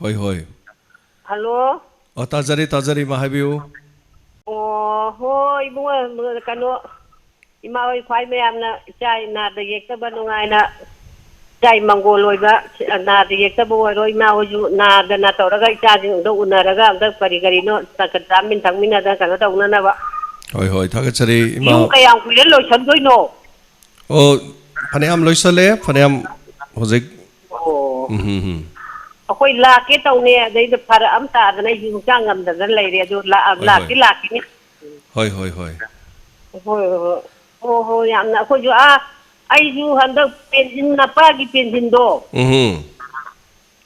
Hoi hoi. Hello. Tazari mahabiu. Oh, hoi bunga kano. Ima oi kwai mayamna chai na da yekta banungai na chai mangoloi ba na da yekta bo roi ma hoju na da na toraga cha jing do unaraga da kari no takata min thangmina da kano tauna na ba. Hoi hoi thagachari ima. Yung kayang kuilan loisan doi no. Oh, phaneam loisale phaneam hojik. Oh. Akhoi laki taune dai da phara am ta da nai yung changam da leire do laki ni. Hoi hoi hoi. Hoi hoi yamna akhoi ju ai ju handak pension na pa gi pension do.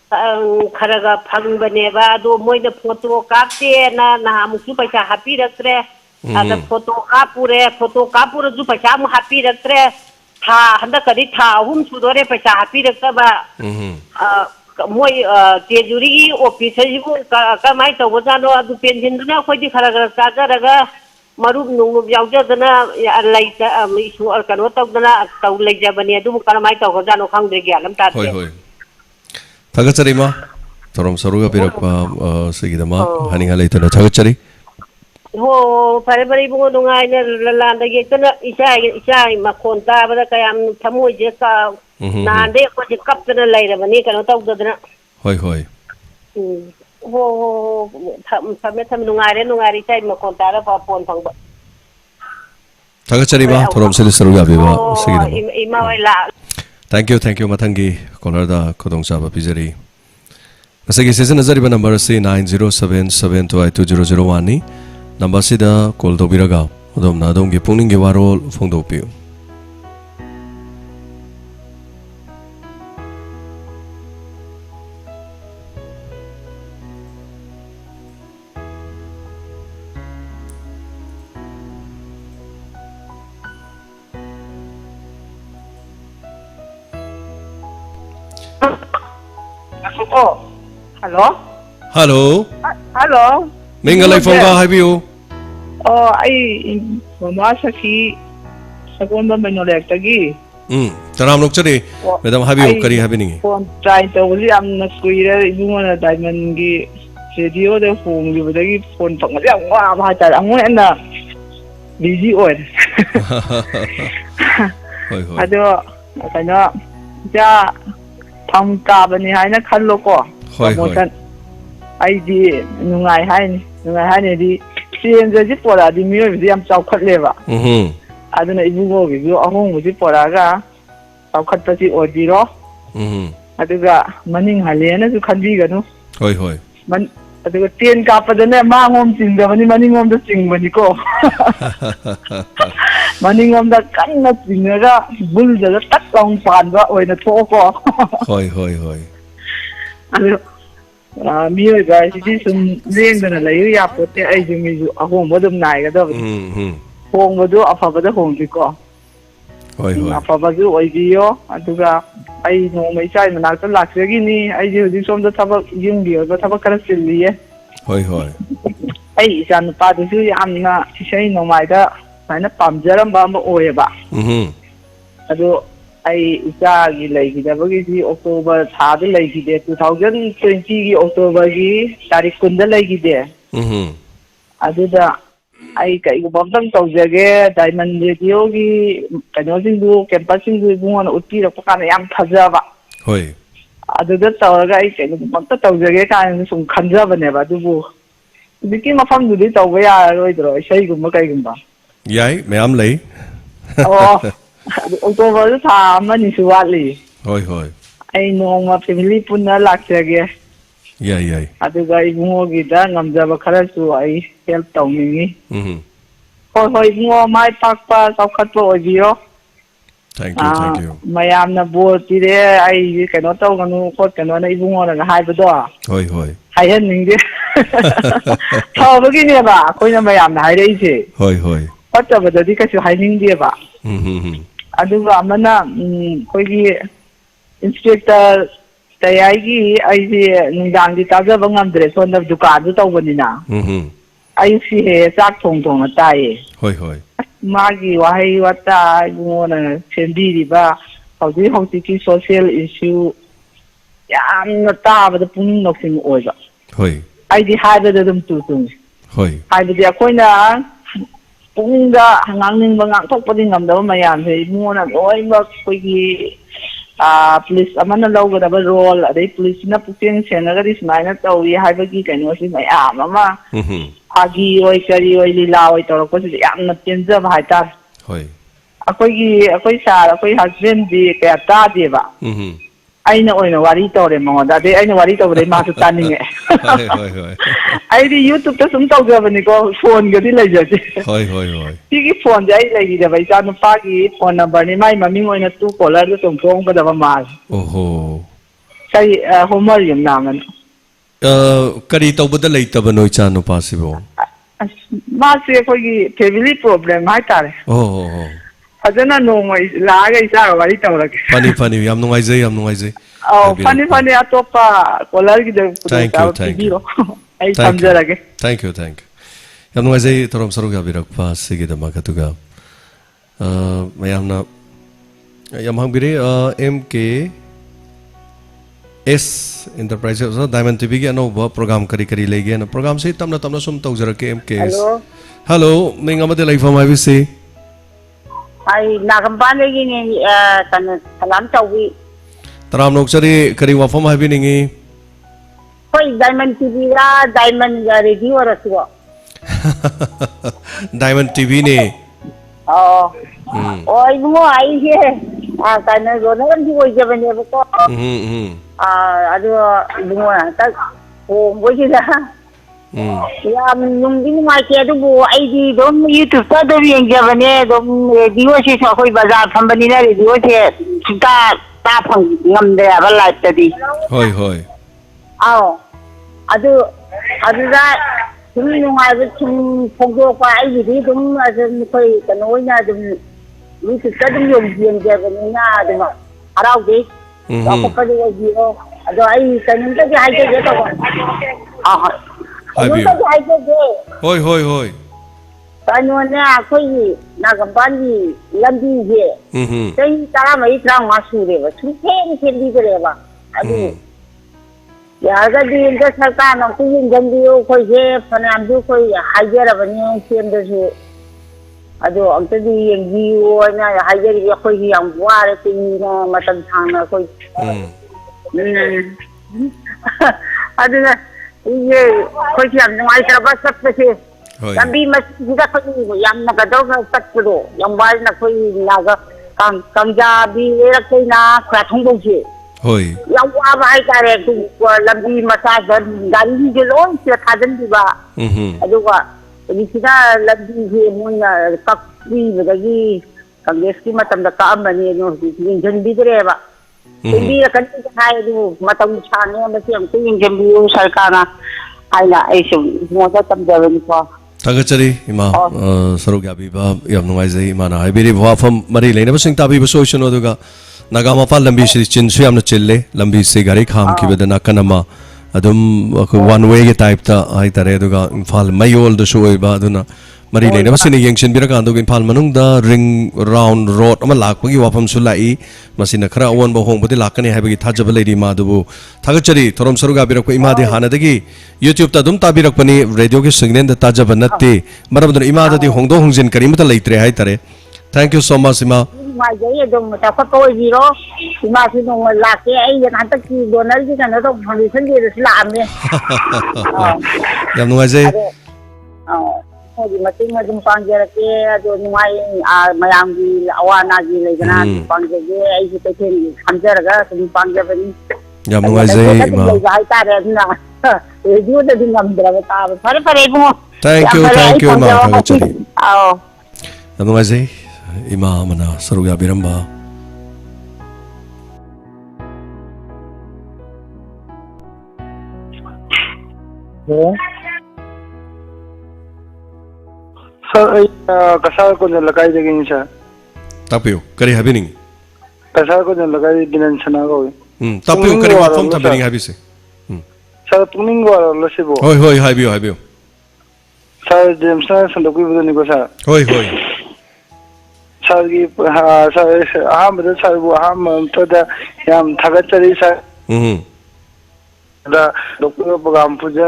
Kharaga phangbane ba do moida photo kapte na amusu paisa happy raktre ada photo kapure ju paisa mu happy raktre tha handak kadi tha hum sudore paisa happy rakta ba moi tejuri office ji ko kamai to bojano adu pension na khoi di kharaga sagaraga marup nung yauja dana lai ta isu kano tau dana tau lai jabani adu karamai tau bojano khangde gya lam ta hoi hoi thagachari ma torom saruga pirakpa sigidama haning halai tana thagachari ho pare bungo dungai na landa ge kana isai makon ta bada kayam thamoi je ka nande ko je kap tana lai rabani kano tau dana hoi hoi ho tham nungari chai makon ta ra pa pon phang ba thagachari ma torom sili saruga biba sigidama ima wai la Thank you matangi caller da kodong saba pizari asagi season azari ba number si 9077222001 ni number si da call do biraga odom na dong gi pungning gi warol phong do piu Hello. Hello. Mingalai phongga haibiu. Oh, ai mama saki sagon ba menolek tagi. Taram lok chari. Madam haibiu kari habiningi. Phone try to uli am na kuira ibungona diamond gi radio de phone gi badagi phone phang ya wa ba ta angun na busy on. Hoi hoi. Ado kana ja tham ka bani haina khallo ko. Hoi hoi. Ai di nungai hai ni di sian je pora di mi bi am chau khat le ba aduna ibungo gi ahong bi pora ga chau khat ta si odi ro aduga maning halena su khanbi ga no hoi hoi man aduga ten ka pa da ne ma ngom sing da mani ngom da sing mani ko mani ngom da kan na sing ga bul da tak long pan ba oi na tho ko hoi hoi hoi adu miyo guys this ring da la yu ya pote ai jumi ju ahong bodum nai ga da hong bodu afa bada hong ji ko hoi hoi afa badu oi biyo aduga ai no mai sai mana ta lak se gi ni ai ji ji som da thaba yung biyo ba thaba kara sil li ye hoi hoi ai jan pa du ju yamna sai no mai da mana pamjaram ba ma oye ba adu ai isa gi lai gi da bagi ji October tha da lai gi de 2020 gi October gi tarik kun da lai gi de adu da ai kai go bam tau jage diamond radio gi kano sing du campus sing du bunga utti ra pa na yam thaja ba hoi adu da taw ga ai kai go bam tau jage ka sum khanja ba ne ba du bu diki ma pham du di taw ga ya roi dro sai gu ma kai gu ba yai mayam lei oh October tha ma ni su wa li hoi hoi ai no ma family punna lak jage yai adu ga ibungo gi da ngam ja ba khara su ai help taw mi hoi ngo mai pak pa sau khat po oi thank you mayam na bo ti re ai kano taw ganu khot kano na ibungo na hai ba do hoi hoi hai han ning de thaw ba gi ne ba khoi na mayam na hai rei se hoi hoi khot ba da di ka su hai ning de ba adu ga amana khoi gi inspector tayai gi ai ji nungdang di ta ja ba ngam dre son da dukan du taw bani na ai si he chak thong na tai hoi hoi magi wahai wata ibungo na sendi di ba hauji ki social issue ꯌꯥꯝꯅ ꯇꯥꯕꯗ ꯄꯨꯛꯅꯤꯡ ꯂꯧꯁꯤꯡ ꯑꯣꯏꯕ ꯍꯣꯏ ꯑꯩꯗꯤ ꯍꯥꯏꯕꯗ ꯑꯗꯨꯝ ꯇꯨꯡꯉꯤ ꯍꯣꯏ ꯍꯥꯏꯕꯗꯤ ꯑꯩꯈꯣꯏꯅ ꯄꯨꯛꯅꯤꯡꯗ ꯉꯥꯡꯅꯤꯡꯕ ꯉꯥꯡꯊꯣꯛꯄꯗꯤ ꯉꯝꯗꯕ ꯃꯌꯥꯝꯁꯦ ꯏꯕꯨꯡꯉꯣꯅ ꯂꯣꯏꯅꯃꯛ ꯑꯩꯈꯣꯏꯒꯤ ꯄꯨꯂꯤꯁ ꯑꯃꯅ ꯂꯧꯒꯗꯕ ꯔꯣꯜ ꯑꯗꯩ ꯄꯨꯂꯤꯁꯅ ꯄꯨꯛꯆꯦꯜ ꯁꯦꯡꯉꯒꯗꯤ ꯁꯨꯃꯥꯏꯅ ꯇꯧꯋꯤ ꯍꯥꯏꯕꯒꯤ ꯀꯩꯅꯣꯁꯤ ꯃꯌꯥꯝ ꯑꯃ ꯐꯥꯒꯤ ꯑꯣꯏ ꯀꯔꯤ ꯑꯣꯏ ꯂꯤꯂꯥ ꯑꯣꯏ ꯇꯧꯔꯛꯄꯁꯤꯗ ꯌꯥꯝꯅ ꯄꯦꯟꯖꯕ ꯍꯥꯏꯇꯥꯔꯦ ꯍꯣꯏ ꯑꯩꯈꯣꯏ ꯁꯥꯔ ꯑꯩꯈꯣꯏ ꯍꯁꯕꯦꯟꯗꯤ ꯀꯌꯥ ꯇꯥꯗꯦꯕ ꯑꯩꯅ ꯑꯣꯏꯅ ꯋꯥꯔꯤ ꯇꯧꯔꯦ ꯃꯉꯣꯟꯗ ꯑꯗꯩ ꯑꯩꯅ ꯋꯥꯔꯤ ꯇꯧꯕꯗꯩ ꯃꯥꯁꯨ ꯇꯥꯅꯤꯡꯉꯦ ꯍꯣꯏ ꯍꯣꯏ ꯍꯣꯏ ꯑꯩꯗꯤ ꯌꯨꯇꯨꯕꯇ ꯁꯨꯝ ꯇꯧꯖꯕꯅꯤꯀꯣ ꯐꯣꯟꯒꯗꯤ ꯂꯩꯖꯗꯦ ꯍꯣꯏ ꯍꯣꯏ ꯍꯣꯏ ꯁꯤꯒꯤ ꯐꯣꯟꯁꯦ ꯑꯩ ꯂꯩꯈꯤꯗꯕ ꯏꯆꯥ ꯅꯨꯄꯥꯒꯤ ꯐꯣꯟ ꯅꯝꯕꯔꯅꯤ ꯃꯥꯏ ꯃꯃꯤꯡ ꯑꯣꯏꯅ ꯇꯨ ꯀꯣꯂꯔꯗ ꯆꯣꯡꯊꯣꯛꯑꯝꯒꯗꯕ ꯃꯥꯜꯂꯦ ꯑꯣꯍꯣ ꯀꯔꯤ ꯍꯣꯃꯔ ꯌꯨꯝ ꯅꯥꯃꯅ ꯀꯔꯤ ꯇꯧꯕꯗ ꯂꯩꯇꯕꯅꯣ ꯏꯆꯥ ꯅꯨꯄꯥꯁꯤꯕꯣ ꯃꯥꯁꯦ ꯑꯩꯈꯣꯏꯒꯤ ꯐꯦꯃꯤꯂꯤ ꯄ꯭ꯔꯣꯕ꯭ꯂꯦꯝ ꯍꯥꯏꯇꯥꯔꯦ ꯑꯣ ꯍꯣ ꯍꯣ ꯐꯖꯅ ꯅꯣꯡꯃ ꯂꯥꯛꯑꯒ ꯏꯆꯥꯒ ꯋꯥꯔꯤ ꯇꯧꯔꯒꯦ ꯐꯅꯤ ꯌꯥꯝ ꯅꯨꯡꯉꯥꯏꯖꯩ ꯌꯥꯝ ꯅꯨꯡꯉꯥꯏꯖꯩ ꯑꯧ ꯍꯥꯏꯕꯤꯔꯛꯄ ꯐꯅꯤ ꯑꯇꯣꯞꯄ ꯀꯣꯂꯔꯒꯤꯗ ꯊꯦꯡꯛ ꯌꯨ ꯈꯨꯗꯣꯡꯆꯥꯕ ꯊꯦꯡꯛ ꯌꯨ ꯄꯤꯕꯤꯔꯣ ꯑꯩ ꯊꯦꯡꯛ ꯌꯨ ꯊꯝꯖꯔꯒꯦ ꯊꯦꯡꯛ ꯌꯨ ꯌꯥꯝ ꯅꯨꯡꯉꯥꯏꯖꯩ ꯊꯧꯔꯝ ꯁꯔꯨꯛ ꯌꯥꯕꯤꯔꯛꯄ ꯑꯁꯤꯒꯤꯗꯃꯛ ꯑꯗꯨꯒ ꯃꯌꯥꯝꯅ ꯌꯥꯝ ꯍꯪꯕꯤꯔꯦ MK S Enterprises Diamond TV की अनौब प्रोग्राम करी करी लेगे ना प्रोग्राम से तमना तमना सुम तौज रखे MKS हेलो मैं गमते लाइफ हम आवी से आई नागंबान लेगी ने तन सलाम चावी तराम नौकरी करी वफम आवी नहीं कोई डायमंड टीवी रा diamond radio Rasuwa diamond TV ने ओय मो आई है तन रोनरम जी ओय जबने बको अदो बुआ तक ओ बोजिदा याम नुंगी नुंगाइते अदुबो आइदी दोम यूट्यूब ता दो येंजबने दोम रेडियो से अखोय बाजार फंबनिना रेडियो से सुता ता फंग ngамदे बा लाइव तदी होय होय आओ अदुदा सुम नुंगाइब सुम फोंदोपा आइदी दोम अजन कोई कनो ओइना दोम यूट्यूब ता दोम येंजबनिना दोम हराउदे अखोपदे जीरो अदो आई कनिंदा जे हाइजे जे तो होय होय होय कनोने अखोई नागंबानी लंबी जे सही तारा मई त्रा मासुरे ब सुखेन खेली करेबा अदु यागदी इंद सरकार न कुइन गंदियो कोई जे फनाम दु कोई हाइजरबनी सेमदसु अदो अंतदी येंगियो ना हाइजरी अखोई याम वारे तिना मतन थाना कोई अदुना ये कोई याम नुआइतरबा सत्पसे लंबी मसीदा कोई याम नगदो सत्पदो याम वार न कोई नागा कंजा बी लेरकैना खाथोंबोजे होय याम वाबा हाइतारे लंबी मसा गाड़ी जे लोन से थाजन दिबा अदुगा निसिदा लंबी जे मोइना कक्री बदगी कांग्रेस की मतम दा कामनी नो इंजन बिदरेबा इंदी कन्नी हाय दु मतम छाने मसे हम तो इंजन बियो सरकार आइना ऐसे मोदा तमदबनी को थागचरी इमा सरुक याबीबा याम नुंगाइजै इमाना हाइबिरि वाफम मरि लेनब सिंग ताबीब सोइसनो दुगा नागा मफा लंबी से चिन्सु यामना चिल्ले लंबी से गाड़ी खाम किबदना कनमा अदुम वन वे के टाइप ता हाइतरे दुगा इम्फाल मयोल दसु ओइबा अदुना मरी लेनब सिने यंगशन बिरका दुगा इम्फाल मनुंगदा रिंग राउंड रोड अमा लाकपगी वाफम सु लाई मसिना खरा ओन बो होंबदि लाकने हाइबगी थाजब लेदि मादुबु थागचरी थोरम सरुगा बिरको इमादि हानदगी यूट्यूब ता दुम ताबिरकपनी रेडियो के सिग्नल दा ताजब नत्ते मरबदन इमादि होंगदो होंजिन करिमता लेत्रे हाइतरे थैंक यू सो मच इमा माइजै दम ताफतो जीरो इमा सि नो लाके आई जन तक की डोनर जी कनो तो फाउंडेशन जे लामे याम नुआइजै होगी मतिंग मदुम पांगरके अदो नुआई मयामगी अवानागी लेगना पांगजे आई से तेन खंजरगा सुम पांगबनी याम नुआइजै इमा हाय तारे ना रेडियो द दिन नमद्रबा ता फरे फरे बो थैंक यू इमा थागचरी आओ याम नुआइजै इमा मना सरुगा बिरंबा सर कसार को लगाई देगी सर तापियो करे हबिनी कसार को लगाई दिनन सना को तापियो करे वाफम थबिनी हबि से सर पुनिंग वाला लसेबो होय होय हाबियो सर जेम्स संदकुई बदनी को सर होय होय सर की सर आम बद सर वो आम तो दा याम थागचरी सर दा डॉक्टर प्रोग्राम पुजा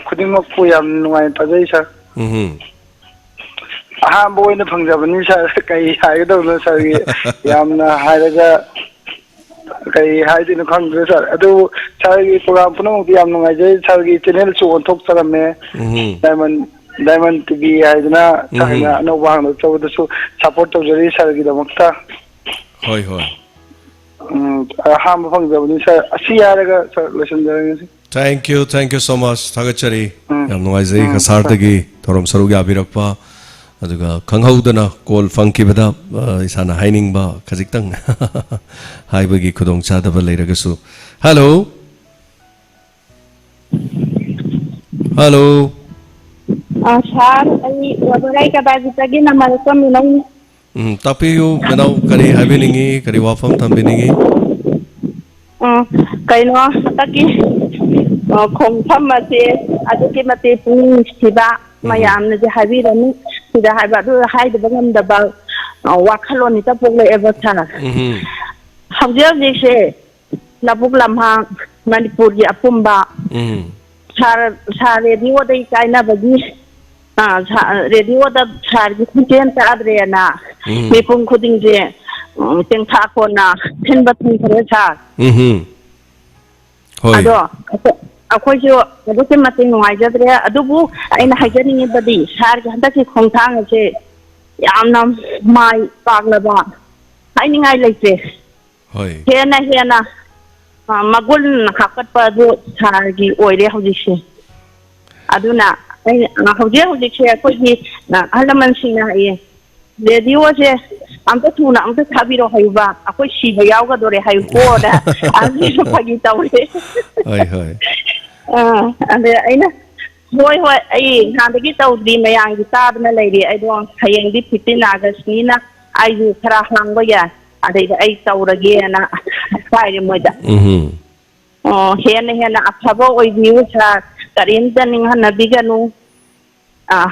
खुदिमक को याम नुंगाई ताजै सर अहांब ओइना फंगजाबनी सर कई हाइगदौनो सर यामना हाइरगा कई हाइदिनो खंगदे सर अदु सर की प्रोग्राम पुनमुक याम नुंगाइजै सर की चैनल सु ओंथोक तरमे डायमंड टीवी हाइदना सर अनौबा हांग चौदसु सपोर्ट तौजरी सर की दमकता होय होय अहांब फंगजाबनी सर असि यारगा सर लोसनजरंगसी thank you so much thagachari yam nuaizai kasardagi thorom saru ya birakpa aduga khanghaudana call fangkibada isana hainingba khajiktang haibagi khudong chadaba leiragasu hello sir ai wadurai ka baji tagi namar ko minong tapiyu menau kari habiningi kari wafam tambiningi kaino taki khom tham ma se aduki mate pung siba mayam na je habirani sida haiba du haida bangam da ba wakhaloni ta pok le eva thana hawje je se labuk lamha manipur gi apumba sar radio dai kaina bagi radio da sar gi khuten ta adrena me pung khuding je teng tha ko na thin ba thun khare sa ado अखोइसु अदुके मते नुवाइजद्रे अदुबु आइना हाइजनिंग बदी सार के हंदकी खोंथांग से यामना माइ पागलबा हाइनिंगाइ लेते होय हेना मगुल हाकटपा दु सार की ओइरे हौजिसे अदुना हौजिसे अखोइगी अहलमन सिंना हाइए रेडियो से आमते थुना आमते थाबिरो हाइबा अखोइ सिबा यावगदोरे हाइबोदा आजि फगी तौरे होय अरे अना होय होय आई हादगी तौदी मयांगी ताबना लेरी आइदो हयेंगी 15 अगस्तनीना आइजु खरा हांगबा या अदे आई तौरगेना फाइरे मोदा हेना अफबो ओइनिउ सा करिंदा निंहना बिगनु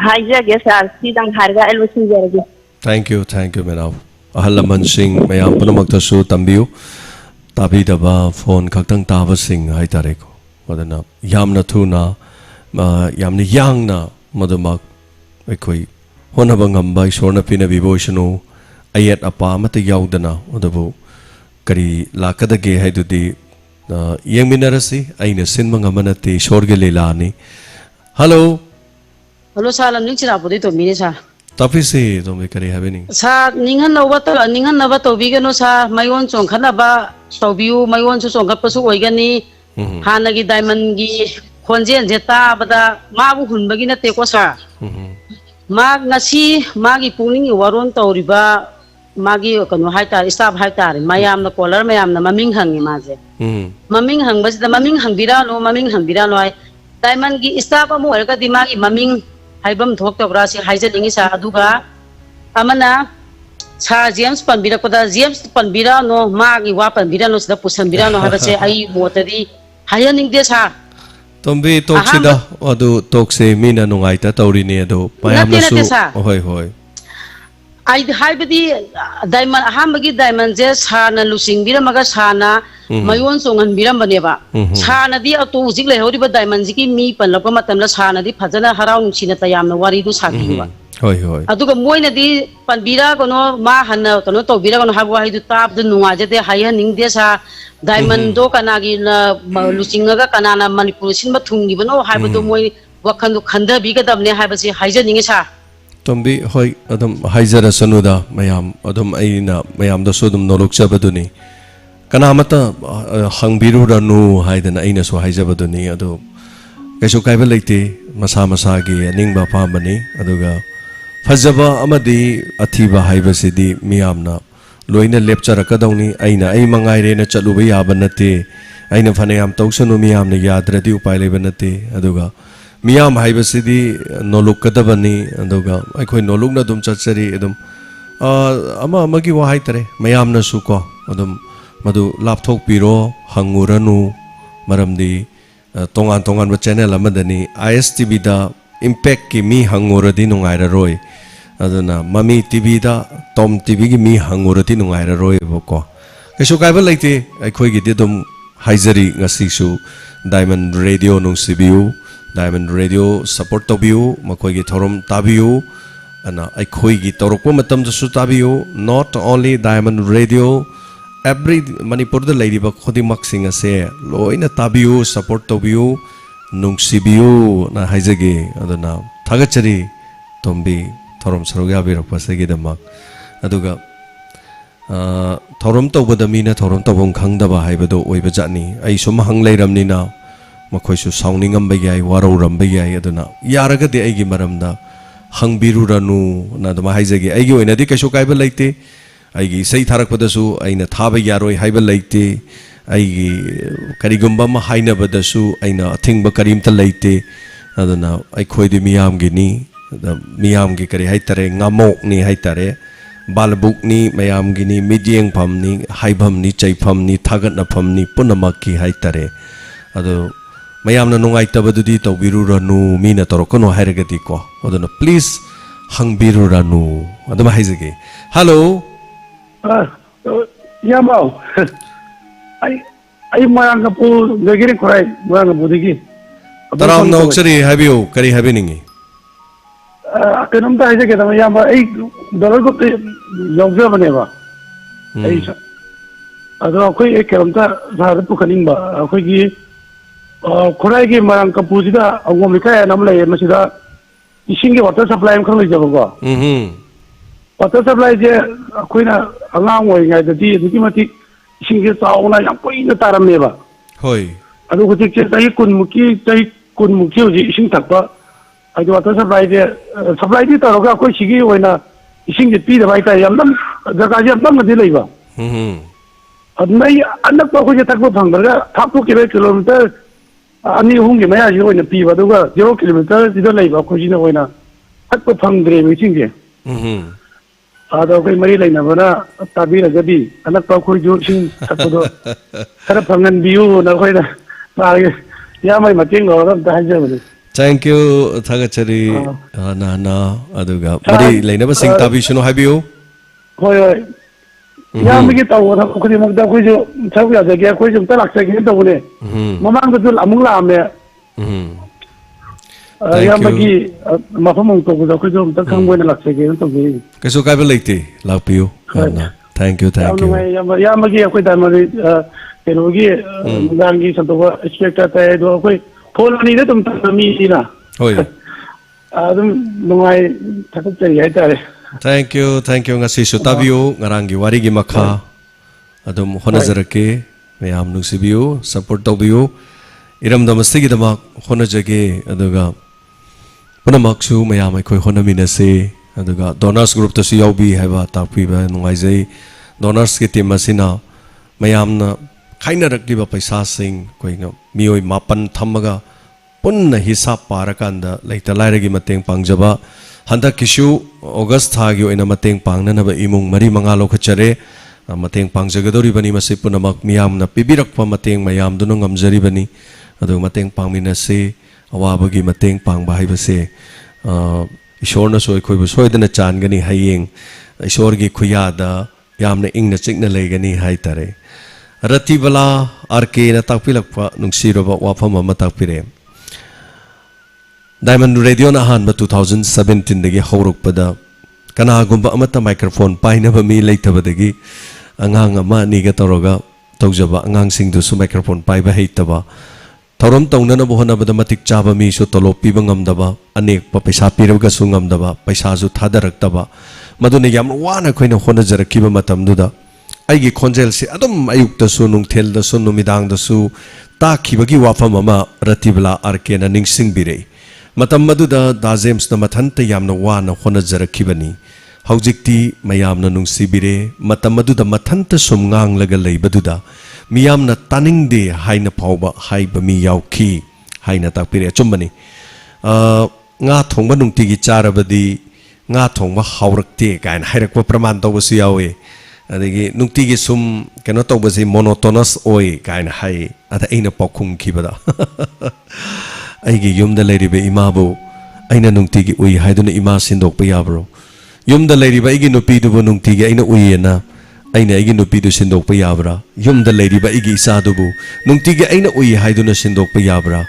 हाइजागे सा सिदंग हारगा एलुसिंजरगे thank you menau ahalaman sing mayam punamaktasu tambiu tabidaba phone khaktang taba sing haitareko adana yamna thuna yamna yangna madumak ekoi honaba ngamba isorna pina vivoshanu ayat apa mata yaudana odabu kari lakadage haidudi yengminarasi aina sinma ngamanati sorge lelani hello salam ning chira podi to mine sa tapisi to me kari happening sa ningan nawa to bigano sa mayon chong khana ba tobiu mayon chu chong kapasu oigani hanagi diamond gi khonjen je ta bada ma bu hunbagi na te ko sa ma ngasi magi pukning waron tawriba magi kanu haita staff haita mayam na caller mayam na maming hangi ma je maming hang bas da maming hangbira no ai diamond gi staff amu erga di magi maming haibam thok tabra si haijalingi sa aduga amana sa James panbira ko da James panbira no magi wa panbira no sa pusanbira no habase ai motadi hayaning de sa tombi toksida adu tokse mina nungai ta tawrini adu payam na su hoy ai haibadi diamond ahambagi diamond je sa na lusing bira maga sa na mayon songan biram baneba sa na di atu ujik le hori ba diamond ji mi panlakpa matam la sa na di phajana harau nungsina tayam na wari du sakiwa hoy aduga moina di panbira kono ma hanna kono to bira kono habu haidu tap du nunga jete haya ning de sa diamond do kanagi na lusinga ga kanana manipur sin ba thungi bano haibu do moi wakhan du khanda bi ga damne haiba si haija ning sa tombi hoy adam haijara sanuda mayam adam aina mayam da sodum nolok chabaduni kanamata hangbiru ranu haidana aina so haijabaduni ado kaisu kaiba leite masa gi ningba pambani aduga fajaba amadi athiba haibasidi miyamna loina lepcharakadawni aina ai mangaire na chaluba yaba nate aina phanayam tawsanu miyamna yadradi upai leba nate aduga miyam haibasidi nolok kadabani aduga aikoi nolok na dum chachari edum ama amagi wahai tare mayamna su ko adum madu lapthok piro hanguranu maramdi tongan ba channel amadani ISTV da impact ki mi hanguradi nungaira roi aduna mami TV da tom TV gi mi hangurati nungaira roi boko kaisu kaiba leite aikoi gi dum haizari ngasisu Diamond Radio nungsibiu Diamond Radio support tobiu makoi gi thorom tabiu ana aikoi gi torokpa matam su tabiu not only Diamond Radio every Manipur da ladiba khodimak singa se loina tabiu support tobiu nungsibiu na haizagi aduna thagachari tombi thorom sarugya birakpa segi damak aduga thorom tawbada mina thorom tawbong khangdaba haibado oibajani ai sum hang leiramnina makhoi su sawningam bayai waroram bayai aduna yaragadi aigi maramda hangbiruranu na dama haizagi aigi oinadi kaisho kaiba leite aigi sei tharakpadasu aina thaba yaroi haiba leite aigi karigumba ma hainabadasu aina athingba karimta leite aduna ai khoidi miyamgi ni miyamgi kari haitare ngamok ni haitare balbuk ni mayamgi ni midyeng pham ni haibam ni chaifam ni thagatna pham ni punamaki haitare ado mayamna nungai tabadudi tawbiruranu mina torokono hairagati ko aduna please hangbiruranu aduma haizage hello yamau ai Mayangapu dagiri korai Mayangapu digi taram na oksari habiu kari habiningi kenamta haije kedama yamba ai dollar ko yongja baneba ai ado koi ek kenamta sahar pukaning ba koi gi korai gi Mayangapu sida angom likai nam lai masida ising gi water supply am khang lai jaba ko water supply je koina angang oi ngai dadi duki mati ising gi sauna yang koina tarameba hoi ado ko tik tai kunmuki ji ising takpa ai water supply je supply di taro ga ko sigi oina ising ji pi da bai tai yam nam jaga ji nam di leiba adnai anak ko je takpa phangba thap to kilometer ani hung gi maya ji oina pi ba do ga 0 kilometer ji da leiba ko ji na oina takpa phangdre mi sing je ado kai mari leina bana tabi ra gadi anak ko ju sing takpa do kara phangan biu na koi na ba ya mai mating lo ga ta haje ba thank you thagachari na aduga mari leina ba sing tabi shino habiu hoi hoi ya mi ki taw na ko ni magda ko ju chaw ya de ko ju ta lak sa ki taw ne mamang ko dul amung la me ya ma ki ma famong to ko ju ta khang bo na lak sa ki to bi kaso kai ba leite lapiu na thank you ya ma ki ko da ma ke no gi ngang gi sa to expect ta do ko phone ni de tum ta mi na hoi adum nungai thak chari hai tare thank you ngasi su tabiu ngarangi wari gi makha adum honazarake mayam nungsibiu support tobiu iram damasti gi damak honajage aduga punamak su mayam ai khoi honamina se aduga donors group ta su yaubi haiba takpi ba nungai jai donors ki team asina mayam na khaina rakli ba paisa sing koi na mioi mapan thamaga punna hisab parakanda laita lairagi mateng pangjaba handa kishu august thagi oina mateng pangna na ba imung mari manga lokhachare mateng pangjagadori bani mase punamak miyam na pibirakpa mateng mayam dunu ngamjari bani adu mateng pangmina se awabagi mateng pang bahai base ishor na soi khoi soi dana changani hayeng ishor gi khuyada yamna ingna chikna legani hai tare Ratibala arke na takpilakpa nungsiro ba wafam ama takpire Diamond Radio na han ba 2017 dagi hawrukpada kana gumba amata microphone paina ba mi leitaba dagi angang ama ni ga toroga tawjaba angang singdu su microphone pai ba heitaba thorom tawna na bohana ba matik chaba mi su tolop pi bangam daba anek pa paisa pirga su ngam daba paisa su thadarak daba madune yam wana khoina hona jarakiba matam duda aigi khonjel se adum ayuk da su nung thel da su numidang da su ta khibagi wafam ama ratibla arke na ningsing bire matam maduda da james na mathanta yamna wana hona jarakhibani haujikti mayamna nungsi bire matam maduda mathanta sumngang laga leibaduda miyamna taning de haina phawba haiba mi yauki haina takpire chumbani nga thongba nungti gi charabadi nga thongba haurakte kain hairakwa praman tawbasu yawe adagi nungtigi sum keno tawbasi monotonous oi kain hai ada aina pakhum khibada aigi yumda leiribe imabu aina nungtigi ui haiduna ima sindok pa yabro yumda leiribe aigi nupi dubu nungtigi aina uiyena ꯑꯩꯅ ꯑꯩꯒꯤ ꯅꯨꯄꯤꯗꯨ ꯁꯤꯟꯗꯣꯛꯄ ꯌꯥꯕ꯭ꯔꯥ ꯌꯨꯝꯗ ꯂꯩꯔꯤꯕ ꯑꯩꯒꯤ ꯏꯆꯥꯗꯨꯕꯨ ꯅꯨꯡꯇꯤꯒꯤ ꯑꯩꯅ ꯎꯏ ꯍꯥꯏꯗꯨꯅ ꯁꯤꯟꯗꯣꯛꯄ ꯌꯥꯕ꯭ꯔꯥ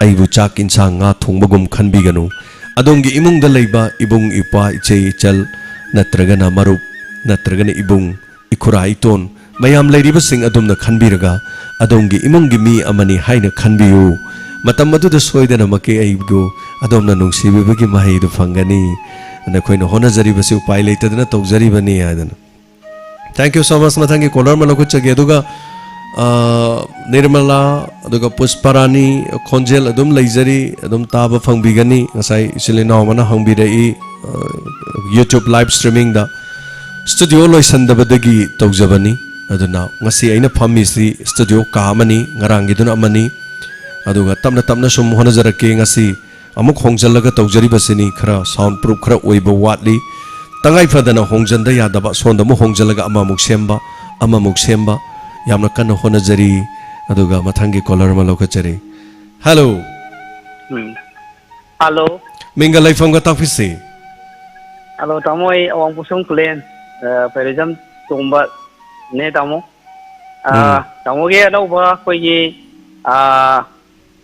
ꯑꯩꯕꯨ ꯆꯥꯛ ꯏꯟꯁꯥꯡ ꯉꯥ ꯊꯣꯡꯕꯒꯨꯝ ꯈꯟꯕꯤꯒꯅꯨ ꯑꯗꯣꯝꯒꯤ ꯏꯃꯨꯡꯗ ꯂꯩꯕ ꯏꯕꯨꯡ ꯏꯄ꯭ꯋꯥ ꯏꯆꯦ ꯏꯆꯜ ꯅꯠꯇ꯭ꯔꯒꯅ ꯃꯔꯨꯞ ꯅꯠꯇ꯭ꯔꯒꯅ ꯏꯕꯨꯡ इखुरा इतोन मयाम लेरिबसिंग अदुमना खनबिरगा अदोमगी इमुंगी मी अमनी हाइना खनबियु मतम मदुदा सोइदना मके अइबगु अदोमना नुंसिबिबगी महैदु फंगनी नखोइना होनजरिबसि उपाय लेतदना तौजरिबनी आदना थैंक यू सो मच मथंगी कॉलर मलको चगे दुगा निर्मला दुगा पुष्परानी खोंजेल अदुम लेजरी अदुम ताबा फंगबिगनी ngasai silinaw mana hangbirai YouTube live streaming da studio loisandabadagi tawjabani aduna ngasi aina phamisi studio ka amani ngarangi duna amani aduga tamna tamna sum honajarake ngasi amuk hongjallaga tawjari basini khara sound proof khara oiba watli tangai fadana hongjanda yadaba sonda mu hongjallaga amamuk semba yamna kan honajari aduga mathangi caller ma lokachari hello hello minga laifamga tafisi hello tamoi awang pusung kulen Perizam tumba ne tamu tamu ge anauba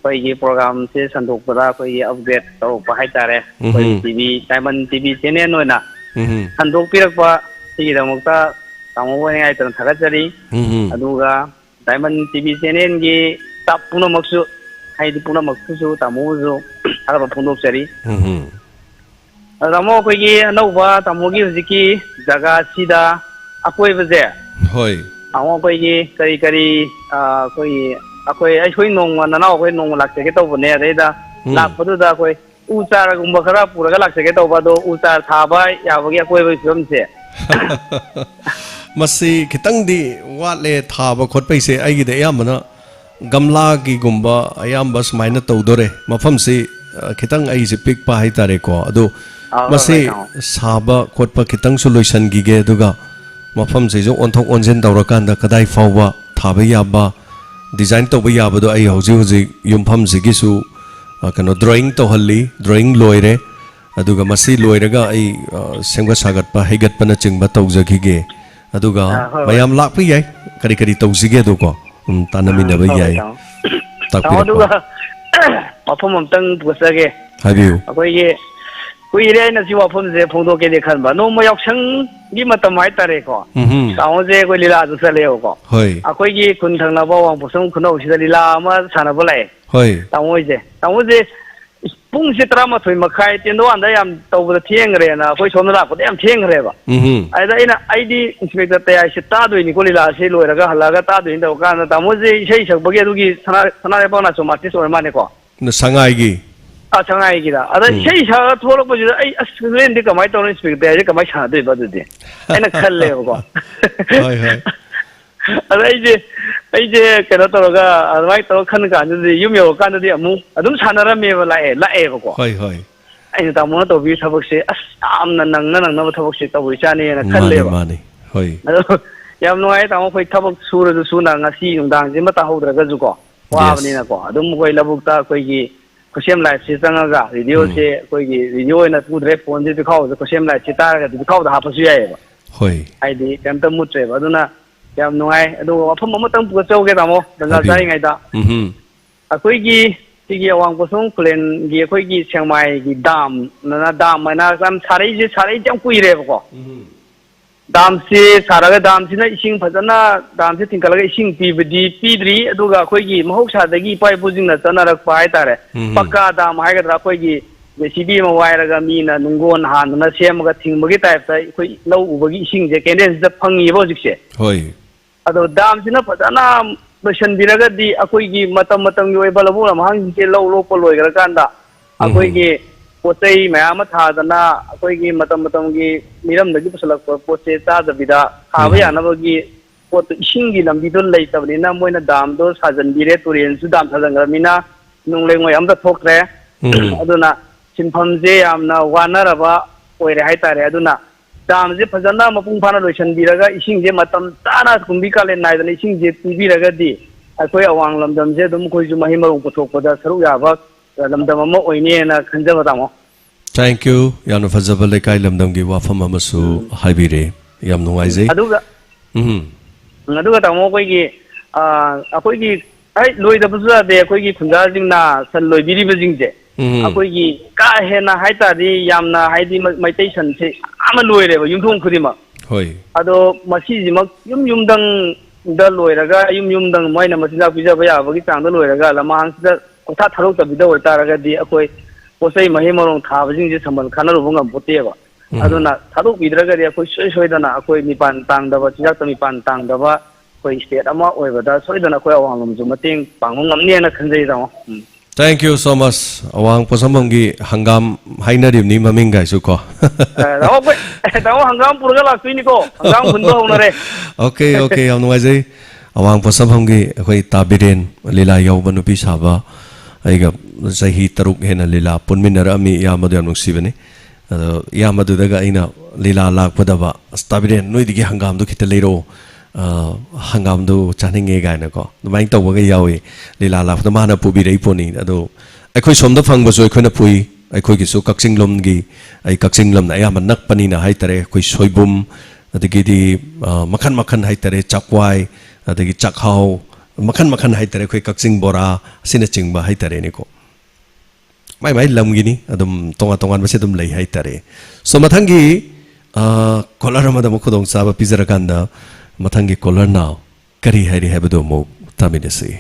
koigi program se sandok pada koigi upgrade tawpa haitare koi TV Diamond TV channel noina sandok pirakpa sigi damukta tamu ne ai tan thagajari aduga Diamond TV channel ge tap puna maksu haidi puna maksu tamu zo araba phundok sari Tamo koigi anauba tamogi hujiki jaga sida akoi baje hoi amo koigi kari akoi ai nong nana akoi nong lakse ke to bone ada lakpadu da akoi ucar gumba khara puraga lakse ke to bado ucar thaba yabagi akoi bai film se masi kitang di watle thaba khotpai se aigi de yamana gamla gi gumba ayamba smaina tawdore mafam se kitang ai se pik pa hai tare ko ado masi saba khotpa kitang solution gi ge duga mafam se jo onthok onjen tawrakanda kadai fawba thaba yaba design tawba yaba do ai hoji hoji yumpham sigi su kano drawing to halli drawing loire aduga masi loiraga ai sengba sagat pa hegat pa na chingba tawjagi ge aduga mayam lakpa yai kari kari tawsige do ko tanamina ba yai takpira aduga mafam amtang pusage habiu akoi ge kuire na si wafum je phongdo ke dekhan ba no ma yaksang gi matam ai tare ko tawo je ko lila du sale ko hoi akoi gi kun thang na ba wang pusung khunau si lila ma sana ba lai hoi tawo je pung si trama thoi makhai tendo anda yam tawba thieng re na koi somna la ko yam thieng re ba ai da ina ai di inspector ta ya si ta do ni ko lila se loi raga halaga ta do inda ka na tawo je sei sak bage du gi sana re ba na so matis or mane ko na sangai gi sangai gi da ada sei sa tholok bu ai aslen de kamai to inspector ya kamai sa de ba de aina khalle ko hoi hoi ada ai je kana to ga admai to khan ka ni yum yo kan de amu adum sanara me ba lae ba ko hoi hoi ai ta mo to bi thabak se amna nang na thabak se to wi cha ne na khalle ba mani hoi yam no ai ta mo khoi thabak sura du suna ngasi nungdang je mata hodra ga ju ko wa ni na ko adum koi labuk ta koi gi kusem lai si tanga ga video se koi gi video na tu dre phone je dikhau je kusem lai si ta ga dikhau da ha pa su ya ba hoi ai di kam ta mutre ba duna yam nuai adu wafam amatang pu chau ge tamo danga sai ngai da akoi gi tigi awang posong kulen gi akoi gi changmai gi dam na sam sarai jam kui re ba ko dam se saraga dam sina ising phajana dam se tingkalaga ising pidri aduga akoi gi mahok sa dagi pai bujing na chana rak pai tare pakka dam hai ga akoi gi JCB ma wairaga mi na nungon han na semaga thingmagi type ta akoi lau ubagi ising je kenden da phangi bo jikse hoi ado dam sina phajana lotion biraga di akoi gi matam yoi balabu la mahang ke lo ko loi gra kanda akoi gi potai mayam tha dana akoi gi matam gi miram dagi pusalak poche ta da bida khaba ya na bagi pot ising gi lambi don lei tabni na moina dam do sajan bire turen su dam sajan mina nungleng moi amda thokre aduna sinpham je amna wanaraba oire haitare aduna dam je phajana mapung phana lotion biraga ising je matam tana kumbi kalen nai dana ising je tibiraga di akoi awang lamdam je dum koi ju mahi maru puthok pada saru ya ba lamdam ma oine na khanjaba tamo thank you yana fazaba le kai lamdam gi wafam amasu haibire yam nungai jai aduga ꯑꯗꯨꯒ ꯇꯥꯃꯣ ꯑꯩꯈꯣꯏꯒꯤ ꯂꯣꯏꯗꯕꯁꯨ ꯌꯥꯗꯦ ꯑꯩꯈꯣꯏꯒꯤ ꯈꯨꯟꯖꯥꯁꯤꯡꯅ ꯁꯟ ꯂꯣꯏꯕꯤꯔꯤꯕꯁꯤꯡꯁꯦ ꯑꯩꯈꯣꯏꯒꯤ ꯀꯥ ꯍꯦꯟꯅ ꯍꯥꯏꯇꯥꯔꯗꯤ ꯌꯥꯝꯅ ꯍꯥꯏꯗꯤ ꯃꯩꯇꯩ ꯁꯟꯁꯦ ꯌꯥꯝꯅ ꯂꯣꯏꯔꯦꯕ ꯌꯨꯝꯊꯣꯡ ꯈꯨꯗꯤꯡꯃꯛ ꯍꯣꯏ ꯑꯗꯣ ꯃꯁꯤꯁꯤꯃꯛ ꯌꯨꯝꯗꯪꯗ ꯂꯣꯏꯔꯒ ꯌꯨꯝꯗꯪ ꯃꯣꯏꯅ ꯃꯆꯤꯟꯖꯥꯛ ꯄꯤꯖꯕ ꯌꯥꯕꯒꯤ ꯆꯥꯡꯗ ꯂꯣꯏꯔꯒ ꯂꯝꯍꯥꯡꯁꯤꯗ ꯄꯪꯊꯥ ꯊꯥꯗꯣꯛꯇꯕꯤꯗ ꯑꯣꯏꯇꯥꯔꯒꯗꯤ ꯑꯩꯈꯣꯏ ꯄꯣꯠ ꯆꯩ ꯃꯍꯩ ꯃꯔꯣꯡ ꯊꯥꯕꯁꯤꯡꯁꯦ ꯁꯝꯕꯜ ꯈꯥꯅꯔꯨꯕ ꯉꯝꯄꯣꯠꯇꯦꯕ ꯑꯗꯨꯅ ꯊꯥꯗꯣꯛꯄꯤꯗ꯭ꯔꯒꯗꯤ ꯑꯩꯈꯣꯏ ꯁꯣꯏꯗꯅ ꯑꯩꯈꯣꯏ ꯃꯤꯄꯥꯟ ꯇꯥꯡꯗꯕ ꯆꯤꯟꯖꯥꯛꯇ ꯃꯤꯄꯥꯟ ꯇꯥꯡꯗꯕ ꯑꯩꯈꯣꯏ ꯁ꯭ꯇꯦꯠ ꯑꯃ ꯑꯣꯏꯕꯗ ꯁꯣꯏꯗꯅ ꯑꯩꯈꯣꯏ ꯑꯋꯥꯡꯂꯣꯝꯁꯨ ꯃꯇꯦꯡ ꯄꯥꯡꯕ ꯉꯝꯅꯤꯅ ꯈꯟꯖꯩ ꯇꯥꯃꯣ Thank you so much. Awang Posamonggi hangam hainaribni maming gaisu ko. Tahu hangam purga laksuini ko. Hangam hunba hunare. Okay, am nuaizai. Awang Posamonggi koi tabiren lila yauba nupi saba. Aiga sahi taruk hena lila punminara mi yamadu am nuksibani. Yamadu daga ina lila lak padaba. Tabiren noi digi hangam du kita lero. Hangam du chaning e gai na ko mai taw ga yawi lila la fa mana pu bi rei poni ado akhoi somda phang ba so akhoi na pui akhoi gi so kaksing lom gi ai kaksing lom na ya man nak pani na hai tare akhoi soibum adigi di makhan hai tare chakwai adigi chakhau makhan hai tare akhoi kaksing bora sina chingba hai tare ni ko mai lam gi ni adum tongan ba se dum lei hai tare so mathangi kolar ma da mo khudong sa ba pizara kanda Matangi color now. Kari hari habdo mo taminasi.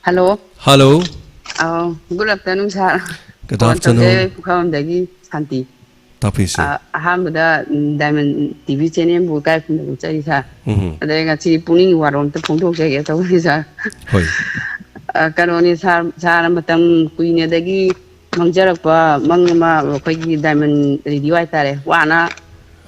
Hello. Hello. Good afternoon, sir. Good afternoon. Pukam dagi Santi. Tapisi. Ahamda Diamond TV channel bukai pun cari sir. Ada yang ngaji Pukning Warol tu pun tu saya tahu ni sir. Hoi. Kalau ni sar macam kuinya dagi mangjarak pa mangma koi Diamond radio ay tare. Wana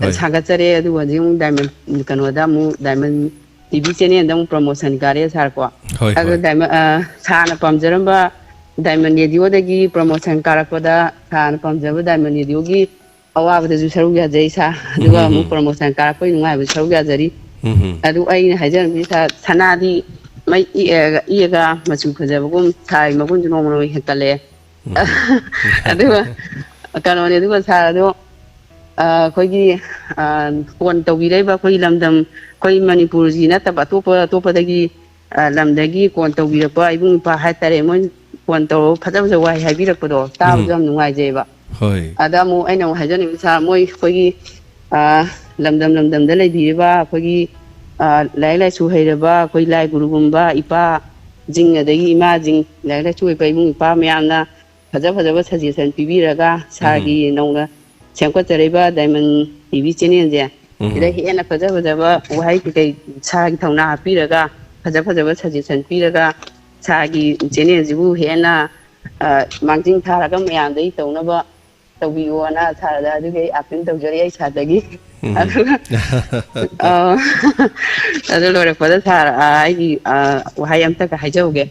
Sagacare adu wajing Diamond kanoda mu Diamond TV channel dang promotion karya sar ko. Adu Diamond sana pamjaramba Diamond radio dagi promotion karakoda sana pamjaramba Diamond radio gi awab da ju saru ya jaisa adu mu promotion karakoi nungai bu saru ya jari. Adu ai hajar mi sa sanadi mai iega machu khajabugum sai magun juno mono hekale. Adu kanone adu sar adu Kogi kon tawirei ba koi lamdam koi Manipur ji na taba topa dagi lamdagi kon tawira pa ibung pa hatare mon kon taw phajab jawai habirak podo ta jam nungai je ba hoi adamu aina hajani sa moi kogi lamdam da lei bi ba kogi lai su heira ba koi lai gurugum ba ipa jing adagi ima jing lai su pa ibung pa myamna phajab suggestion pibiraga sagi nongna Siangkot ceriba Diamond TV channel je. Jadi hina fajar wahai kita sagi tahu na api raga fajar suggestion pi raga sagi channel jibu hina mangjing thara kam yang dei tahu na ba tahu biwa na thara dah tu ke apin tahu jadi ai chat lagi. Ada lor pada thara ai wahai am tak hai jauh ke.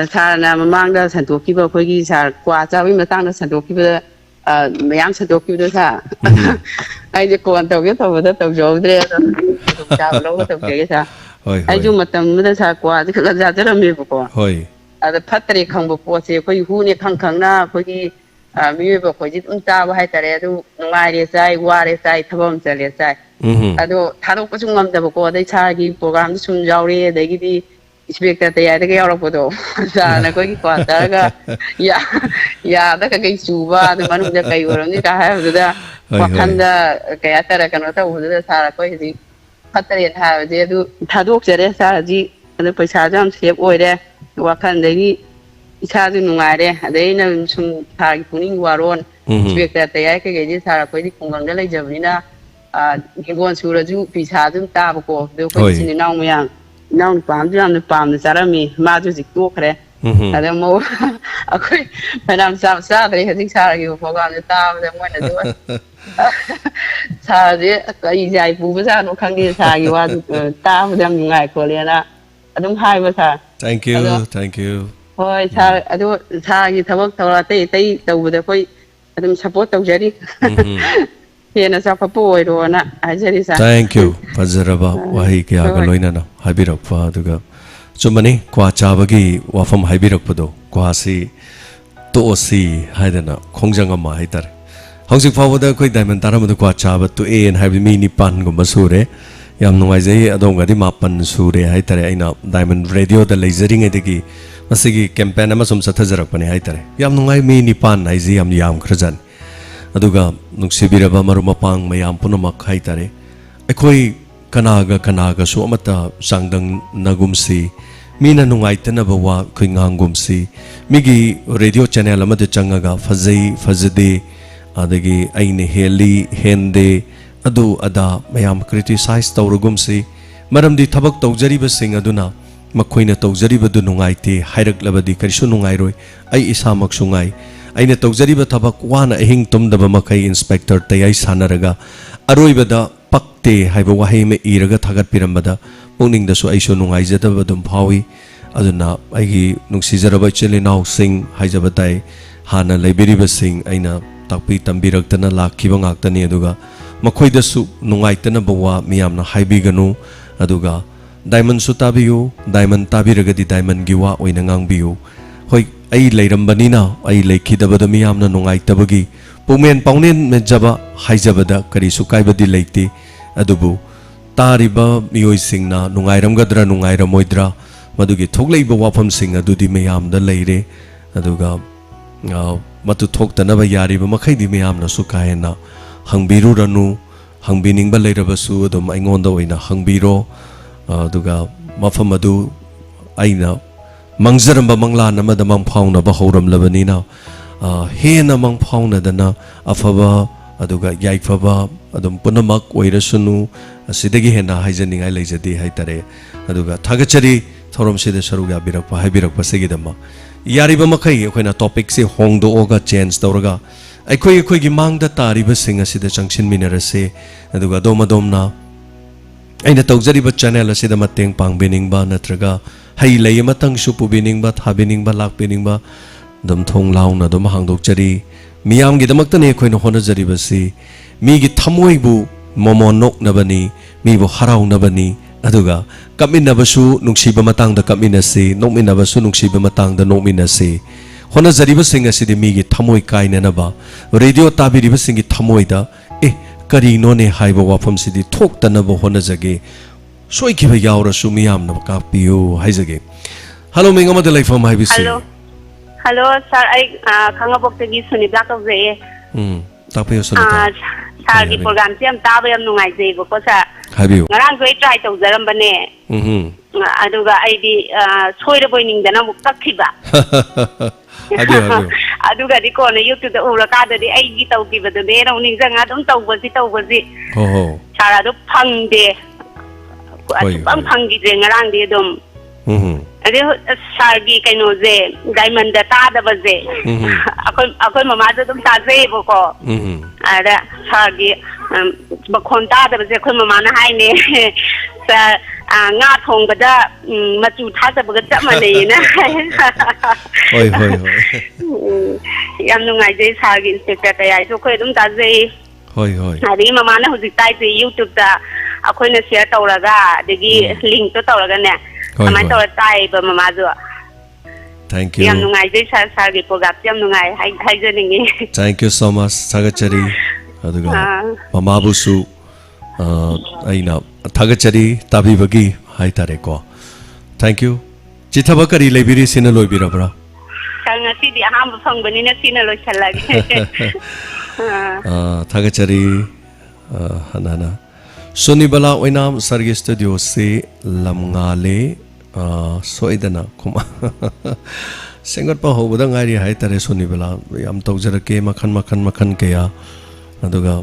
Thara na memang dah sentuh kiba pergi sar kuasa tapi memang dah sentuh kiba Mayam sadokyu sa ai je kon taw ge taw da taw jog dre ta lo taw ge sa ai ju matam da sa kwa de ka ja jara me ko hoi ada phatri khang bo po se koi hu ne khang na koi gi mi bo koi ji ta ba hai tare du ngai re sai wa re sai thabam chale sai ado tharo ko chung ngam da ko dai cha gi program sum jaw re dai gi di Inspector tayar ke orang podo, sana kau ki kuatar ka, ya ada kagai cuba, tu mana udah kayu orang ni kahaya udah, wakan dah kayak tera kan orang tahu udah sara kau ini, khatar ya thar je tu thaduk je deh sara ji, ada पैसा jam siap oi deh, wakan dari isa tu nungai deh, ada ini sum thar Pukning Warol, Inspector tayar ke gaji sara kau ini kunggang dah lagi jam ni na, gimana surah ju पैसा tu tak apa kau, tu kau sini nang muyang. Nang pam na cara mi maju jikto kre ada mau aku padam sa dari hati cara gitu program itu tahu dan mana tu cara dia kai jai pu besar no kang dia cara gitu tahu dan ngai Korea adum hai besar thank you hoi cara adu cara gitu thawak thawla tei tahu dah koi adum support tahu jadi Hena sa papoy ro na ajari sa Thank you Fazaraba wahi kya galoina na habirak pa duga chumani kwa chabagi wafam habirak podo kwa si to si haidana khongjanga ma haitar ꯍꯧꯖꯤꯛ ꯐꯥꯎꯕꯗ ꯑꯩꯈꯣꯏ diamond ꯇꯥꯔꯝꯕꯗ ꯀ꯭ꯋꯥ ꯆꯥꯕ ꯇꯣꯛꯑꯦꯅ ꯍꯥꯏꯕꯗꯤ ꯃꯤ 9ꯒꯨꯝꯕ ꯁꯨꯔꯦ ꯌꯥꯝ ꯅꯨꯡꯉꯥꯏꯖꯩ ꯑꯗꯣꯝꯒꯗꯤ 9 ꯁꯨꯔꯦ ꯍꯥꯏꯇꯥꯔꯦ ꯑꯩꯅ ꯗꯥꯏꯃꯟ ꯔꯦꯗꯤꯑꯣꯗ ꯂꯩꯖꯔꯤꯉꯩꯗꯒꯤ ꯃꯁꯤꯒꯤ ꯀꯦꯝꯄꯦꯟ ꯑꯃ ꯁꯨꯝ ꯆꯠꯊꯖꯔꯛꯄꯅꯦ ꯍꯥꯏꯇꯥꯔꯦ ꯌꯥꯝ ꯅꯨꯡꯉꯥꯏ ꯃꯤ 9 ꯍꯥꯏꯁꯤ ꯌꯥꯝ ꯌꯥꯝꯈ꯭ꯔꯖꯥꯠꯅꯤ ꯑꯗꯨꯒ ꯅꯨꯡꯁꯤꯕꯤꯔꯕ ꯃꯔꯨꯞ ꯃꯄꯥꯡ ꯃꯌꯥꯝ ꯄꯨꯝꯅꯃꯛ ꯍꯥꯏꯇꯥꯔꯦ ꯑꯩꯈꯣꯏ ꯀꯅꯥꯒꯁꯨ ꯑꯃꯠꯇ ꯆꯥꯡꯗꯝꯅꯒꯨꯝꯁꯤ ꯃꯤꯅ ꯅꯨꯡꯉꯥꯏꯇꯅꯕ ꯋꯥ ꯑꯩꯈꯣꯏ ꯉꯥꯡꯒꯨꯝꯁꯤ ꯃꯤꯒꯤ ꯔꯦꯗꯤꯑꯣ ꯆꯦꯅꯦꯜ ꯑꯃꯗ ꯆꯪꯉꯒ ꯐꯖꯩ ꯐꯖꯗꯦ ꯑꯗꯒꯤ ꯑꯩꯅ ꯍꯦꯜꯂꯤ ꯍꯦꯟꯗꯦ ꯑꯗꯨ ꯑꯗꯥ ꯃꯌꯥꯝ ꯀ꯭ꯔꯤꯇꯤꯁꯥꯏꯖ ꯇꯧꯔꯒꯨꯝꯁꯤ ꯃꯔꯝꯗꯤ ꯊꯕꯛ ꯇꯧꯖꯔꯤꯕꯁꯤꯡ ꯑꯗꯨꯅ ꯃꯈꯣꯏꯅ ꯇꯧꯖꯔꯤꯕꯗꯨ ꯅꯨꯡꯉꯥꯏꯇꯦ ꯍꯥꯏꯔꯛꯂꯕꯗꯤ ꯀꯔꯤꯁꯨ ꯅꯨꯡꯉꯥꯏꯔꯣꯏ ꯑꯩ ꯏꯁꯥꯃꯛꯁꯨ ꯉꯥꯏ ꯑꯩꯅ ꯇꯧꯖꯔꯤꯕ ꯊꯕꯛ ꯋꯥꯅ ꯑꯍꯤꯡ ꯇꯨꯝꯗꯕ ꯃꯈꯩ ꯏꯟꯁꯄꯦꯛꯇꯔ ꯇꯌꯥꯏ ꯁꯥꯟꯅꯔꯒ ꯑꯔꯣꯏꯕꯗ ꯄꯛꯇꯦ ꯍꯥꯏꯕ ꯋꯥꯍꯩ ꯑꯃ ꯏꯔꯒ ꯊꯥꯒꯠꯄꯤꯔꯝꯕꯗ ꯄꯨꯛꯅꯤꯡꯗꯁꯨ ꯑꯩꯁꯨ ꯅꯨꯡꯉꯥꯏꯖꯗꯕ ꯑꯗꯨꯝ ꯐꯥꯎꯏ ꯑꯗꯨꯅ ꯑꯩꯒꯤ ꯅꯨꯡꯁꯤꯖꯔꯕ ꯏꯆꯤꯜ ꯏꯅꯥꯎꯁꯤꯡ ꯍꯥꯏꯖꯕ ꯇꯥꯏ ꯍꯥꯟꯅ ꯂꯩꯕꯤꯔꯤꯕꯁꯤꯡ ꯑꯩꯅ ꯇꯥꯛꯄꯤ ꯇꯝꯕꯤꯔꯛꯇꯅ ꯂꯥꯛꯈꯤꯕ ꯉꯥꯛꯇꯅꯤ ꯑꯗꯨꯒ ꯃꯈꯣꯏꯗꯁꯨ ꯅꯨꯡꯉꯥꯏꯇꯅꯕ ꯋꯥ ꯃꯤꯌꯥꯝꯅ ꯍꯥꯏꯕꯤꯒꯅꯨ ꯑꯗꯨꯒ ꯗꯥꯏꯃꯟꯁꯨ ꯇꯥꯕꯤꯌꯨ ꯗꯥꯏꯃꯟ ꯇꯥꯕꯤꯔꯒꯗꯤ ꯗꯥꯏꯃꯟꯒꯤ ꯋꯥ ꯑꯣꯏꯅ ꯉꯥꯡꯕꯤꯌꯨ ꯍꯣꯏ ꯑꯩ ꯂꯩꯔꯝꯕꯅꯤꯅ ꯑꯩ ꯂꯩꯈꯤꯗꯕꯗ ꯃꯤꯌꯥꯝꯅ ꯅꯨꯡꯉꯥꯏꯇꯕꯒꯤ ꯄꯨꯛꯃꯦꯟ ꯄꯥꯎꯅꯦꯟ ꯃꯦꯟꯖꯕ ꯍꯥꯏꯖꯕꯗ ꯀꯔꯤꯁꯨ ꯀꯥꯏꯕꯗꯤ ꯂꯩꯇꯦ ꯑꯗꯨꯕꯨ ꯇꯥꯔꯤꯕ ꯃꯤꯑꯣꯏꯁꯤꯡꯅ ꯅꯨꯡꯉꯥꯏꯔꯝꯒꯗ꯭ꯔꯥ ꯅꯨꯡꯉꯥꯏꯔꯝꯃꯣꯏꯗ꯭ꯔꯥ ꯃꯗꯨꯒꯤ ꯊꯣꯛꯂꯛꯏꯕ ꯋꯥꯐꯝꯁꯤꯡ ꯑꯗꯨꯗꯤ ꯃꯌꯥꯝꯗ ꯂꯩꯔꯦ ꯑꯗꯨꯒ ꯃꯇꯨ ꯊꯣꯛꯇꯅꯕ ꯌꯥꯔꯤꯕ ꯃꯈꯩꯗꯤ ꯃꯌꯥꯝꯅꯁꯨ ꯀꯥ ꯍꯦꯟꯅ ꯍꯪꯕꯤꯔꯨꯔꯅꯨ ꯍꯪꯕꯤꯅꯤꯡꯕ ꯂꯩꯔꯕꯁꯨ ꯑꯗꯨꯝ ꯑꯩꯉꯣꯟꯗ ꯑꯣꯏꯅ ꯍꯪꯕꯤꯔꯣ ꯑꯗꯨꯒ ꯃꯐꯝ ꯑꯗꯨ ꯑꯩꯅ ꯃꯪꯖꯔꯝꯕ ꯃꯪꯂꯥꯟ ꯑꯃꯗ ꯃꯪꯐꯥꯎꯅꯕ ꯍꯧꯔꯝꯂꯕꯅꯤꯅ ꯍꯦꯟꯅ ꯃꯪꯐꯥꯎꯅꯗꯅ ꯑꯐꯕ ꯑꯗꯨꯒ ꯌꯥꯏꯐꯕ ꯑꯗꯨꯝ ꯄꯨꯝꯅꯃꯛ ꯑꯣꯏꯔꯁꯨꯅꯨ ꯑꯁꯤꯗꯒꯤ ꯍꯦꯟꯅ ꯍꯥꯏꯖꯅꯤꯡꯉꯥꯏ ꯂꯩꯖꯗꯦ ꯍꯥꯏꯇꯥꯔꯦ ꯑꯗꯨꯒ ꯊꯥꯒꯠꯆꯔꯤ ꯊꯧꯔꯝꯁꯤꯗ ꯁꯔꯨꯛ ꯌꯥꯕꯤꯔꯛꯄ ꯍꯥꯏꯕꯤꯔꯛꯄꯁꯤꯒꯤꯗꯃꯛ ꯌꯥꯔꯤꯕ ꯃꯈꯩ ꯑꯩꯈꯣꯏꯅ ꯇꯣꯄꯤꯛꯁꯦ ꯍꯣꯡꯗꯣꯛꯑꯒ ꯆꯦꯟꯖ ꯇꯧꯔꯒ ꯑꯩꯈꯣꯏꯒꯤ ꯃꯥꯡꯗ ꯇꯥꯔꯤꯕꯁꯤꯡ ꯑꯁꯤꯗ ꯆꯪꯁꯤꯟꯃꯤꯟꯅꯔꯁꯦ ꯑꯗꯨꯒ ꯑꯗꯣꯝꯅ ꯑꯩꯅ ꯇꯧꯖꯔꯤꯕ ꯆꯦꯅꯦꯜ ꯑꯁꯤꯗ ꯃꯇꯦꯡ ꯄꯥꯡꯕꯤꯅꯤꯡꯕ ꯅꯠꯇ꯭ꯔꯒ ꯍꯩ ꯂꯩ ꯑꯃꯇꯪꯁꯨ ꯄꯨꯕꯤꯅꯤꯡꯕ ꯊꯥꯕꯤꯅꯤꯡꯕ ꯂꯥꯛꯄꯤꯅꯤꯡꯕ ꯑꯗꯨꯝ ꯊꯣꯡ ꯂꯥꯎꯅ ꯑꯗꯨꯝ ꯍꯥꯡꯗꯣꯛꯆꯔꯤ ꯃꯤꯌꯥꯝꯒꯤꯗꯃꯛꯇꯅꯤ ꯑꯩꯈꯣꯏꯅ ꯍꯣꯠꯅꯖꯔꯤꯕꯁꯤ ꯃꯤꯒꯤ ꯊꯃꯣꯏꯕꯨ ꯃꯣꯃꯣꯟ ꯅꯣꯛꯅꯕꯅꯤ ꯃꯤꯕꯨ ꯍꯔꯥꯎꯅꯕꯅꯤ ꯑꯗꯨꯒ ꯀꯞꯃꯤꯟꯅꯕꯁꯨ ꯅꯨꯡꯁꯤꯕ ꯃꯇꯥꯡꯗ ꯀꯞꯃꯤꯟꯅꯁꯤ ꯅꯣꯛꯃꯤꯟꯅꯕꯁꯨ ꯅꯨꯡꯁꯤꯕ ꯃꯇꯥꯡꯗ ꯅꯣꯛꯃꯤꯟꯅꯁꯤ ꯍꯣꯠꯅꯖꯔꯤꯕꯁꯤꯡ ꯑꯁꯤꯗꯤ ꯃꯤꯒꯤ ꯊꯃꯣꯏ ꯀꯥꯏꯅꯅꯕ ꯔꯦꯗꯤꯑꯣ ꯇꯥꯕꯤꯔꯤꯕꯁꯤꯡꯒꯤ ꯊꯃꯣꯏꯗ ꯀꯔꯤꯅꯣꯅꯦ ꯍꯥꯏꯕ ꯋꯥꯐꯝꯁꯤꯗꯤ ꯊꯣꯛꯇꯅꯕ ꯍꯣꯠꯅꯖꯒꯦ ꯁꯣꯏꯈꯤꯕ ꯌꯥꯎꯔꯁꯨ ꯃꯤꯌꯥꯝꯅ ꯀꯥꯛꯄꯤꯌꯨ ꯍꯥꯏꯖꯒꯦ ꯍꯜꯂꯣ ꯃꯤꯡ ꯑꯃꯗ ꯂꯩꯐꯝ ꯍꯥꯏꯕꯤꯁꯤ ꯍꯜꯂꯣ ꯁꯥꯔ ꯑꯩ ꯈꯥꯡꯉꯕꯣꯛꯇꯒꯤ ꯁꯨꯅꯤꯇꯥ ꯀꯧꯖꯩꯌꯦ ꯇꯥꯛꯄꯤꯌꯨ ꯁꯨꯅꯤꯇꯥ ꯁꯥꯔꯒꯤ ꯄ꯭ꯔꯣꯒ꯭ꯔꯥꯝꯁꯦ ꯌꯥꯝ ꯇꯥꯕ ꯌꯥꯝ ꯅꯨꯡꯉꯥꯏꯖꯩꯕꯀꯣ ꯁꯥꯔ ꯍꯥꯏꯕꯤꯌꯨ ꯉꯔꯥꯡꯁꯨ ꯑꯩ ꯇ꯭ꯔꯥꯏ ꯇꯧꯖꯔꯝꯕꯅꯦ ꯑꯗꯨꯒ ꯑꯩꯗꯤ ꯁꯣꯏꯔꯕꯣꯏ ꯅꯤꯡꯗꯅ ꯑꯃꯨꯛ ꯀꯛꯈꯤꯕ ꯍꯥꯏꯕꯤꯌꯨ ꯍꯥꯏꯕꯤꯌꯨ ꯑꯗꯨꯒꯗꯤ ꯀꯣꯟꯅ ꯌꯨꯇ꯭ꯌꯨꯕꯇ ꯎꯔꯀꯥꯟꯗꯗꯤ ꯑꯩꯒꯤ ꯇꯧꯈꯤꯕꯗꯨꯅꯦꯅ ꯑꯃꯨꯛ ꯅꯤꯡꯁꯤꯡꯉ ꯑꯗꯨꯝ ꯇꯧꯕꯁꯤ ꯁꯥꯔ ꯑꯗꯨ ꯐꯪꯗꯦ ꯁꯨꯡꯐꯪ ꯐꯪꯈꯤꯗ꯭ꯔꯦ ꯉꯔꯥꯡꯗꯤ ꯑꯗꯨꯝ ꯑꯗꯩ ꯁꯥꯔꯒꯤ ꯀꯩꯅꯣꯁꯦ ꯗꯥꯏꯃꯟꯗ ꯇꯥꯗꯕꯁꯦ ꯑꯩꯈꯣই ꯃꯃꯥꯁꯨ ꯑꯗꯨꯝ ꯇꯥꯖꯩꯌꯦꯕꯀꯣ ꯑꯗ ꯁꯥꯔꯒꯤ ꯃꯈꯣꯟ ꯇꯥꯗꯕꯁꯦ ꯑꯩꯈꯣꯏ ꯃꯃꯥꯅ ꯍꯥꯏꯅꯦ ꯉꯥ ꯊꯣꯡꯕꯗ ꯃꯆꯨ ꯊꯥꯖꯕꯒ ꯆꯞ ꯃꯥꯟꯅꯩꯌꯦꯅ ꯌꯥꯝ ꯅꯨꯡꯉꯥꯏꯖꯩ ꯁꯥꯔꯒꯤ ꯏꯟꯁꯄꯦꯛꯇꯔ ꯀꯌꯥꯁꯨ ꯑꯩꯈꯣꯏ ꯑꯗꯨꯝ ꯇꯥꯖꯩ ꯑꯗꯒꯤ ꯃꯃꯥꯅ ꯍꯧꯖꯤꯛ ꯇꯥꯏꯁꯦ ꯌꯨꯇ꯭ꯌꯨꯕꯇ ꯑꯩꯈꯣꯏꯅ ꯁꯤꯌꯔ ꯇꯧꯔꯒ ꯑꯗꯒꯤ ꯂꯤꯡꯛꯇꯣ ꯇꯧꯔꯒꯅꯦ ꯑꯗꯨꯃꯥꯏꯅ ꯇꯧꯔ ꯇꯥꯏꯌꯦꯕ ꯃꯃꯥꯁꯨ Thank you. ꯌꯥꯝ ꯅꯨꯡꯉꯥꯏꯖꯩ ꯁꯥꯔꯒꯤ ꯄ꯭ꯔꯣꯒ꯭ꯔꯥꯝꯁꯦ ꯌꯥꯝ ꯅꯨꯡꯉꯥꯏ ꯍꯥꯏꯖꯅꯤꯡꯉꯤ Thank you so much. ꯊꯥꯒꯠꯆꯔꯤ ꯑꯗꯨꯒ ꯃꯃꯥꯕꯨꯁꯨ ꯑꯩꯅ ꯊꯥꯒꯠꯆꯔꯤ ꯇꯥꯕꯤꯕꯒꯤ ꯍꯥꯏꯇꯥꯔꯦꯀꯣ Thank you. ꯆꯤꯊꯕ ꯀꯔꯤ ꯂꯩꯕꯤꯔꯤ ꯁꯤꯅ ꯂꯣꯏꯕꯤꯔꯕ꯭ꯔꯥ ꯉꯁꯤꯗꯤ ꯑꯍꯥꯟꯕ ꯐꯪꯕꯅꯤꯅ ꯁꯤꯅ ꯂꯣꯏꯁꯜꯂꯒꯦ ꯊꯥꯒꯠꯆꯔꯤ ꯍꯅꯥꯅ ꯁꯨꯅꯤꯕꯂꯥ ꯑꯣꯏꯅꯥꯝ ꯁꯔꯒꯤ ꯁ꯭ꯇꯨꯗꯤꯑꯣꯁꯤ ꯂꯝꯉꯥꯂꯦ ꯁꯣꯏꯗꯅ ꯈꯨꯃꯥ ꯁꯦꯡꯒꯠꯄ ꯍꯧꯕꯗ ꯉꯥꯏꯔꯤ ꯍꯥꯏꯇꯥꯔꯦ ꯁꯨꯅꯤꯕꯂꯥ ꯌꯥꯝ ꯇꯧꯖꯔꯛꯀꯦ ꯃꯈꯟ ꯀꯌꯥ ꯑꯗꯨꯒ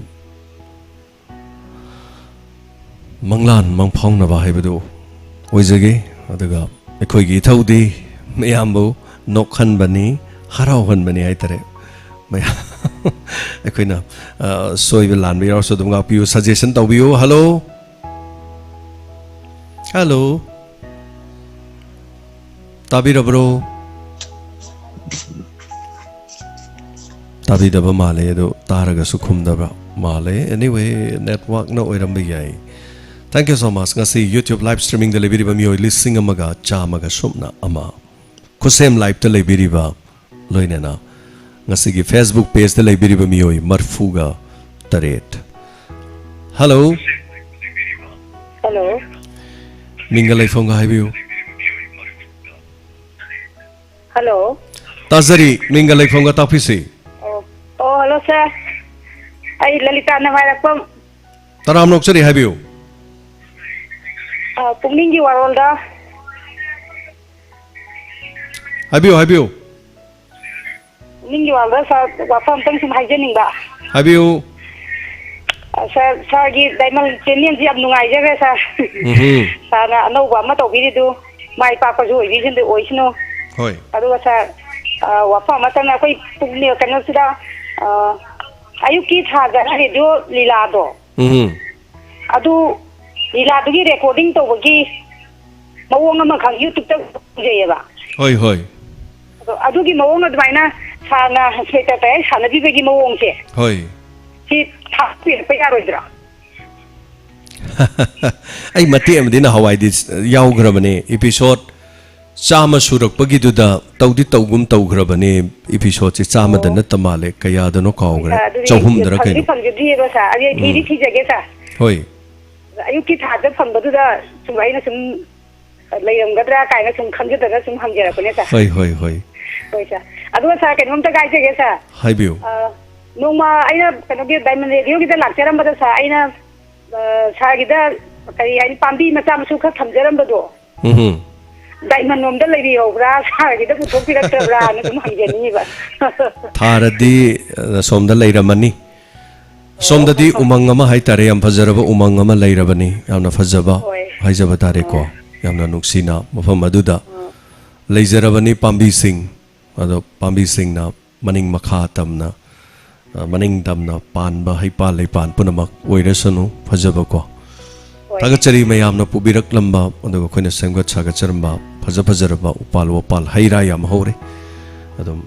ꯃꯪꯂꯥꯟ ꯃꯪꯐꯥꯎꯅꯕ ꯍꯥꯏꯕꯗꯨ ꯑꯣꯏꯖꯒꯦ ꯑꯗꯨꯒ ꯑꯩꯈꯣꯏꯒꯤ ꯏꯊꯧꯗꯤ ꯃꯌꯥꯝꯕꯨ ꯅꯣꯛꯍꯟꯕꯅꯤ ꯍꯔꯥꯎꯍꯟꯕꯅꯤ ꯍꯥꯏꯇꯥꯔꯦ ꯑꯩꯈꯣꯏꯅ ꯁꯣꯏꯕ ꯂꯥꯟꯕ ꯌꯥꯎꯔꯁꯨ ꯑꯗꯨꯝ ꯉꯥꯛꯄꯤꯌꯨ ꯁꯖꯦꯁꯟ ꯇꯧꯕꯤꯌꯨ ꯍꯜꯂꯣ ꯍꯜꯂꯣ ꯇꯥꯕꯤꯔꯕ꯭ꯔꯣ ꯇꯥꯕꯤꯗꯕ ꯃꯥꯜꯂꯦ ꯑꯗꯣ ꯇꯥꯔꯒꯁꯨ ꯈꯨꯝꯗꯕ ꯃꯥꯜꯂꯦ ꯑꯦꯅꯤꯋꯦ ꯅꯦꯠꯋꯥꯛꯅ ꯑꯣꯏꯔꯝꯕ ꯌꯥꯏ Thank you so much. Ngasi YouTube live streaming da lebiriba mioi listing amaga chamaga sumna ama kusem live ta lebiriba loinena ngasi Facebook page da laibiri ba miyoi marfuga taret. Hello. Hello. Minga laifong ga haibiu. Hello. Tazari minga laifong ga tapisi. Oh, hello sir. Ay Lalita na mairakpam. Taram nok chari haibiu. Pukning gi Warol da. Haibiu. Pukning gi Warol sa wafam tang sum haijening ba. Haibiu. Sa gi diamond chenian ji am nungai jage sa. Sa na no ba ma to bi du mai pa pa ju bi jin de oisno. Hoi. Adu sa wafam ma tang na koi pukni kan sida ayuki tha ga ni do lila do. Adu lila du gi recording to gi mawong ma khang YouTube ta je ba. Hoi. Adu gi mawong na dai na sa na se ta ta sa na bi gi mawong se. Hoi. Si tha pi pa ya ro dra. Ai mati amdina hawai di yaw grabane episode chama surak pagi du da tawdi tawgum taw grabane episode chi chama da na tamale kaya da no kaw gra chawhum dra kai phang gi ba sa ai thi thi jage sa. Hoi. Ayu ki tha da phang ba du da sumai na sum layam gadra kai na sum khang da sum hang jara ko ne sa. Hoi. Hoi sa. Adu sa kai mum ta gai jage sa. Hai biu. Noma aina kano gi diamond radio gi da lakcharam ba da sa aina sa gi da kai ai pambi macha masu kha thamjaram ba do. Diamond nom da lebi obra sa gi da puthok pi rak bra na sum hang je ni ba. Tharadi somda leiramani. Somda di umang ama hai tare yam fajaraba umang ama leirabani yamna fajaba haijaba tare ko yamna nuksina mafam aduda leijarabani pambi sing ado pambi sing na maning makha tamna maning damna panba haipa leipan punamak oirasanu fajaba ko tagachari mayamna pubirak lamba aduga khoina semgat saga charamba fajaraba upal haira yam hore adum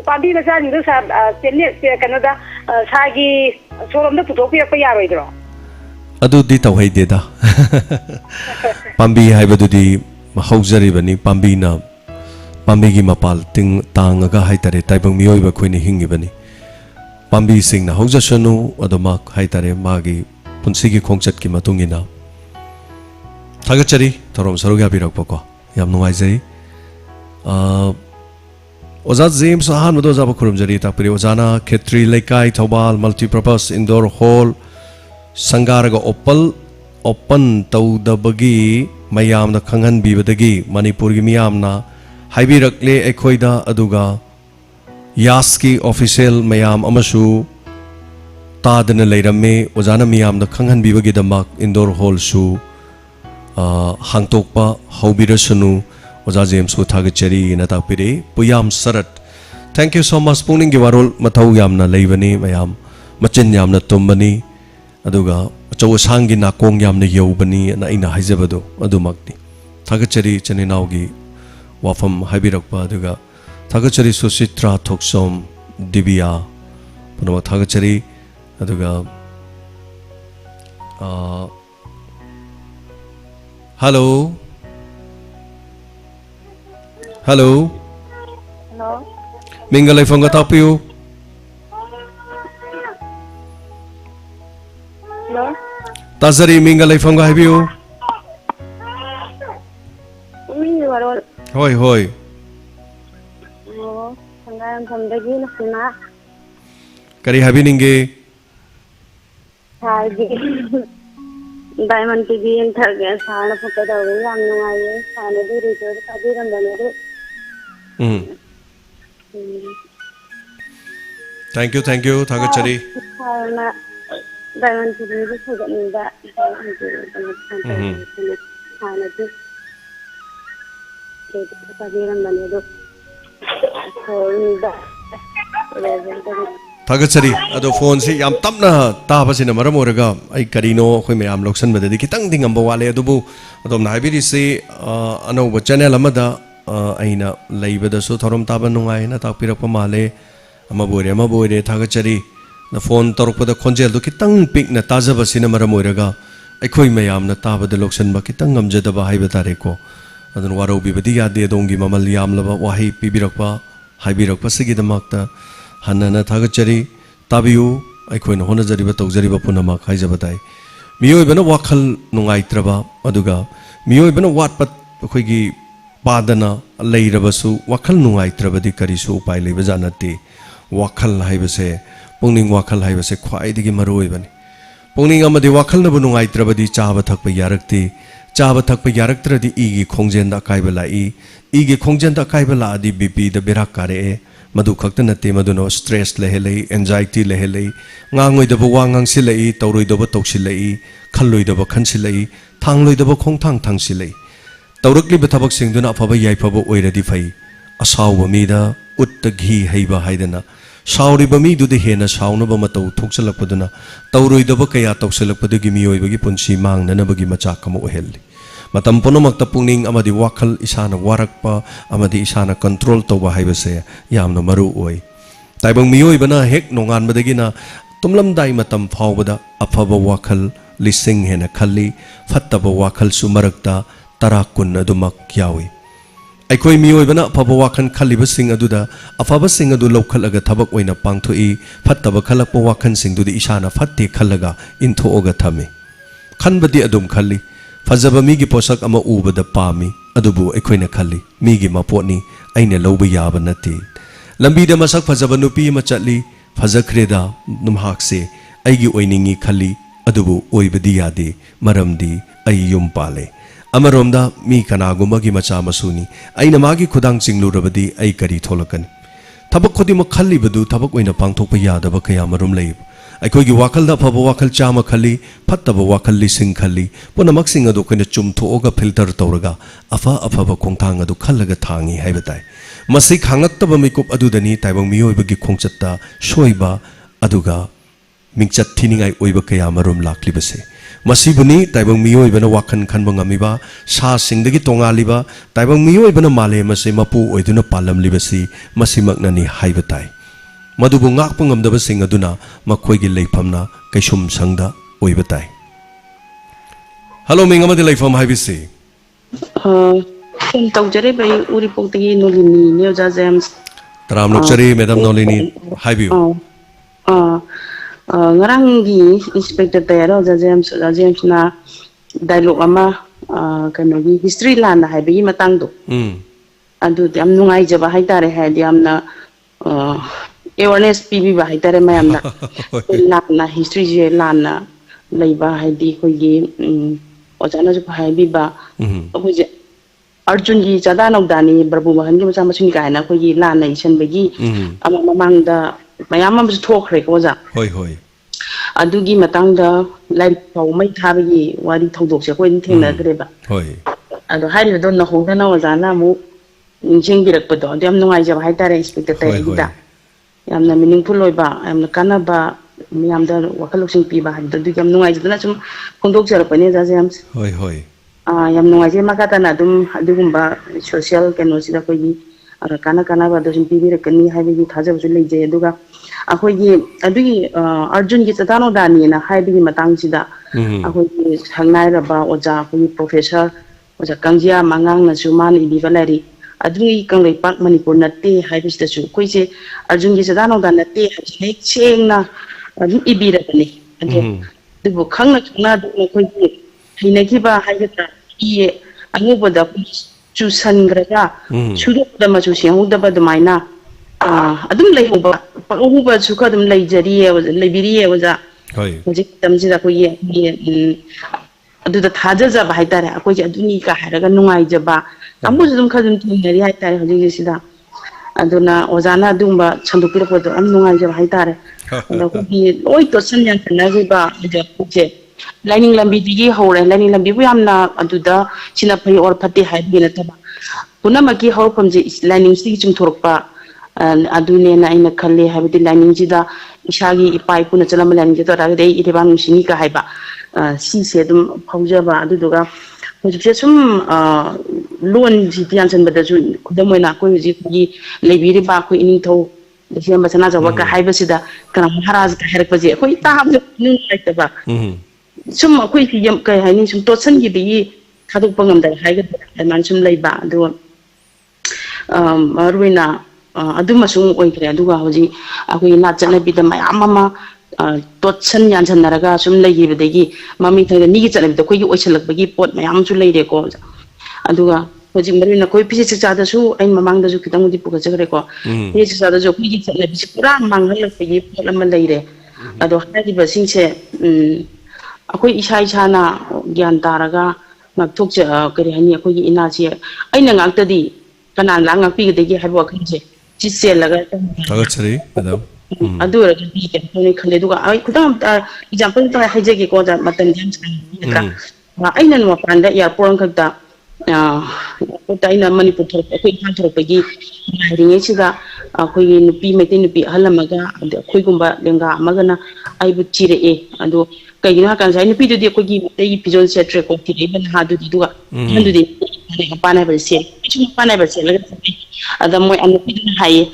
Pambi na sa ni do sa chenne kanada sa gi sorom da puthok pi pa ya roi dro. Adu di taw hai deda. Pambi hai badu di haujari bani pambi na pambi gi mapal ting tang aga hai tare taibang mioi ba khoini hingi bani. Pambi sing na haujasanu adoma hai tare magi punsi gi khongchat ki matungina. Thagachari thorom sarugya birak pako yam nuai jai. Oza James ahan mado jaba khurum jari takpiri ozana Khetri Laikai Thobal multipurpose indoor hall sangaraga open tawdabagi mayamna khanghan bibadagi Manipur gi miyamna haibirakle ekhoida aduga yaski official mayam amasu tadana leiramme ozana miyamna khanghan bibagi damak indoor hall su hangtokpa haubirasunu Oza James ko thagachari na takpiri puyam sarat. Thank you so much. Pukning gi Warol mathau yamna leibani mayam machin yamna tumbani aduga chaw sangi nakong yamna yobani na ina haijabadu adumakni thagachari chaninau gi wafam haibirakpa aduga thagachari Susitra Thoksom Divya punama thagachari aduga hello. Hello. Minga laifong ga tapiu. Hello. Tazari minga laifong ga haibiu. Mingi Warol. Hoi. Sangam samdagi na sina. Kari habi ninge. Sagi. Diamond TV interge sana pukada wi yam nungai sana di rijo tadi rambane ru. Thank you thagachari. Sana Diamond TV ru saja ninda sana di tadi rambane ru. Thagachari ado phone si yam tamna taba sina maram oraga ai karino khoi mayam loksan badadi kitang dingam bawale adubu adom na habiri si ano ba channel amada aina leibada so thorom taba nungai na takpirak pamale ama boire thagachari na phone torokpada khonjel do kitang pik na tajaba sina maram oraga ai khoi mayam na taba da loksan ba kitang ngamjada ba haiba tare ko adon waro bibadi ya de dongi mamal yam laba wahi pibirakpa haibirokpasigidamata hanana thagachari tabiu aikoina honajariba tawjariba punamak haijabadai miyoibana wakhal nungaitraba aduga miyoibana watpat akoigi padana leirabasu wakhal nungaitrabadi karisu upai leibaja nati wakhal haibase pungning wakhal haibase khwaidigi maroibani pungning amadi wakhal nabu nungaitrabadi chaba thakpa yarakti chaba thakpa yaraktradi igi khongjenda kaibala igi khongjenda kaibala adi bp da berak kare madu khakta nate maduno stress lehelei anxiety lehelei ngangoi da wangang silei tauroi da toksilei khalloi da khansilei thangloi da khongthang thangsilei taurakli bathabak singduna afaba yaifaba oiradi fai asawa mida utta ghi heiba haidana sauri bami du de hena sauna ba matau thoksalakpaduna tauroi da kaya toksalakpadagi miyoibagi punsi mangnana bagi macha kama ohelli matam punamakta pungning amadi wakhal isana warakpa amadi isana control tawba haibase yamna maru oi taibang miyoibana hek nongan badagina tumlamdai matam phawbada afaba wakhal lising hena khalli fattaba wakhal sumarakta tarakun adumak yawi aikoi miyoibana afaba wakhal khallibasing aduda afaba sing adu lokhalaga thabak oina pangthoi fattaba khalakpa wakhal singdudi isana fatte khallaga inthoga thame khanbadi adum khalli fazaba migi posak ama ubada pami adubu ekoina khalli migi mapotni aina loba yaba nati lambi da masak fazaba nupi ma chatli fazakreda numhakse aigi oiningi khalli adubu oibadi yade maramdi ai yum pale amaromda mi kanaguma gi macha masuni aina magi khudang chinglurabadi ai kari tholakan thabak khodi ma khalli badu thabak oina pangthokpa yadaba kaya marum lei aikoigi wakhal da phaba wakhal chama khali phattaba wakhal lising khali punamak sing adu koina chumthoga filter tawraga afa afaba khongthang adu khallaga thangi haibatai masi khangaktaba mikup adudani taibang miyoibagi khongchatta soiba aduga mingchat thiningai oiba kaya marum laklibase masibuni taibang miyoibana wakhan khanba ngamiba sa singdagi tongaliba taibang miyoibana male mase mapu oiduna palamlibasi masimaknani haibatai madubu ngakpa ngamdaba sing aduna makhoigi leifamna kaisum sangda oibatai hello mingamadi leifam haibisi kum tawjare bai uri poktagi nolini neoja james taram nokchari madam nolini haibiu ngarangi inspector tayaro james na dialogue ama kanogi history lan haibigi matangdo adu yam nungai jaba haitare haidi amna awareness pibi ba haitare mayamna lana history je lana leiba haidi khoigi ojana ju haibi ba khoje arjun gi chada nokdani barbu mahan gi macha machuni kaina khoigi lana isen bagi ama mamangda mayam am ju thokre ko ja hoi hoi adugi matangda lai pau mai thabagi wari thodok se koi thengna greba hoi ado hari do na hodana ojana mu ningching birak pado yam nungai jaba haitare inspector tayari da yamna meaningful oiba yamna kanaba miyamda wakalosing piba hadda du yam nungai jadana sum kondok jarapane ja jam hoi hoi yam nungai je makata na dum adugumba social kenosida kogi kana ba do sum pibi rekani haibigi thaja bu leije aduga akogi adugi arjun gi chatano dani na haibigi matang sida akogi hangnai raba oja kogi professor oja kangjia mangang na suman ibigalari adungi kanglei pak manipur natte haibis da su koise arjungi sadano da natte haibis chengna adum ibira bani ado dubu khangna khna du koise hinaki ba haigata iye anguboda chu sangraga chudo da ma chu siang da ba dumaina adum lei hoba pahuba chu ka dum lei jariye leibiriye waja hoi hojik tamjida ko ye adu da thaja ja ba haitare akoji aduni ka haraga nungai jaba amuju dum khadum thingari haitare hojik sida aduna ojana dumba chandupira podo am nungai jaba haitare ko bi oi to sanyan kana ba ja kuje lining lambi digi hore lining lambi bu yamna aduda china phai or phati haibgi na taba punamaki hor pamje lining sti chung thorpa adune na ina khalle habidi lining jida ishagi ipai puna chalam lining jida ragde iribang sini ka haiba si se dum phaujaba aduduga hojikse sum loan ji pian chan bada ju kudamoina ko ji gi lebiri ba ko ini tho desiam basana jawa ka haiba sida kana maharaj ka herak baje ko ita ham nu laita ba sum ko ki yam kai haini sum to san gi bi thaduk pangam da haiga man sum leiba do marwina ꯑꯗꯨꯃꯁꯨ ꯑꯣꯏꯈ꯭ꯔꯦ ꯑꯗꯨꯒ ꯍꯧꯖꯤꯛ ꯑꯩꯈꯣꯏꯒꯤ ꯅꯥꯠ ꯆꯠꯅꯕꯤꯗ ꯃꯌꯥꯝ ꯑꯃ ꯇꯣꯠꯁꯟ ꯌꯥꯟꯁꯟꯅꯔꯒ ꯁꯨꯝ ꯂꯩꯈꯤꯕꯗꯒꯤ ꯃꯃꯤꯡ ꯊꯪꯗ ꯃꯤꯒꯤ ꯆꯠꯅꯕꯤꯗ ꯑꯩꯈꯣꯏꯒꯤ ꯑꯣꯏꯁꯜꯂꯛꯄꯒꯤ ꯄꯣꯠ ꯃꯌꯥꯝꯁꯨ ꯂꯩꯔꯦꯀꯣ ꯑꯗꯨꯒ ꯍꯧꯖꯤꯛ ꯃꯔꯨ ꯑꯣꯏꯅ ꯑꯩꯈꯣꯏ ꯐꯤꯖꯦꯠ ꯆꯥꯛꯆꯥꯗꯁꯨ ꯑꯩ ꯃꯃꯥꯡꯗꯁꯨ ꯈꯤꯇꯪꯕꯨꯗꯤ ꯄꯨꯈꯠꯆꯈ꯭ꯔꯦꯀꯣ ꯐꯤꯖꯦꯠ ꯆꯥꯛꯆꯥꯗꯁꯨ ꯑꯩꯈꯣꯏꯒꯤ ꯆꯠꯅꯕꯤꯁꯤ ꯄꯨꯔꯥ ꯃꯥꯡꯍꯜꯂꯛꯄꯒꯤ ꯄꯣꯠ ꯑꯃ ꯂꯩꯔꯦ ꯑꯗꯣ ꯍꯥꯏꯔꯤꯕꯁꯤꯡꯁꯦ ꯑꯩꯈꯣꯏ ꯏꯁꯥꯅ ꯒ꯭ꯌꯥꯟ ꯇꯥꯔꯒ ꯉꯥꯛꯊꯣꯛꯆ ꯀꯔꯤ ꯍꯥꯏꯅꯤ ꯑꯩꯈꯣꯏꯒꯤ ꯏꯅꯥꯠꯁꯤ ꯑꯩꯅ ꯉꯥꯛꯇꯗꯤ ꯀꯅꯥꯅ ꯂꯥꯛ ꯉꯥꯛꯄꯤꯒꯗꯒꯦ ꯍꯥꯏꯕ ꯋꯥꯈꯜꯁꯦ ꯁꯤ ꯆꯦꯜꯂꯒ ꯊꯥꯒꯠꯆꯔꯤ ꯃꯦꯗꯥꯝ ꯑꯗꯨ ꯑꯣꯏꯔꯒꯗꯤ ꯀꯩꯅꯣ ꯇꯧꯅꯤ ꯈꯜꯂꯦ ꯑꯗꯨꯒ ꯑꯩ ꯈꯤꯇꯪ ꯑꯦꯛꯖꯥꯝꯄꯜ ꯑꯝꯇ ꯍꯥꯏꯖꯒꯦꯀꯣ ꯑꯣꯖꯥ ꯃꯇꯝꯗꯤ ꯌꯥꯝ ꯁꯥꯡꯒꯗ꯭ꯔꯥ ꯑꯩꯅ ꯃꯄꯥꯟꯗ ꯏꯌꯥꯔꯄꯣꯔꯠ ꯑꯃꯈꯛꯇ ꯑꯩꯅ ꯃꯅꯤꯄꯨꯔ ꯊꯣꯛꯂꯛꯄ ꯑꯩꯈꯣꯏ ꯏꯝꯐꯥꯜ ꯊꯣꯛꯂꯛꯄꯒꯤ ꯉꯥꯏꯔꯤꯉꯩꯁꯤꯗ ꯑꯩꯈꯣꯏꯒꯤ ꯅꯨꯄꯤ ꯃꯩꯇꯩ ꯅꯨꯄꯤ ꯑꯍꯜ ꯑꯃꯒ ꯑꯩꯈꯣꯏꯒꯨꯝꯕ ꯂꯦꯡꯒꯥ ꯑꯃꯒꯅ ꯑꯩꯕꯨ ꯊꯤꯔꯛꯑꯦ ꯑꯗꯣ ꯀꯩꯒꯤꯅꯣ ꯍꯥꯏꯀꯥꯟꯗ ꯉꯁꯥꯏ ꯅꯨꯄꯤꯗꯨꯗꯤ ꯑꯩꯈꯣꯏꯒꯤ ꯃꯩꯇꯩꯒꯤ ꯐꯤꯖꯣꯜ ꯁꯦꯠꯇ꯭ꯔꯦꯀꯣ ꯊꯤꯔꯛꯏꯕ ꯅꯍꯥꯗꯨꯗꯤ ꯑꯗꯨꯒ ꯑꯍꯟꯗꯨꯗꯤ ꯃꯄꯥꯟ ꯍꯥꯏꯕ ꯁꯦꯠꯂꯦ ꯑꯩꯁꯨ ꯃꯄꯥꯟ ꯍꯥꯏꯕ ꯁꯦꯠꯂꯒ ꯆꯠꯂꯦ ꯑꯗ ꯃꯣꯏ ꯅꯨꯄꯤꯗꯨꯅ ꯍꯥꯏꯌꯦ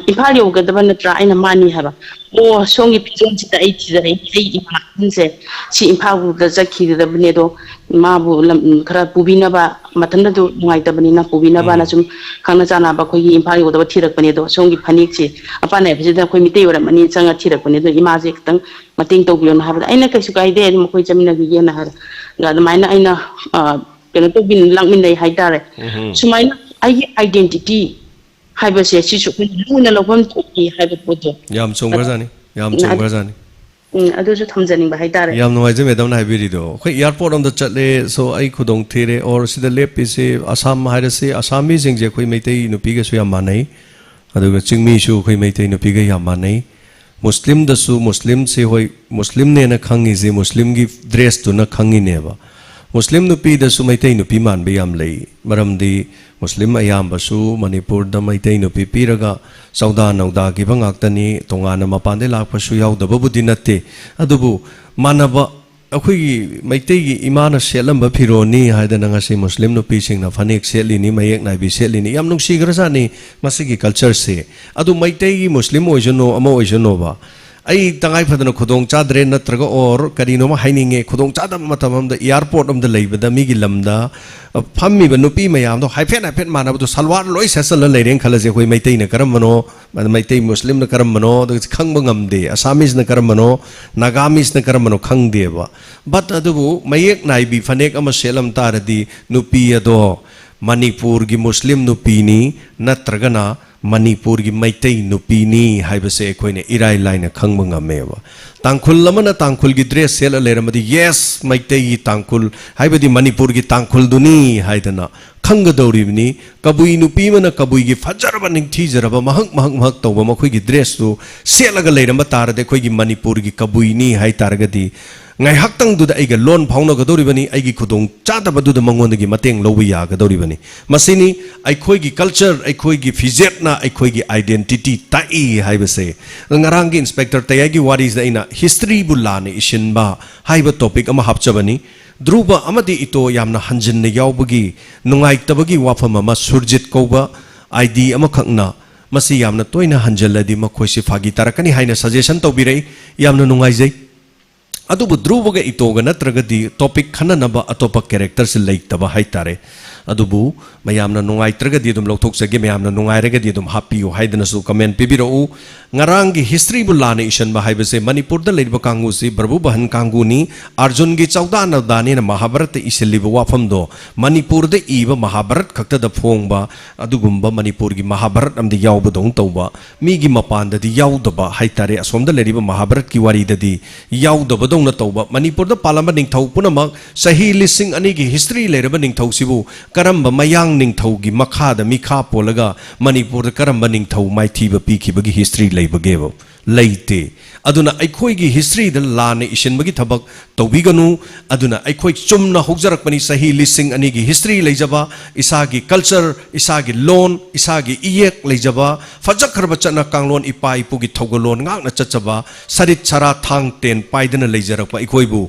ꯏꯝꯐꯥꯜ ꯌꯧꯒꯗꯕ ꯅꯠꯇ꯭ꯔꯥ ꯑꯩꯅ ꯃꯥꯅꯤ ꯍꯥꯏꯕ ꯑꯣ ꯁꯣꯝꯒꯤ ꯐꯤꯖꯣꯜꯁꯤꯗ ꯑꯩ ꯊꯤꯖꯔꯛꯏ ꯑꯩ ꯏꯃꯥꯁꯦ ꯁꯤ ꯏꯝꯐꯥꯜꯗ ꯆꯠꯈꯤꯒꯗꯕꯅꯦ ꯑꯗꯣ ꯃꯥꯕꯨ ꯈꯔ ꯄꯨꯕꯤꯅꯕ ꯃꯊꯟꯇꯁꯨ ꯅꯨꯡꯉꯥꯏꯇꯕꯅꯤꯅ ꯄꯨꯕꯤꯅꯕꯅ ꯁꯨꯝ ꯈꯪꯅ ꯆꯥꯟꯅꯕ ꯑꯩꯈꯣꯏꯒꯤ ꯏꯝꯐꯥꯜ ꯌꯧꯒꯗꯕ ꯊꯤꯔꯛꯄꯅꯦ ꯑꯗꯣ ꯁꯣꯝꯒꯤ ꯐꯅꯦꯛꯁꯦ ꯃꯄꯥꯟ ꯅꯥꯏꯕꯁꯤꯗ ꯑꯩꯈꯣꯏ ꯃꯤꯇꯩ ꯑꯣꯏꯔꯝꯃꯅꯤ ꯆꯪꯉ ꯊꯤꯔꯛꯄꯅꯦ ꯑꯗꯣ ꯏꯃꯥꯁꯦ ꯈꯤꯇꯪ ꯃꯇꯦꯡ ꯇꯧꯕꯤꯌꯣꯅ ꯍꯥꯏꯕꯗ ꯑꯩꯅ ꯀꯩꯁꯨ ꯀꯥꯏꯗꯦ ꯑꯗꯨꯝ ꯑꯩꯈꯣꯏ ꯆꯠꯃꯤꯟꯅꯈꯤꯒꯦꯅ ꯍꯥꯏꯔ ꯑꯗꯨꯃꯥꯏꯅ ꯑꯩꯅ ꯀꯩꯅꯣ ꯂꯥꯛꯃꯤꯟꯅꯩ ꯍꯥꯏꯇꯥꯔꯦ ꯁꯨꯃꯥꯏꯅ ꯑꯩꯒꯤ ꯑꯥꯏꯗꯦꯟꯇꯤꯇꯤ ꯍꯥꯏꯕꯁꯦ ꯁꯤꯁꯨ ꯑꯩꯈꯣꯏꯅ ꯂꯨꯅ ꯂꯧꯐꯝ ꯊꯣꯛꯏ ꯍꯥꯏꯕ ꯄꯣꯠꯇꯣ ꯌꯥꯝ ꯆꯨꯝꯈ꯭ꯔꯖꯥꯠꯅꯤ ꯌꯥꯝ ꯆꯨꯝꯈ꯭ꯔꯖꯥꯠꯅꯤ ꯑꯗꯨꯁꯨ ꯊꯝꯖꯅꯤꯡꯕ ꯍꯥꯏꯇꯥꯔꯦ ꯌꯥꯝ ꯅꯨꯡꯉꯥꯏꯖꯩ ꯃꯦꯗꯥꯝꯅ ꯍꯥꯏꯕꯤꯔꯤꯗꯣ ꯑꯩꯈꯣꯏ ꯏꯌꯥꯔꯄꯣꯔꯠ ꯑꯃꯗ ꯆꯠꯂꯦ ꯁꯣ ꯑꯩ ꯈꯨꯗꯣꯡ ꯊꯤꯔꯦ ꯑꯣꯔ ꯁꯤꯗ ꯂꯦꯞꯄꯤꯁꯦ ꯑꯁꯥꯝ ꯍꯥꯏꯔꯁꯤ ꯑꯁꯥꯃꯤꯁꯤꯡꯁꯦ ꯑꯩꯈꯣꯏ ꯃꯩꯇꯩ ꯅꯨꯄꯤꯒꯁꯨ ꯌꯥꯝ ꯃꯥꯟꯅꯩ ꯑꯗꯨꯒ ꯆꯤꯡꯃꯤꯁꯨ ꯑꯩꯈꯣꯏ ꯃꯩꯇꯩ ꯅꯨꯄꯤꯒ ꯌꯥꯝ ꯃꯥꯟꯅꯩ ꯃꯨꯁꯂꯤꯝꯗꯁꯨ ꯃꯨꯁꯂꯤꯝꯁꯦ ꯍꯣꯏ ꯃꯨꯁꯂꯤꯝꯅꯦꯅ ꯈꯪꯉꯤꯁꯦ ꯃꯨꯁꯂꯤꯝꯒꯤ ꯗ꯭ꯔꯦꯁꯇꯨꯅ ꯈꯪꯉꯤꯅꯦꯕ ꯃꯨꯁꯂꯤꯝ ꯅꯨꯄꯤꯗꯁꯨ ꯃꯩꯇꯩ ꯅꯨꯄꯤ ꯃꯥꯟꯕ ꯌꯥꯝ ꯂꯩ ꯃꯔꯝꯗꯤ ꯃꯨꯁꯂꯤꯝ ꯑꯌꯥꯝꯕꯁꯨ ꯃꯅꯤꯄꯨꯔꯗ ꯃꯩꯇꯩ ꯅꯨꯄꯤ ꯄꯤꯔꯒ ꯆꯧꯗꯥ ꯅꯧꯗꯥꯈꯤꯕ ꯉꯥꯛꯇꯅꯤ ꯇꯣꯉꯥꯟꯅ ꯃꯄꯥꯟꯗꯩ ꯂꯥꯛꯄꯁꯨ ꯌꯥꯎꯗꯕꯕꯨꯗꯤ ꯅꯠꯇꯦ ꯑꯗꯨꯕꯨ ꯃꯥꯟꯅꯕ ꯑꯩꯈꯣꯏꯒꯤ ꯃꯩꯇꯩꯒꯤ ꯏꯃꯥꯅ ꯁꯦꯠꯂꯝꯕ ꯐꯤꯔꯣꯜꯅꯤ ꯍꯥꯏꯗꯅ ꯉꯁꯤ ꯃꯨꯁꯂꯤꯝ ꯅꯨꯄꯤꯁꯤꯡꯅ ꯐꯅꯦꯛ ꯁꯦꯠꯂꯤꯅꯤ ꯃꯌꯦꯛ ꯅꯥꯏꯕꯤ ꯁꯦꯠꯂꯤꯅꯤ ꯌꯥꯝ ꯅꯨꯡꯁꯤꯈ꯭ꯔꯖꯥꯠꯅꯤ ꯃꯁꯤꯒꯤ ꯀꯜꯆꯔꯁꯦ ꯑꯗꯨ ꯃꯩꯇꯩꯒꯤ ꯃꯨꯁꯂꯤꯝ ꯑꯣꯏꯖꯅꯣ ꯑꯃ ꯑꯣꯏꯖꯅꯣꯕ ꯑꯩ ꯇꯉꯥꯏ ꯐꯗꯅ ꯈꯨꯗꯣꯡ ꯆꯥꯗ꯭ꯔꯦ ꯅꯠꯇ꯭ꯔꯒ ꯑꯣꯔ ꯀꯔꯤꯅꯣꯃ ꯍꯥꯏꯅꯤꯡꯉꯦ ꯈꯨꯗꯣꯡ ꯆꯥꯗꯕ ꯃꯇꯝ ꯑꯃꯗ ꯏꯌꯥꯔꯄꯣꯔꯠ ꯑꯃꯗ ꯂꯩꯕꯗ ꯃꯤꯒꯤ ꯂꯝꯗ ꯐꯝꯃꯤꯕ ꯅꯨꯄꯤ ꯃꯌꯥꯝꯗꯣ ꯍꯥꯏꯐꯦꯠ ꯃꯥꯟꯅꯕꯗꯣ ꯁꯜꯋꯥꯔ ꯂꯣꯏ ꯁꯦꯠꯆꯜꯂ ꯂꯩꯔꯦꯅ ꯈꯜꯂꯁꯦ ꯑꯩꯈꯣꯏ ꯃꯩꯇꯩꯅ ꯀꯔꯝꯕꯅꯣ ꯃꯩꯇꯩ ꯃꯨꯁꯂꯤꯝꯅ ꯀꯔꯝꯕꯅꯣ ꯑꯗꯨꯒ ꯈꯪꯕ ꯉꯝꯗꯦ ꯑꯁꯥꯃꯤꯁꯅ ꯀꯔꯝꯕꯅꯣ ꯅꯥꯒꯥꯃꯤꯁꯅ ꯀꯔꯝꯕꯅꯣ ꯈꯪꯗꯦꯕ ꯕꯠ ꯑꯗꯨꯕు ꯃꯌꯦꯛ ꯅꯥꯏꯕꯤ ꯐꯅꯦꯛ ꯑꯃ ꯁꯦꯠꯂꯝ ꯇꯥꯔꯗꯤ ꯅꯨꯄꯤ ꯑꯗꯣ ꯃꯅꯤꯄꯨꯔꯒꯤ ꯃꯨꯁꯂꯤꯝ ꯅꯨꯄꯤꯅꯤ ꯅꯠꯇ꯭ꯔꯒꯅ ꯃꯅꯤꯄꯨꯔꯒꯤ ꯃꯩꯇꯩ ꯅꯨꯄꯤꯅꯤ ꯍꯥꯏꯕꯁꯦ ꯑꯩꯈꯣꯏꯅ ꯏꯔꯥꯏ ꯂꯥꯏꯅ ꯈꯪꯕ ꯉꯝꯃꯦꯕ ꯇꯥꯡꯈꯨꯜ ꯑꯃꯅ ꯇꯥꯡꯈꯨꯜꯒꯤ ꯗ꯭ꯔꯦꯁ ꯁꯦꯠꯂ ꯂꯩꯔꯝꯃꯗꯤ ꯌꯦꯁ ꯃꯩꯇꯩꯒꯤ ꯇꯥꯡꯈꯨꯜ ꯍꯥꯏꯕꯗꯤ ꯃꯅꯤꯄꯨꯔꯒꯤ ꯇꯥꯡꯈꯨꯜꯗꯨꯅꯤ ꯍꯥꯏꯗꯅ ꯈꯪꯒꯗꯧꯔꯤꯕꯅꯤ ꯀꯕꯨꯏ ꯅꯨꯄꯤ ꯑꯃꯅ ꯀꯕꯨꯏꯒꯤ ꯐꯖꯔꯕ ꯅꯤꯡꯊꯤꯖꯔꯕ ꯃꯍꯛ ꯇꯧꯕ ꯃꯈꯣꯏꯒꯤ ꯗ꯭ꯔꯦꯁꯇꯨ ꯁꯦꯠꯂꯒ ꯂꯩꯔꯝꯕ ꯇꯥꯔꯗꯤ ꯑꯩꯈꯣꯏꯒꯤ ꯃꯅꯤꯄꯨꯔꯒꯤ ꯀꯕꯨꯏꯅꯤ ꯍꯥꯏ ꯇꯥꯔꯒꯗꯤ ꯉꯥꯏꯍꯥꯛꯇꯪꯗꯨꯗ ꯑꯩꯒ ꯂꯣꯟ ꯐꯥꯎꯅꯒꯗꯧꯔꯤꯕꯅꯤ ꯑꯩꯒꯤ ꯈꯨꯗꯣꯡ ꯆꯥꯗꯕꯗꯨꯗ ꯃꯉꯣꯟꯗꯒꯤ ꯃꯇꯦꯡ ꯂꯧꯕ ꯌꯥꯒꯗꯧꯔꯤꯕꯅꯤ ꯃꯁꯤꯅꯤ ꯑꯩꯈꯣꯏꯒꯤ ꯀꯜꯆꯔ ꯑꯩꯈꯣꯏꯒꯤ ꯐꯤꯖꯦꯠꯅ ꯑꯩꯈꯣꯏꯒꯤ ꯑꯥꯏꯗꯦꯟꯇꯤꯇꯤ ꯇꯥꯛꯏ ꯍꯥꯏꯕꯁꯦ ꯉꯔꯥꯡꯒꯤ ꯏꯟꯁꯄꯦꯛꯇꯔ ꯇꯌꯥꯏꯒꯤ ꯋꯥꯔꯤꯁꯤꯗ ꯑꯩꯅ ꯍꯤꯁꯇ꯭ꯔꯤꯕꯨ ꯂꯥꯟꯅ ꯏꯁꯤꯟꯕ ꯍꯥꯏꯕ ꯇꯣꯄꯤꯛ ꯑꯃ ꯍꯥꯞꯆꯕꯅꯤ ꯙ꯭ꯔꯨꯕ ꯑꯃꯗꯤ ꯏꯇꯣ ꯌꯥꯝꯅ ꯍꯟꯖꯤꯟꯅ ꯌꯥꯎꯕꯒꯤ ꯅꯨꯡꯉꯥꯏꯇꯕꯒꯤ ꯋꯥꯐꯝ ꯑꯃ ꯁꯨꯔꯖꯤꯠ ꯀꯧꯕ ID ꯑꯃꯈꯛꯅ ꯃꯁꯤ ꯌꯥꯝꯅ ꯇꯣꯏꯅ ꯍꯟꯖꯤꯜꯂꯗꯤ ꯃꯈꯣꯏꯁꯤ ꯐꯥꯒꯤ ꯇꯥꯔꯛꯀꯅꯤ ꯍꯥꯏꯅ ꯁꯖꯦꯁꯟ ꯇꯧꯕꯤꯔꯛꯏ ꯌꯥꯝꯅ ꯅꯨꯡꯉꯥꯏꯖꯩ ꯑꯗꯨꯕꯨ ꯙ꯭ꯔꯨꯕꯒ ꯏꯇꯣꯒ ꯅꯠꯇ꯭ꯔꯒꯗꯤ ꯇꯣꯄꯤꯛ ꯈꯟꯅꯅꯕ ꯑꯇꯣꯞꯄ ꯀꯦꯔꯦꯛꯇꯔꯁꯤ ꯂꯩꯇꯕ ꯍꯥꯏꯇꯥꯔꯦ ꯑꯗꯨꯕꯨ ꯃꯌꯥꯝꯅ ꯅꯨꯡꯉꯥꯏꯇ꯭ꯔꯒꯗꯤ ꯑꯗꯨꯝ ꯂꯧꯊꯣꯛꯆꯒꯦ ꯃꯌꯥꯝꯅ ꯅꯨꯡꯉꯥꯏꯔꯒꯗꯤ ꯑꯗꯨꯝ ꯍꯥꯞꯄꯤꯌꯨ ꯍꯥꯏꯗꯅꯁꯨ ꯀꯃꯦꯟ ꯄꯤꯕꯤꯔꯛꯎ ꯉꯔꯥꯡꯒꯤ ꯍꯤꯁꯇ꯭ꯔꯤꯕꯨ ꯂꯥꯟꯅ ꯏꯁꯟꯕ ꯍꯥꯏꯕꯁꯦ ꯃꯅꯤꯄꯨꯔꯗ ꯂꯩꯔꯤꯕ ꯀꯥꯡꯕꯨꯁꯤ ꯕ꯭ꯔꯕꯨ ꯕꯍꯟ ꯀꯥꯡꯕꯨꯅꯤ ꯑꯔꯖꯨꯟꯒꯤ ꯆꯧꯗꯥ ꯅꯧꯗꯥꯅꯤꯅ ꯃꯍꯥꯚꯥꯔꯠꯇ ꯏꯁꯤꯜꯂꯤꯕ ꯋꯥꯐꯝꯗꯣ ꯃꯅꯤꯄꯨꯔꯗ ꯏꯕ ꯃꯍꯥꯚꯥꯔꯠ ꯈꯛꯇꯗ ꯐꯣꯡꯕ ꯑꯗꯨꯒꯨꯝꯕ ꯃꯅꯤꯄꯨꯔꯒꯤ ꯃꯍꯥꯚꯥꯔꯠ ꯑꯃꯗꯤ ꯌꯥꯎꯕꯗꯧꯅ ꯇꯧꯕ ꯃꯤꯒꯤ ꯃꯄꯥꯟꯗꯗꯤ ꯌꯥꯎꯗꯕ ꯍꯥꯏꯇꯥꯔꯦ ꯑꯁꯣꯝꯗ ꯂꯩꯔꯤꯕ ꯃꯍꯥꯚꯥꯔꯠꯀꯤ ꯋꯥꯔꯤꯗꯗꯤ ꯌꯥꯎꯗꯕꯗꯧꯅ ꯇꯧꯕ ꯃꯅꯤꯄꯨꯔꯗ ꯄꯥꯜꯂꯝꯕ ꯅꯤꯡꯊꯧ ꯄꯨꯝꯅꯃꯛ ꯆꯍꯤ 2000 ꯍꯤꯁꯇ꯭ꯔꯤ ꯂꯩꯔꯕ ꯅꯤꯡꯊꯧꯁꯤꯕꯨ ꯀꯔꯝꯕ ꯃꯌꯥꯡ ꯅꯤꯡꯊꯧꯒꯤ ꯃꯈꯥꯗ ꯃꯤꯈꯥ ꯄꯣꯜꯂꯒ ꯃꯅꯤꯄꯨꯔꯗ ꯀꯔꯝꯕ ꯅꯤꯡꯊꯧ ꯃꯥꯏꯊꯤꯕ ꯄꯤꯈꯤꯕꯒꯤ ꯍꯤꯁꯇ꯭ꯔꯤ ꯂꯩꯕꯒꯦꯕ ꯂꯩꯇꯦ ꯑꯗꯨꯅ ꯑꯩꯈꯣꯏꯒꯤ ꯍꯤꯁꯇ꯭ꯔꯤꯗ ꯂꯥꯟꯅ ꯏꯁꯤꯟꯕꯒꯤ ꯊꯕꯛ ꯇꯧꯕꯤꯒꯅꯨ ꯑꯗꯨꯅ ꯑꯩꯈꯣꯏ ꯆꯨꯝꯅ ꯍꯧꯖꯔꯛꯄꯅꯤ ꯆꯍꯤ 2000 ꯍꯤꯁꯇ꯭री ꯂꯩꯖꯕ ꯏꯁꯥꯒꯤ ꯀꯜꯆꯔ ꯏꯁꯥꯒꯤ ꯂꯣꯟ ꯏꯁꯥꯒꯤ ꯏꯌꯦꯛ ꯂꯩꯖꯕ ꯐꯖꯈ꯭ꯔꯕ ꯆꯠꯅ ꯀꯥꯡꯂꯣꯟ ꯏꯄꯥ ꯏꯄꯨꯒꯤ ꯊꯧꯒꯜꯂꯣꯟ ꯉꯥꯛꯅ ꯆꯠꯆꯕ ꯁꯔꯤꯠ ꯁꯔꯥ ꯊꯥꯡ ꯇꯦꯟ ꯄꯥꯏꯗꯅ ꯂꯩꯖꯔꯛꯄ ꯑꯩꯈꯣꯏꯕꯨ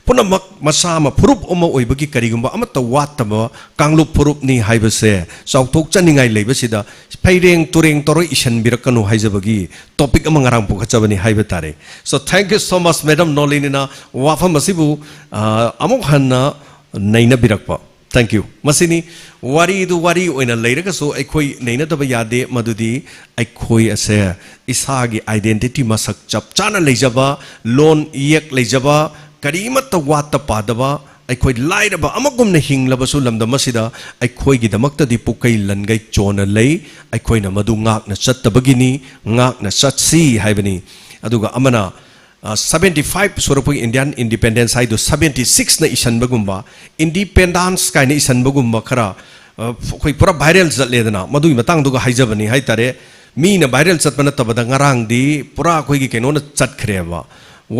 ꯄꯨꯝꯅꯃꯛ ꯃꯁꯥ ꯑꯃ ꯐꯨꯔꯨꯞ ꯑꯃ ꯑꯣꯏꯕꯒꯤ ꯀꯔꯤꯒꯨꯝꯕ ꯑꯃꯠꯇ ꯋꯥꯠꯇꯕ ꯀꯥꯡꯂꯨꯞ ꯐꯨꯔꯨꯞꯅꯤ ꯍꯥꯏꯕꯁꯦ ꯆꯥꯎꯊꯣꯛꯆꯅꯤꯡꯉꯥꯏ ꯂꯩꯕꯁꯤꯗ ꯐꯩꯔꯦꯡ ꯇꯨꯔꯦꯡ ꯇꯧꯔ ꯏꯁꯟꯕꯤꯔꯛꯀꯅꯨ ꯍꯥꯏꯖꯕꯒꯤ ꯇꯣꯄꯤꯛ ꯑꯃ ꯉꯔꯥꯡ ꯄꯨꯈꯠꯆꯕꯅꯤ ꯍꯥꯏꯕ ꯇꯥꯔꯦ So thank you so much Madam Nolinina wafam asibu amuk hanna naina birakpa Thank you. Masini wari du wari oina leiraga so aikoi neina taba yade madudi aikoi ase isagi identity masak chap chana leijaba loan yek leijaba karimata wata padaba aikoi lairaba amagumna hinglaba su lamda masida aikoi gi damakta di pukai langai chona lei aikoi na madu ngak na chattabagini ngak na chatsi haibani aduga amana 75 Surapui Indian Independence hai do 76 na isan bagumba independence kai na isan bagumba khara khoi pura viral zat ledana madui matang duga haijabani hai tare mi na viral chat bana tabada ngarang di pura khoi gi keno na chat khreba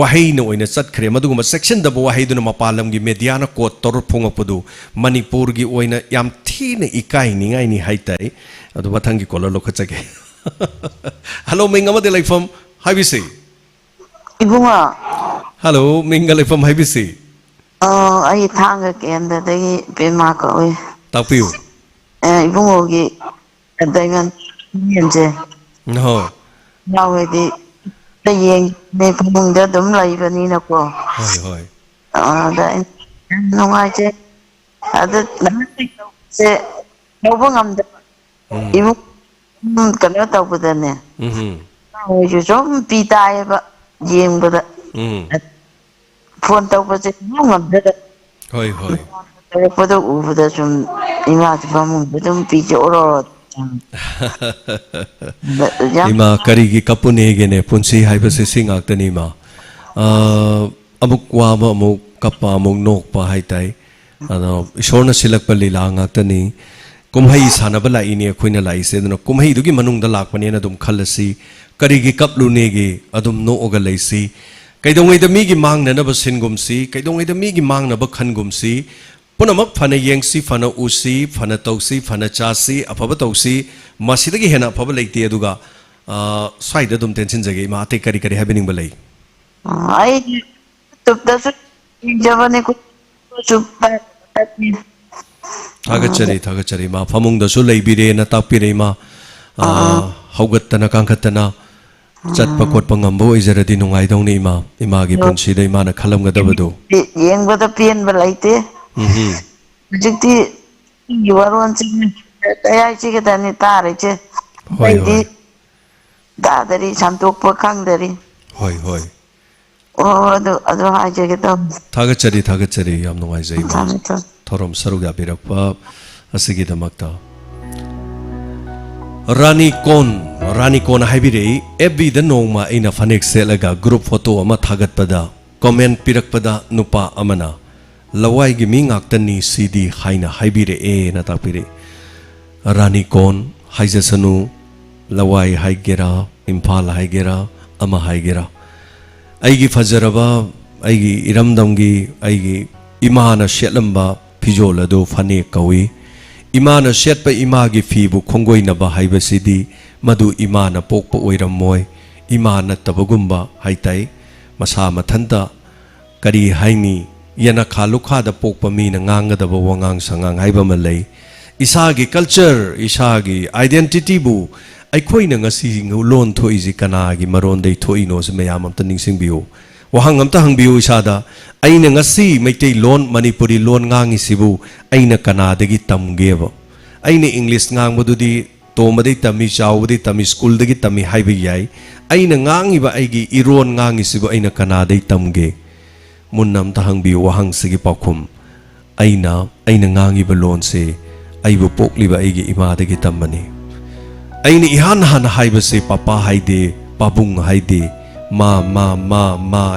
wahai na oina chat khre maduguma section da wahai du na mapalam gi media na ko tor phonga pudu manipur gi oina yam thi na ikai ni ngai ni hai tai adu bathang gi kolalo khachage hello mingama de like from how we say Ibunga. Hello, mingle from Hibisi. I thank again that they be Marco. Thank you. Ibungi, and they went No. Now the young make among them live and in a go. Hoi. No, I say, other say, no one on the even cannot over the name. Now you don't be tired. Jing but phone top was it long of the Hoi. for the over the some image from the picture or Ima karigi kapune gene punsi haibasi sing aktanima amuk wama amuk kapa amuk nok pa haitai ano ishorna silak pa lila ngaktani kumhai sanaba la ini akoina la ise no kumhai dugi manung da lakpane na dum khalasi karigi kaplu negi adum no oga leisi kaidongai da migi mangna na basingum si kaidongai da migi mangna ba khangum si punamak phana yengsi phana usi phana tausi phana chasi aphaba tausi masidagi hena aphaba leite aduga swaida dum tension jage ma ate kari happening balai I took the Javane Thagachari ma famung da su leibire na tapire ma haugattana kangkhattana chatpa khotpa ngambo izaradi nungai dongni ma imagi punsi dai ma na khalamgadabadu yengba pian balaite jikti yuwaron chin tayai chi gedani tare che hoi dadari santok khangdari hoi adu haje gedam thagachari yam nungai jai ma thorom saruga birakpa asigi damakta Rani Kon haibire every the noma in a fanek selaga group photo ama thagat pada comment pirak pada nupa amana lawai giming aktani CD haina haibire na tapire Rani Kon haijasanu lawai haigera impal haigera ama haigera aigi fajaraba aigi iramdamgi aigi imana shetlamba pijolado fanek kawi Imana shetpa imagi fibu khongoi na ba haibasidi madu imana pokpa oiramoy imana tabagumba haitai masa mathanta kari haini yana khalukha da pokpa mi na nganga da wangang sangang haiba malai isagi culture isagi identity bu aikhoi na ngasi ngulon thoi ji kana gi maron dei thoi no se mayam am taning singbiu wahang am ta hangbiu isada aina ngasi meitei lon manipuri lon ngangi sibu aina kanadagi tamgeba aina english ngangmadudi tomadi tami chawdi tami school dagi tami haibi yai aina ngangi ba aigi iron ngangi sibu aina kanadai tamge munnam ta hangbi wahang sigi pakhum aina ngangi ba lon se aibu pokli ba aigi ima dagi tamani aina ihan han haiba se papa haide babung haide ma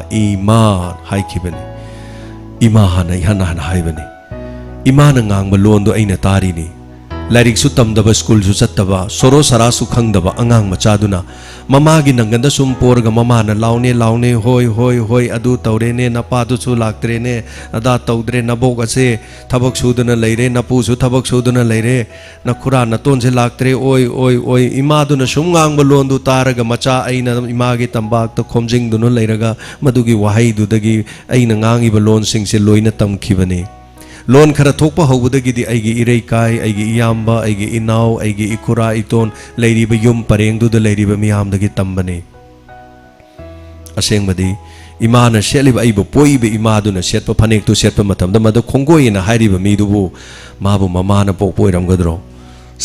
ima haikibani ima hana ihan han haibani ima na ngang ba lon do aina tari ni Larik su tamdaba school su chattaba soro sara su khangdaba angang machaduna mamagi nanganda sumpor ga mama na laune hoi adu tawre ne napa du su laktre ne ada tawdre nabok ase thabak suduna leire napu su thabak suduna leire na khura na ton se laktre oi ima du na sumngang balon du taraga macha aina imagi tambak to khomjing du no leiraga madugi wahai du dagi aina ngangi balon sing se loina tamkhibani Lon khara thokpa hobudagi di aigi irei kai aigi iyamba aigi inaw aigi ikura iton leiriba yum pareng du da leiriba miyam dagi tambane aseng badi imana shetliba aibu poibe imaduna shetpa phanek tu shetpa matamda madu khongoina hairiba midubu mabu mamana pokpoiramgadro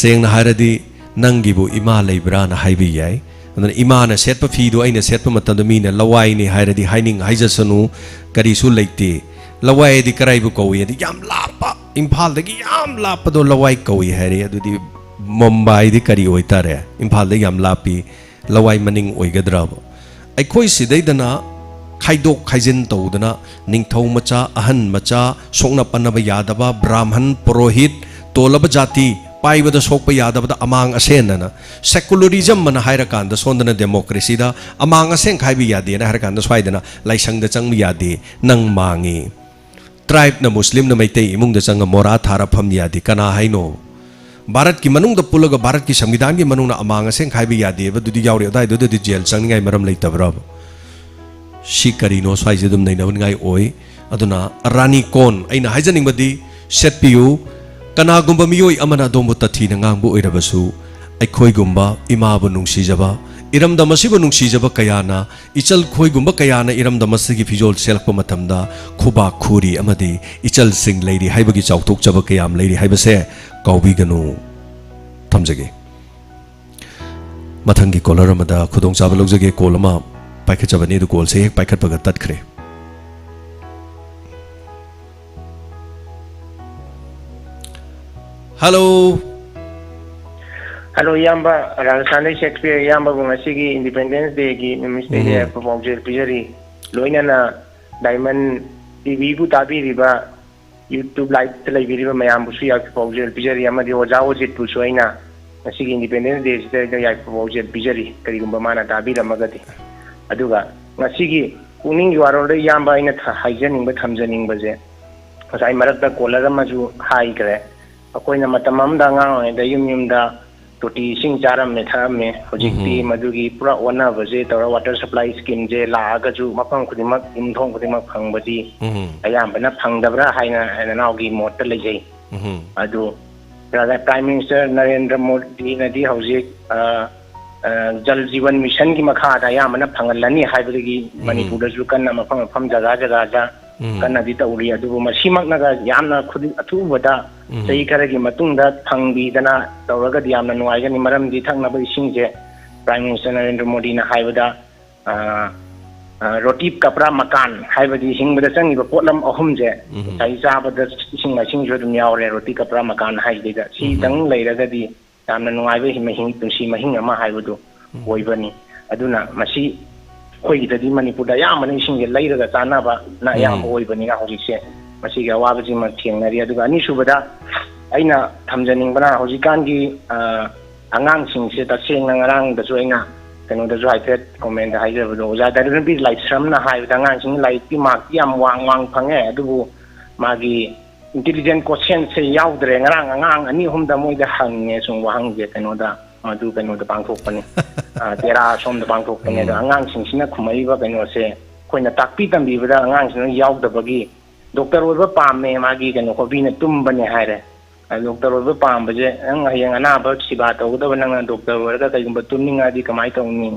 sengna hairadi nangibu ima leibra na haibi yai adana imana setpa fidu aina setpa matamda mina lawai ni hairadi haining haijasanu karisu leite lawai di karaibu kawi di yam lapa imphal dagi yam lapa do lawai kawi hairi adudi Mumbai di kari oitare imphal de yam lapi lawai maning oigadraba aikhoi sidaidana khaidok khaijin tawdana ningthau macha ahan macha sokna panaba yadaba brahman purohit tolaba jati paibada sokpa yadaba amang asenana secularism mana hairakanda sondana democracy da amang asen khaibi yade na hairakanda swaidana laisangda changmi yade nang mangi tribe na muslim na maitei imung da changa mora thara pham yade kana haino Bharat ki manung da pulaga Bharat ki samvidhan ki manung na amang asen khaibi yade ba dudi yauri dai do di jail changngai maram leitabra shi karino swaise dum nei naun ngai oi aduna rani kon aina haijaning badi setpiu kana gumba miyoi amana dombu tathi na ngang bu oirabasu aikhoi gumba ima bu nungsi jaba iram da masibu nungsi jaba kayana ichal khoi gumba kayana iram da masigi fijol selakpa matamda khuba khuri amadi ichal sing leiri haibagi chautok jaba kayam leiri haibase kaubi ganu thamjage mathangi kolar amada khudong chaba logjage kolama paikhat jabani du kol se hek paikhat paga tatkhre Hello Hello Yamba Rajasthan Shakespeare Yamba bungasigi Independence Day gi Ministry de proposal pijari loina na Diamond TV bu tabi riba YouTube live television riba mayam bu suya proposal pijari amadi ojawo jit bu soina masigi Independence Day de ya proposal pijari kari gumba mana tabi ramagati aduga masigi Pukning Warol de Yamba ina haijaning ba thamjaning ba je masai marakta kolara maju hai kare akoina matamam da ngang da yum da toti sing jaram me thame hojikti madugi pura wana baje tora water supply scheme je la ga ju mapang khudimak imthong khudimak phangbaji ayam bana phangdabra haina naugi mot ta lejai adu prime minister Narendra Modi na di hojik jal jiwan mission ki makha da ayam bana phangalani haibagi manipur da ju kanna mapang jaga jaga ja kanna di ta uri adu masimak naga yamna khudi athu bada sei karagi matungda phangbi dana tawraga yamna nuaiga ni maram di thangna ba isingje prime minister Narendra Modi na haibada roti kapra makan haibadi hingbada changi ba potlam ahumje sai sabada ising ma sing jodum yaure roti kapra makan haibida si dang leiraga di yamna nuaiba himahing tunsi mahing ama haibadu oibani aduna masi khoi Manipur da yam mani sing leiraga chana ba na yam oibani ga hojikse masi ga wabaji ma thengnari aduga ani subada aina thamjaning bana hojikan gi angang sing se ta seng na ngarang da jo aina kanu da jo haipet comment da haijabu do ja da bi lai sram na hai da ngang sing lai ti mak yam wang phange adubu magi intelligent quotient se yaudre ngarang angang ani hum da moi da hange sung wang je kanu da madu kanu da bangthok pani tera som da bangthok pani da angang sing sina khumai ba kanu se koina takpi tambi ba da angang sing yaud da bagi doctor oba pame magi kanu ko bina tumbane haire doctor oba pam baje ang hayang ana ba siba to da nang doctor oga kai gumba tumninga di kamai tawni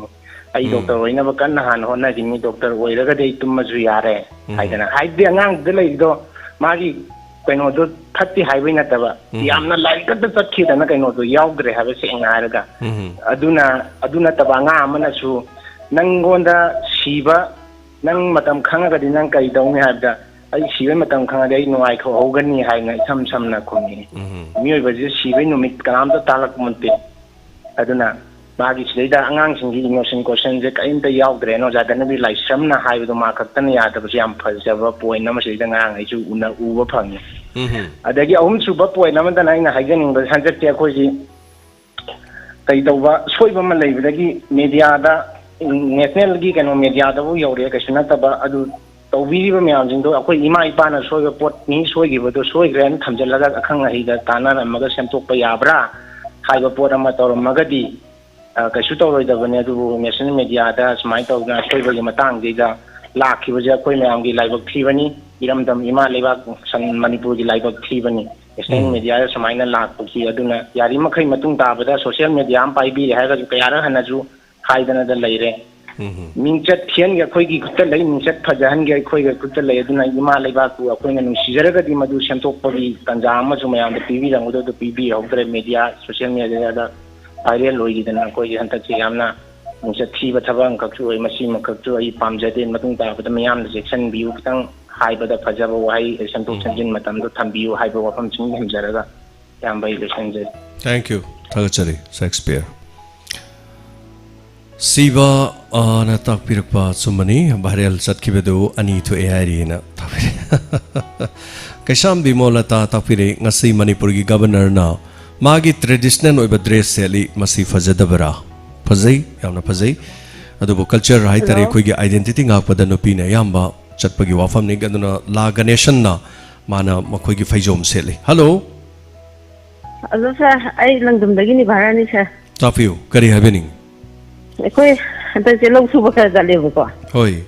ai doctor oina ba kan han hona jini doctor oira ga dei tumma ju yare haidana haide angang de lei do magi kano do thatti haibai na taba yamna like da takhi da na kano do yaugre habe se ngaraga aduna taba nga amana su nangonda siba nang matam khanga ga dinang kai dawni habda ai sibe matam khanga dai nuai kho hogani haina sam samna khumi mioi baje sibe numit kanam ta talak munte aduna bagi sida angang singi innocent question je kain ta yaugre no ja da nabi lai samna haibu ma khaktan ya da yam phajaba point na ma sida ngang ai chu una uba phangi adagi ahum suba point na ma da na haijaning ba sanjat te ko ji kai tawba soiba ma leibadagi media da national gi kano media da bu yore ka suna taba adu tawbiri ba myam jing do akoi ima ipa na soiba pot ni soigi ba do soigren thamjalaga akhang hi da tana maga semtok pa yabra haiba pot ama tor magadi kasu tawroi da bane adu national media da smai tawna soiba gi matang de da lakhi ba ja koi myam gi laibak thibani iramdam ima lebak san manipur gi laibak thibani national media da smai na lak ki aduna yari makhai matung ta ba da social media am pai bi ha ga kayara hana ju haidana da leire ꯃꯤꯡꯆꯠ ꯊꯤꯍꯟꯒꯦ ꯑꯩꯈꯣꯏꯒꯤ ꯈꯨꯠꯇ ꯂꯩ ꯃꯤꯡꯆꯠ ꯐꯖꯍꯟꯒꯦ ꯑꯩꯈꯣꯏꯒꯤ ꯈꯨꯠꯇ ꯂꯩ ꯑꯗꯨꯅ ꯏꯃꯥ ꯂꯩꯕꯥꯛꯄꯨ ꯑꯩꯈꯣꯏꯅ ꯅꯨꯡꯁꯤꯖꯔꯒꯗꯤ ꯃꯗꯨ ꯁꯦꯝꯗꯣꯛꯄꯒꯤ ꯇꯥꯟꯖꯥ ꯑꯃꯁꯨ ꯃꯌꯥꯝꯗ ꯄꯤꯕꯤꯔꯝꯒꯗꯕꯗꯨ ꯄꯤꯕꯤꯍꯧꯗ꯭ꯔꯦ ꯃꯦꯗꯤꯌꯥ ꯁꯣꯁꯤꯌꯦꯜ ꯃꯦꯗꯤꯌꯥꯗ ꯚꯥꯏꯔꯦꯜ ꯑꯣꯏꯈꯤꯗꯅ ꯑꯩꯈꯣꯏꯒꯤ ꯍꯟꯗꯛꯁꯦ ꯌꯥꯝꯅ ꯃꯤꯡꯆꯠ ꯊꯤꯕ ꯊꯕꯛ ꯑꯃꯈꯛꯁꯨ ꯑꯣꯏ ꯃꯁꯤꯃꯈꯛꯁꯨ ꯑꯩ ꯄꯥꯝꯖꯗꯦ ꯃꯇꯨꯡ ꯇꯥꯕꯗ ꯃꯤꯌꯥꯝꯅ ꯆꯦꯛꯁꯤꯟꯕꯤꯌꯨ ꯈꯤꯇꯪ ꯍꯥꯏꯕꯗ ꯐꯖꯕ ꯋꯥꯍꯩ ꯁꯦꯝꯗꯣꯛ ꯁꯦꯝꯖꯤꯟ ꯃꯇꯝꯗ ꯊꯝꯕꯤꯌꯨ ꯍꯥꯏꯕ ꯋꯥꯐꯝꯁꯤꯡ ꯊꯝꯖꯔꯒ ꯌꯥꯝꯕ ꯑꯩ ꯂꯣꯏꯁꯤꯟꯖꯔꯤ Thank you. Thagachari, Shakespeare. Siva na takpirpa sumani viral chatkibadu ani to AI na tapire. Kaisam bimolata tapire ngasi Manipur gi governor na magi traditional oiba dress seli masi fajadabara. Fazai yamna fazai. Adubu culture haitare koi gi identity ngakpada nupi na yamba chatpagi wafam ni gaduna la Ganeshan na mana makoi gi faijom seli. Hello. Hello sir, I langdumdagi ni bharani sir. Tapiu kari happening. Koi hantase log suba kha galebo ko. Hoi.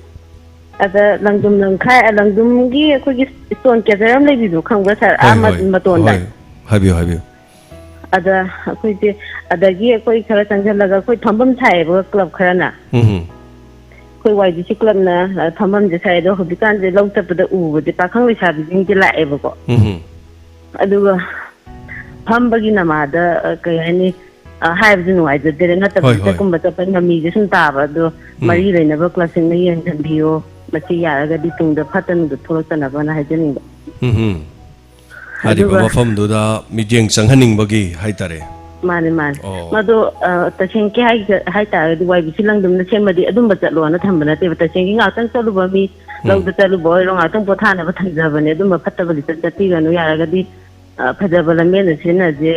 Ada langdum langkhai langdum gi koi gi stone kezaram lebi du khangba sir amad maton da. Habiu. Ada koi je adagi koi khara changjalaga koi thambam thai bo club khara na. Koi YDC club na thambam je sai do hobikan je log tapada u de pakhang lisa bi jing je la ebo ko. Aduga thambagi namada kai ani हाइबजु नुवाइजदरे नतबे कुंबा तपन ममीजे सुन ताबा दो मरी लेनबा classing ने यंगबियो मची यारगदि तुंगदा फतन दु थोलतनबा ना हाइजनिंग हादिबा मफम दुदा मिजेंग संहनिंग बगी हाइतारे माने मदो तसेंग के हाइतारे दु वाइ बिसिलंग दुम सेमदि अदुम बचलो ना थंबना ते तसेंग ngaktang चलुबा मी लौदा चलुबो रो ngaktang पोथाना थंजबने दुम फतबलि चतिगनु यारगदि फजब लमेन सिनजे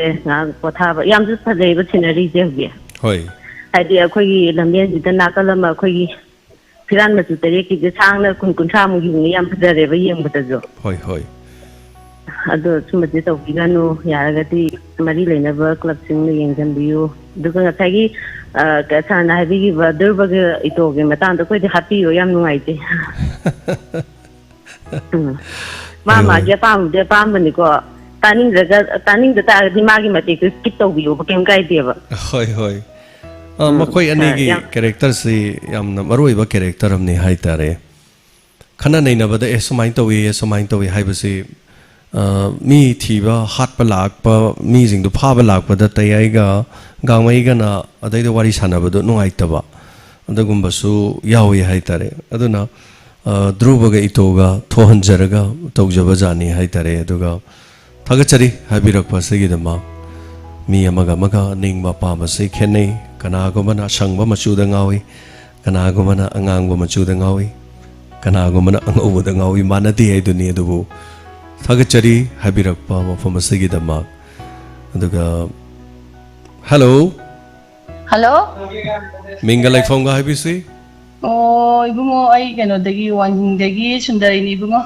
पोथाबा यामजु फजेबा सिनरी जे हबे होय हाइदि अखोगी लमेन जिदा नाकलमा अखोगी फिरान मचु तरे कि जे सांगना कुनकुनसा मुगी याम फजरेबा येंबतजो होय अदो सुमजे तौबिगानु यारगति मरी लेनबा क्लब सिंग ने येंजनबियो दुगा थागी कसाना हाइबिगी बदरबग इतोगे मतांद कोइ हैप्पी हो याम नुआइते मामा जे पाम बनिको तानिंग तारदी मागी मते स्किप तौबियो केम काइदेबा होय मखोय अनेगी कैरेक्टर से यामना मरोइबा कैरेक्टर हमने हाइतारे खना नैनबदा ए समाइन तौई हाइबसे मी थीबा हाटपा लाकपा मी जिंग दु फाबा लाकपदा तयाइगा गांगमैगा ना अदैदा वारी सानबदो नुंगाइतबा अदगुंबसु यावई हाइतारे अदुना ध्रुवगा इतोगा थोहनजरगा तौजबा जानी हाइतारे अदुगा थागचरी हाबिरकपसगिदमा मी अमगा निंगबा पामसे खेनै कनागुमना संगबा मचुदा ngawi कनागुमना अंगांगबा मचुदा ngawi कनागुमना अंगौबदा ngawi मानदि हाइदुनि अदुबु थागचरी हाबिरकपा मफमसगिदमा अदुगा हेलो मिंगलाई फोंगा हाबिसि ओ इबुंगो आई केनोदगी वांगिंगदगी सुंदरिनी इबुंगो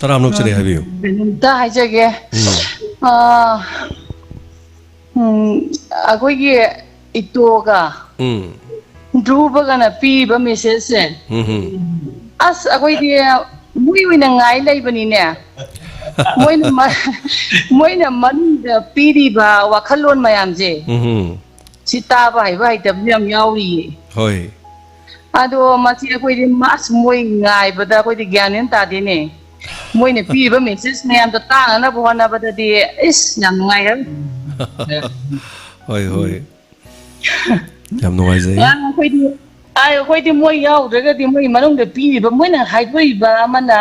तरामनुक चले हाबियो ता हाइजगे अखोगी इतोगा ध्रुवगना पीबा मेसेज से अस अखोगी मुइना ngai leibani moina man piriba wakhalon mayam je sitaba haiba haitab yam yauri hoi ado masi akoi di mas moi ngai bada akoi di gyanen ta de ne moina piriba message mayam da ta na bhona bada di is yam ngai ha hoi yam ngai zai akoi di moi yaw daga di moi manung da piriba moina haiboi ba mana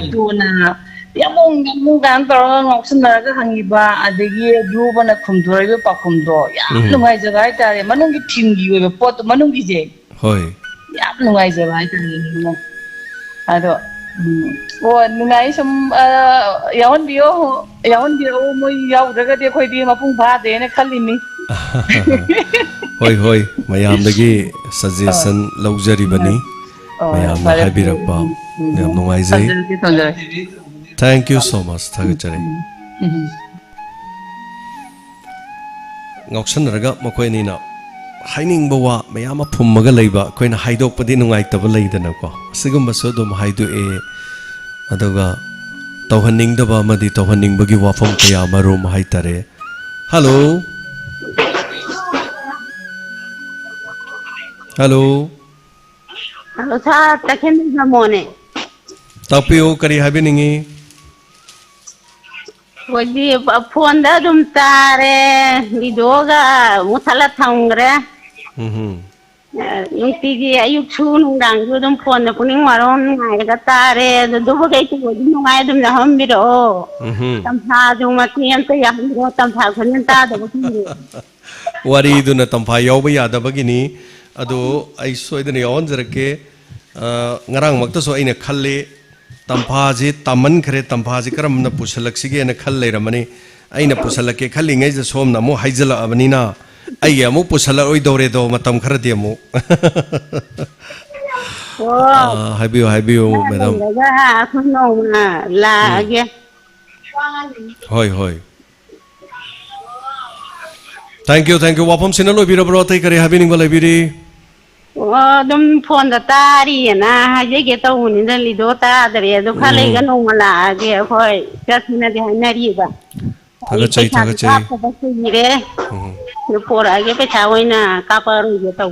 itona yamong gan taro ngoksanaraga hangiba adegi drubana khumdhoriba pakhumdo yam lungai jaga ai tare manungi thimgi oiba pot manungi je hoi yam lungai jaga ai tare ado o nungai sam yawan bio moi yaw daga de khoi di mapung pha de ne khalini hoi mayam dagi suggestion laujari bani mayam na habirakpa yam lungai jai Thank you so much. Thagachari. Ngoksan raga makoi ni na haining bawa mayama phummaga leiba koina haidok padi nungai taba leidana ko sigumba so dum haidu e aduga tawhaning daba madi tawhaning bagi wafam kaya marum haitare hello hello Hello sa takin na mo ne. Tapiyo kari habiningi Wadi phone da dum tare lidoga muthala thangre. Nungtigi ayuk chu nungdang ju dum phone na puning maron ngai ga tare du ba kai tu nungai dum na ham biro. Tampha ju matniam ta ya hiro tampha khon ta da bu. Wari du na tampha yawba yadabagini ado ai soidani onjarake ngarang makta so aina khalle tamphaji taman khare tamphaji karamna pusalaksige na khalle ramani aina pusalake khallingai ja somna mo haijala abanina ai amu pusala oi dore do matam kharadi amu habiyo madam Lage hoi thank you wapam sinalo biro bro tai kare habining balai biri dum phone da tari na haje ge to ni da lido ta dare do khale ga no mala ge khoi jasina de hanari ba thagachai ba su ni re pora ge pe chawai na ka paru ge to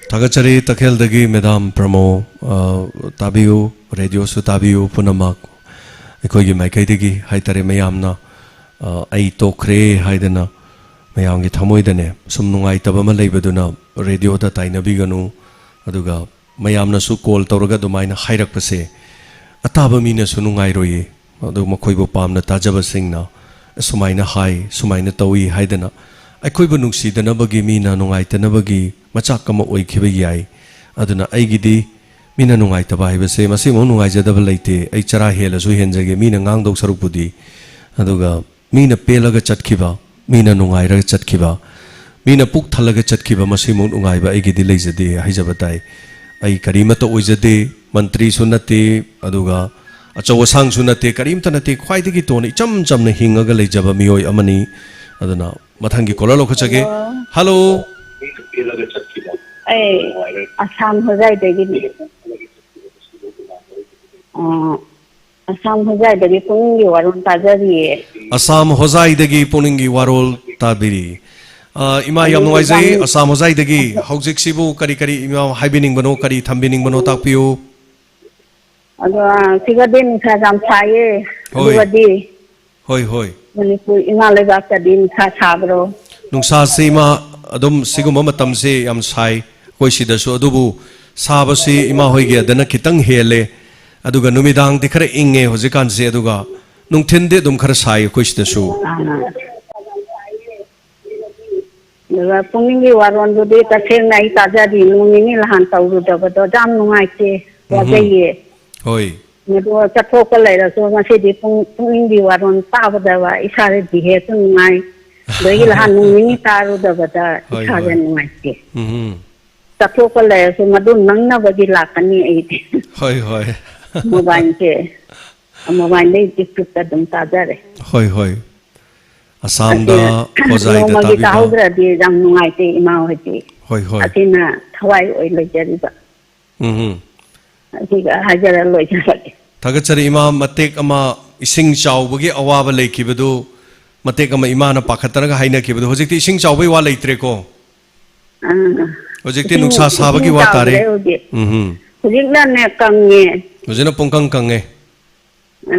thagachari takhel dagi madam promo tabiu radio su tabiu punamak ekoi ge mai kai dagi haitare mayamna ai tokre haidana mayamgi thamoidane sum nungai tabama leibaduna radio da tainabiganu aduga mayamna su call tawraga dumaina hairak pase ataba mina su nungai roye adu makhoi bo pamna tajaba singna sumaina hai sumaina tawi haidana aikoi bu nungsi dana bagi mina nungai tanabagi machak kama oi khiba yai aduna aigidi mina nungai taba haibase masi mo nungai jadaba leite ai chara hela su henjage mina ngang dok sarupudi aduga mina pelaga chatkhiba mina nungai ra chatkhiba mina puk thalaga chatkhiba masi mo nungai ba aigidi leijade haijabatai ai karimata oijade mantri sunate aduga achaw sang sunate karimta nate khwaidagi toni cham chamna hingaga leijaba mioi amani aduna mathangi kolalo khachage hello ai asam hojai degi ni asam hojai degi pungi warun tajari asam hojai degi puningi warol tabiri ima yam nuaizai asam hojai degi hojik sibu kari ima haibining bano kari thambining bano takpiu ado sigadin sa jam saye duwadi hoi manipur ima lega ka din sa sabro nungsa sima adum siguma matam se yam sai koi sida so adubu sabasi ima hoige adana kitang hele aduga numidang dikhare inge hojikan se aduga nungthinde dum khara sai koi sida so daga pungi waron do de ta theng nai ta ja di nungini lahan tawru da ba do jam nungai ke wa ye hoi medo chathok ka lai ra so ma se di pungi waron ta ba da wa isare di he tu ngai doi lahan nungini taru da ba da isare nungai ke chathok ka lai so madun nang na ba di lakani ai hoi mobile dei tiktok ta dum ta ja re hoi asam da hojai da tabi ta hodra di jam nungai te ima hoje hoi atina thawai oi lo jari ba asiga hajara lo jari thagachari ima matek ama ising chawbagi awaba leikibadu matek ama imana pakhataraga haina kibadu hojikti ising chawbai wa leitre ko hojikti nuksa sabagi wa tare hojikna ne kange hojina pungkang kange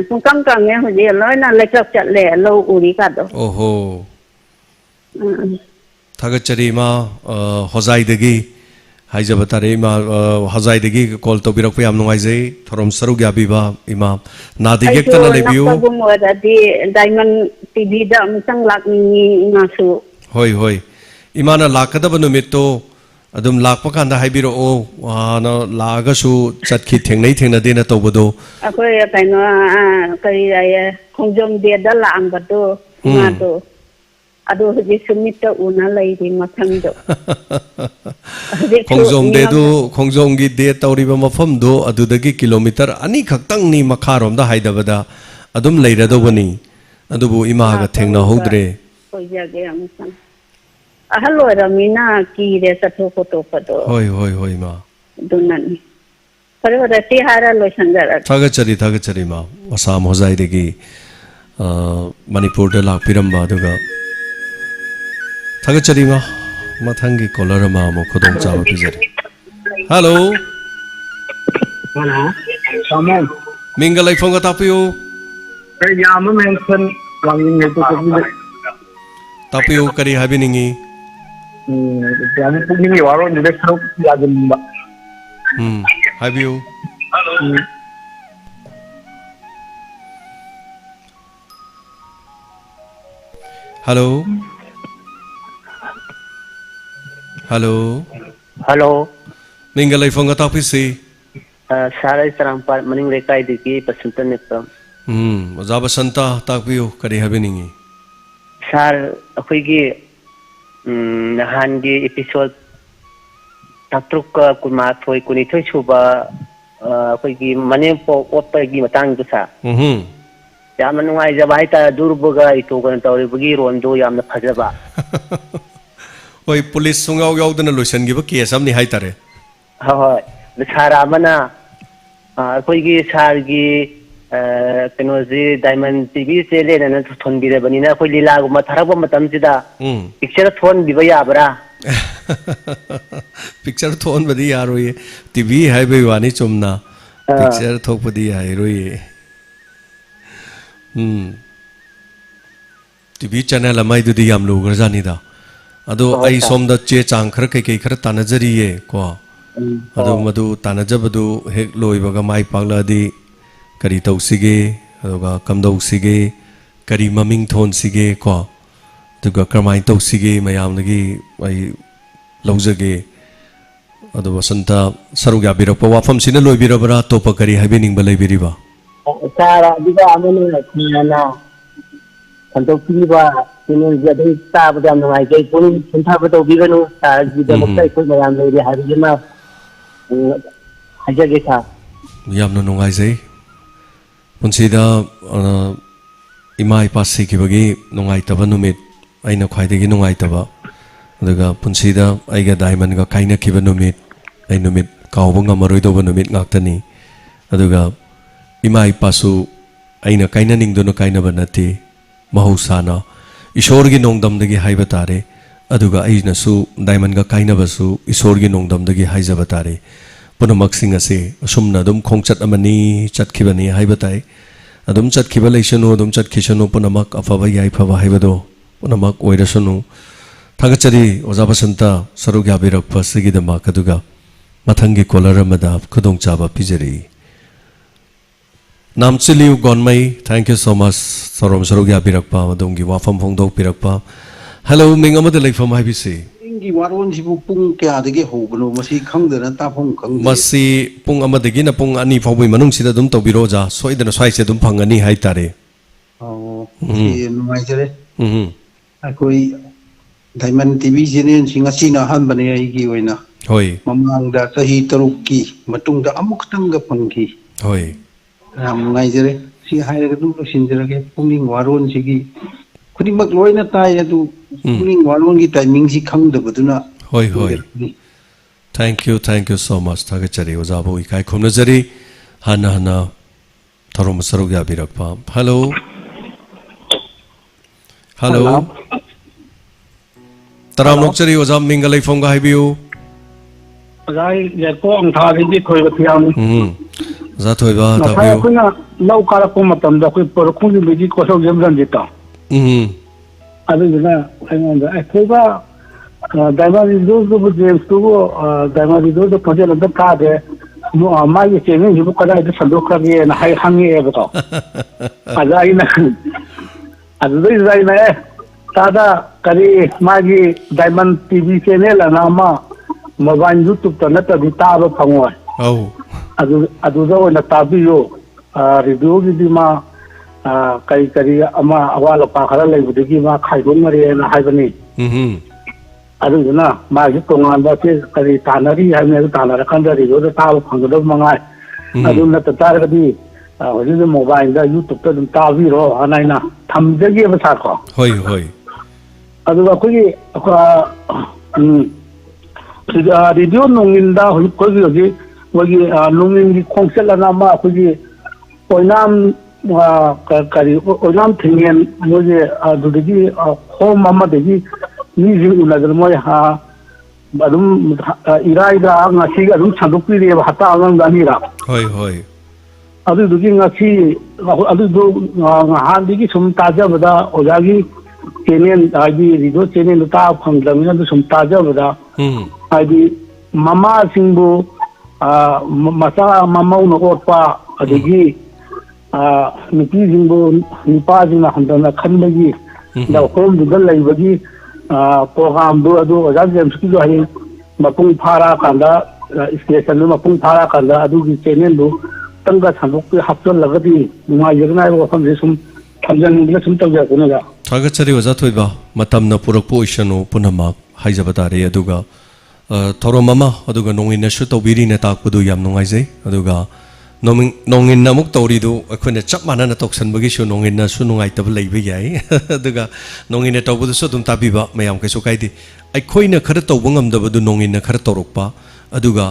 pungkang kange hoje loina lekap chatle lo uri ka do oho thagachari ima hojai dagi haijabatare ima hojai dagi call to birak yam nungai jai thorom sarug yabiba ima nadigek tana lebiu di diamond tv da musang lakni ngasu hoi imana lakadaba numitto adum lakpa kanda haibiro o na laga su chatkhi thengnai thengna dena tawbodo akoi kaino kari ya khongjom de da lam bado ma do ado ji sumita una lai ri mathang do khongjom gi de tawriba mafam do adudagi kilometer ani khaktang ni makharom da haidabada adum leira do bani adubu ima ga thengna hodre koi jage amsan ahalo ramina ki re satho photo photo hoi ma dunani pare ora ti hara lo sanjara thagachari ma asam hojai degi manipur da lakpiramba aduga thagachari ma mathang gi caller ama mo khodong chawa pijari. Hello. Hello. Samuel. Minga laifong ka tapiyo. Kaya yaman mention wangin ito kasi Tapiyo kari habiningi. yaman pukning Warol nila sa yagan ba. Habiyo. Hello. Hello. Hello. Minga laifong ka tapisi. Sarai Tarampal Maning Rekai Diki Pasunta Nepam. Ozaba Santa tapiyo kari habiningi. Sar Akwigi Nahangi episode Tatruk Kumathoi Kunithoi Suba Akwigi Manepo Opagi Matang Dusa. Yamna nungaijaba haita durbuga itugan tawribagi rondo yamna phajaba. Oi police sungaw yaudana lotion giba case amni haitare. Hoy sara mana akoigi sargi kenoji diamond tv chele na thon bire bani na koi lila guma tharaba matam sida picture thon biba yabra. Picture thon badi yaro ye tv hai bai wani chumna picture thok badi hai ro ye. TV channel amai du di yam lu garjani da ado ai som da che chang khar kai kai khar tanajari ye ko ado madu tanajabadu hek loi baga mai pagla di kari tausige adoga kamdau sige kari maming thon sige ko aduga karmai tausige mayam lagi ai laujage ado basanta saruga birakpa wafam sina loi birabara topa kari habening balai biriba. Sara diga amene na kantok piba sinin jadi tab dam ngai kai pun sentha beto biganu sa jida moktai ko mayam lei harima haja ge tha yamno nungai jai punsida imai pasi ki bagi nungai taba numit aina khwaidagi nungai taba daga punsida aiga diamond ga kaina kiba numit ai numit kawba ngamaroi doba numit ngaktani aduga imai pasu aina kaina ningdono kaina banati mahusana ishorgi nongdamdagi haiba tare aduga aina su diamond ga kaina basu ishorgi nongdamdagi haijaba tare punamak sing ase asumna dum khongchat amani chatkibani haiba tai adum chatkiba leisanu adum chatkisanu punamak afaba yai phaba haibado punamak oirasunu thagachari ojaba santa sarugya birak pasigi dama kaduga mathangi kolara mada khudong chaba pijari. Namchiliu Gonmai, thank you so much. Sorom Sarugya Birakpa, Madongi Wafam Hongdok Birakpa. Hello, Mingamada Lake from IBC. Ingi Warol Pung Kiadigi Hogano, Masi Kangder and Tapong Kang. Masi Pung Amadagina Pung Ani Fawi Manung Sida Dum Tobiroja, so it and a Swai Dum Pangani Haitare. Oh, Maitare. Akoi Diamond TV Jin Singasina Hanbani Giwina. Hoi. Mamang da Sahi Taruki, Matunga Amuktanga Punki. Hoi. Ngaijare si hairaga du sinjarage pungning waron sigi khudimak loina tai adu pungning waron gi timing si khangdabaduna hoi hoi thank you so much thagachari ojabo ikai khomnajari hana hana tharom sarugya birakpa. Hello taram nokchari ojam mingalai fonga haibiu Gai ko ang thari di khoi ba thiam za thoi ba ta biu na lau kara ko matam da ko por khung ni ji ko so jam ran dita adu na ai da ko ba daimari do do james to daimari do do pajal da ka de no ma ye che ne ju ko da da sando ka ye na hai hang ye ba to azai na adu zai na tada kari magi diamond tv channel na ma mobile youtube ta na ta di ta ba phangwa au adu da na tabiyo review gi di ma kai kari ama awala pa khara lai budigi ma khai gon mari na hai bani adu na ma ji tongan ba che kari tanari hai me tanara kan da review da ta phang da mangai adu na ta tar ga di hoji da mobile da youtube ta dum ta bi ro anai na tham de gi ba sa ko hoi hoi adu ba ko gi review nongin da hoi ko gi wagi lungin gi khongsel na ma ko gi oinam kari oinam thingen moje adudigi home mama degi ni ji unagar moy ha adum iraida ngasi adum sandukpi re hata ang danira hoi hoi adu dugi ngasi adu do handi gi sum taja bada ojagi channel agi video channel ta phanglamina du sum taja bada agi mama singbu masa mamau no otpa adigi nupi singbu nipa singna handana khanbagi da hom dugal laibagi program do adu ojagi james ki jo hai mapung phara kanda station mapung phara kanda adu gi channel do tanga sanduk hapchon lagadi nungai yagna ro kham je sum thamjan ningla sum tawja kunaga thaga chari waza thoiba matamna purakpo ishanu punama haijabata re aduga thoro mama aduga nongin na shu tawbiri na takpudu yam nungai jai aduga nongin na muk tawri du akhone chap mana na toksan bagi shu nongin na su nungai tab leibe yai aduga nongin na tawbudu su dum tabiba mayam kaisu kaidi ai khoina khara tawbungam dabadu nongin na khara tawrokpa aduga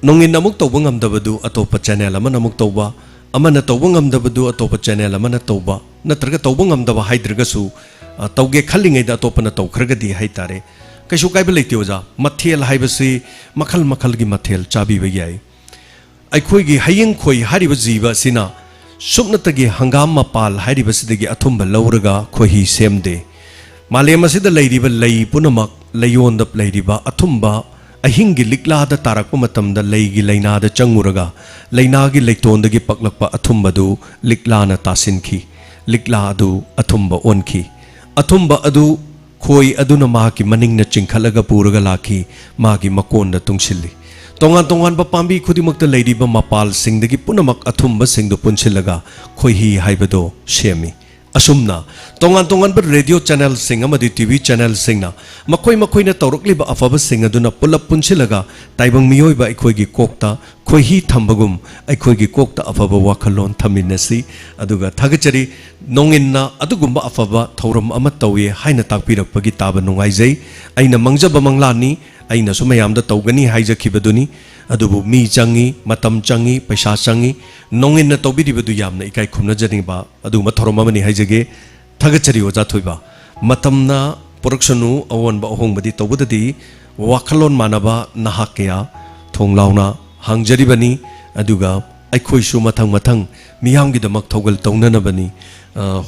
nongin na muk tawbungam dabadu atopa channel amana muk tawba amana tawbungam dabadu atopa channel amana tawba natraga tawbungam daba haidraga su tawge khallingai da atopana tawkhragadi haitare kaisu kaiba leite oja mathel haibasi makhal makhal gi mathel chabi ba yai aikhoi gi hayeng khoi hariba jiba sina sumnatagi hangam mapal hariba sidagi athumba lawraga khohi semde malem asida leiriba lei punamak layondap leiriba athumba ahingi likla da tarakpa matamda leigi laina da changuraga laina gi leitondagi paklakpa athumba du likla na tasinki likla adu athumba onki athumba adu khoi aduna maki maning na chingkhalaga puraga laki magi makon da tungsilli tongan tongan ba pambi khudimakta leiriba mapal singdagi punamak athumba singdu punsilaga khoi hi haibado shemi asumna tongan tongan ba radio channel sing amadi tv channel singna makoi na tawrokliba afaba sing aduna pulap punsilaga taibang miyoi ba ikhoi gi kokta khoi hi thambagum ikhoi gi kokta afaba wakhalon thaminasi aduga thagachari nonginna adugumba afaba thoram ama tawi haina takpirakpagi taba nungai jai aina mangjaba manglani aina sumayamda tawgani haijakhibaduni adubu mi changi matam changi paisa changi nongin na tawbiribadu yamna ikai khumna janiba adu mathorom amani haijage thagachari oja thoiba matamna production awon ba hongbadi tawbudadi wakhalon manaba nahakya thonglauna hangjari aduga aikhoi su mathang mathang miyamgi damak thogal tawnana bani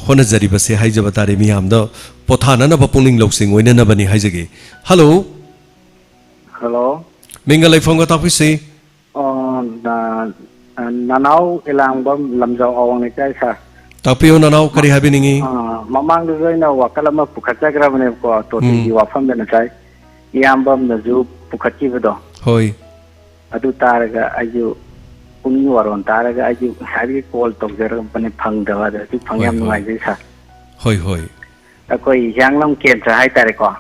hona jari base haijabatare miyamda pothana na pungning loksing oina na bani haijage hello hello mingalai phonga tapisi nanau elangbam lamjau awang ni kai sa tapio nanau kari habiningi mamang du joina wakalama pukhachagra bane ko toti gi wafam na sai yambam na ju pukhachi bedo hoi adu taraga aju pungni waron taraga aju hari call tokjar bane phangdawa da ju phangyam ngai jai sa hoi hoi akoi yanglam ken sa hai tare ko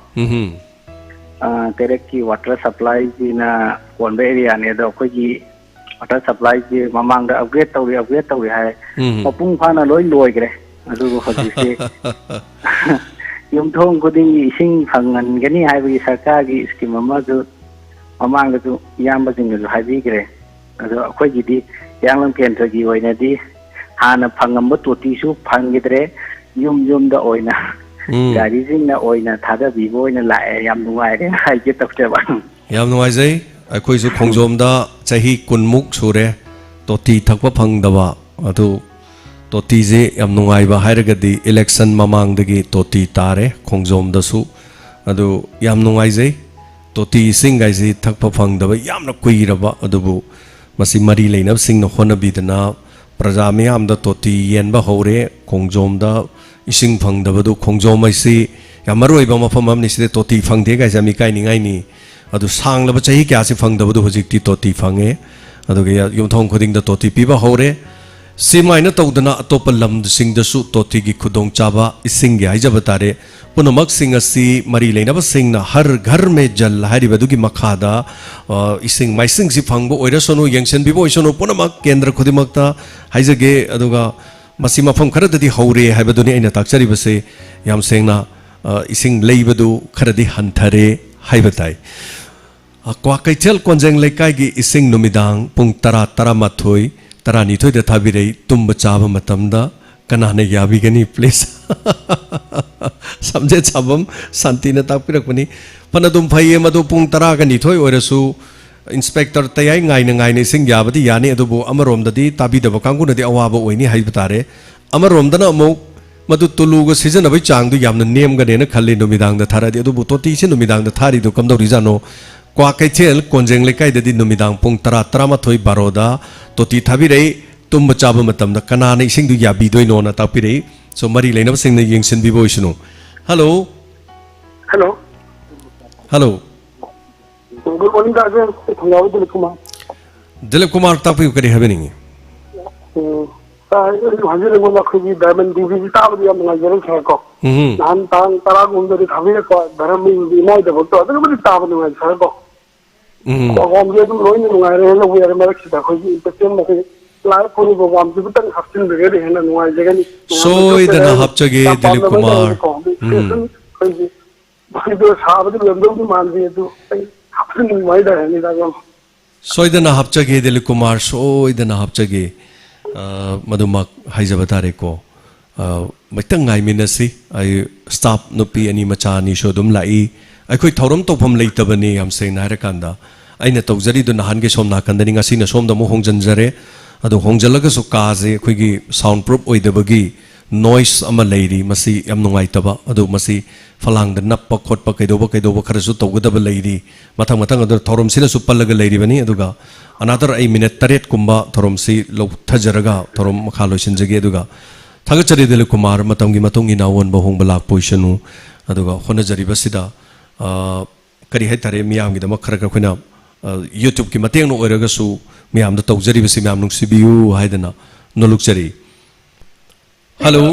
terek ki water supply ji na konbe area ne do ko ji water supply ji mamang da upgrade tawi hai mapung phana loi gre adu hoji se yum thong ko ding ising phangan gani hai bi sarkar gi scheme ma ju mamang da ju yamba jing ju hai bi gre adu ko ji di yanglam ken sa gi oina di hana phangam ba to ti su phangidre yum da oina gari jing na oina thada bi boina la yam nuai re hai je takte ba yam nuai jai akhoi su khongjom da chahi kunmuk sure toti thakpa phangdaba adu toti je yam nuai ba hairagadi election mamang dagi toti tare khongjom da su adu yam nuai jai toti singai ji thakpa phangdaba yamna kuiraba adubu masi mari leinab singna honabidana praja miyam da toti yenba hore khongjom da ising phangdabadu khongjom aisi yamaroi ba mafam amni side toti phangde ga jami kai ningai ni adu sanglaba chahi kya si phangdabadu hojikti toti phange adu ga yumthong khoding da toti piba hore simaina tawdana atopa lam sing da su toti gi khudong chaba ising gi haijabatare punamak sing asi mari leinaba sing na har ghar me jal haribadu gi makhada ising mai sing si phangbo oira sono yengsen bibo isono punamak kendra khudimakta haijage aduga masi mafam kharadadi haure haibaduni aina takchari base yam sengna ising leibadu kharadi hanthare haibatai kwa kaichel konjeng lekai gi ising numidang pung tara mathoi tarani thoi da thabirei tumba chaba matamda kanane yabigani please samje chabam santi na takpirak pani ꯐꯅꯗꯨꯝ ꯐꯩꯌꯦ ꯃꯗꯨ ꯄꯨꯡ 12 ꯑꯣꯏꯔꯁꯨ inspector tayai ngai sing yabadi yani adubu amaromdadi tabidaba kanggunadi awaba oini haiba tare amaromdana amuk madu tuluga season abai changdu yamna nemganena khalli numidang da tharadi adubu toti se numidang da thari du kamdori jano kwa kaichel konjeng lekai dadi numidang pung 13 baroda toti thabirei tumba chaba matamda kanana ising du yabi doino na tapirei so mari leinab singna yengsin bibo isunu hello hello Good morning, Dr. Dilip Kumar tapi kari happening. Hasil yang mana kerja diamond divisi tahu dia mengajar saya kok. Nantang tarang untuk dikawin kok dalam minggu ini ada betul. Tapi kita tahu mengajar saya kok. Program dia tu loin mengajar hello biar mereka sudah kerja. Tapi mereka lain pun program tu kita hasil berbeda dengan mengajar ni. So itu na hapcage Dilip Kumar. Itu sahabat itu belum tu mandi itu. Soidana hapchage Dilip Kumar soidana hapchage madumak haijabatare ko maitang ngai minasi ai staff nupi ani machani shodum lai ai khoi thorom topam leitabani am seina harakanda aina tawjari du nahan ge somna kandani ngasi na somda mo hongjanjare adu hongjalaga su kaje khoi gi sound proof oidabagi noise ama leiri masi yam nungai taba adu masi falang da nappa khotpa kaidoba kharasu tawgadaba leiri mathang adu thorom sina su pallaga leiri bani aduga another ai minute 8 kumba thorom si lo thajaraga thorom makhalo sinjage aduga thagachari Dilip Kumar matamgi matungi nawon bahong balak poisonu aduga khona jari basida kari hai tare miyam gi da makhara ka khina YouTube ki mateng no oiraga su miyam da tawjari basi miyam nung sibiu haidana noluk jari hello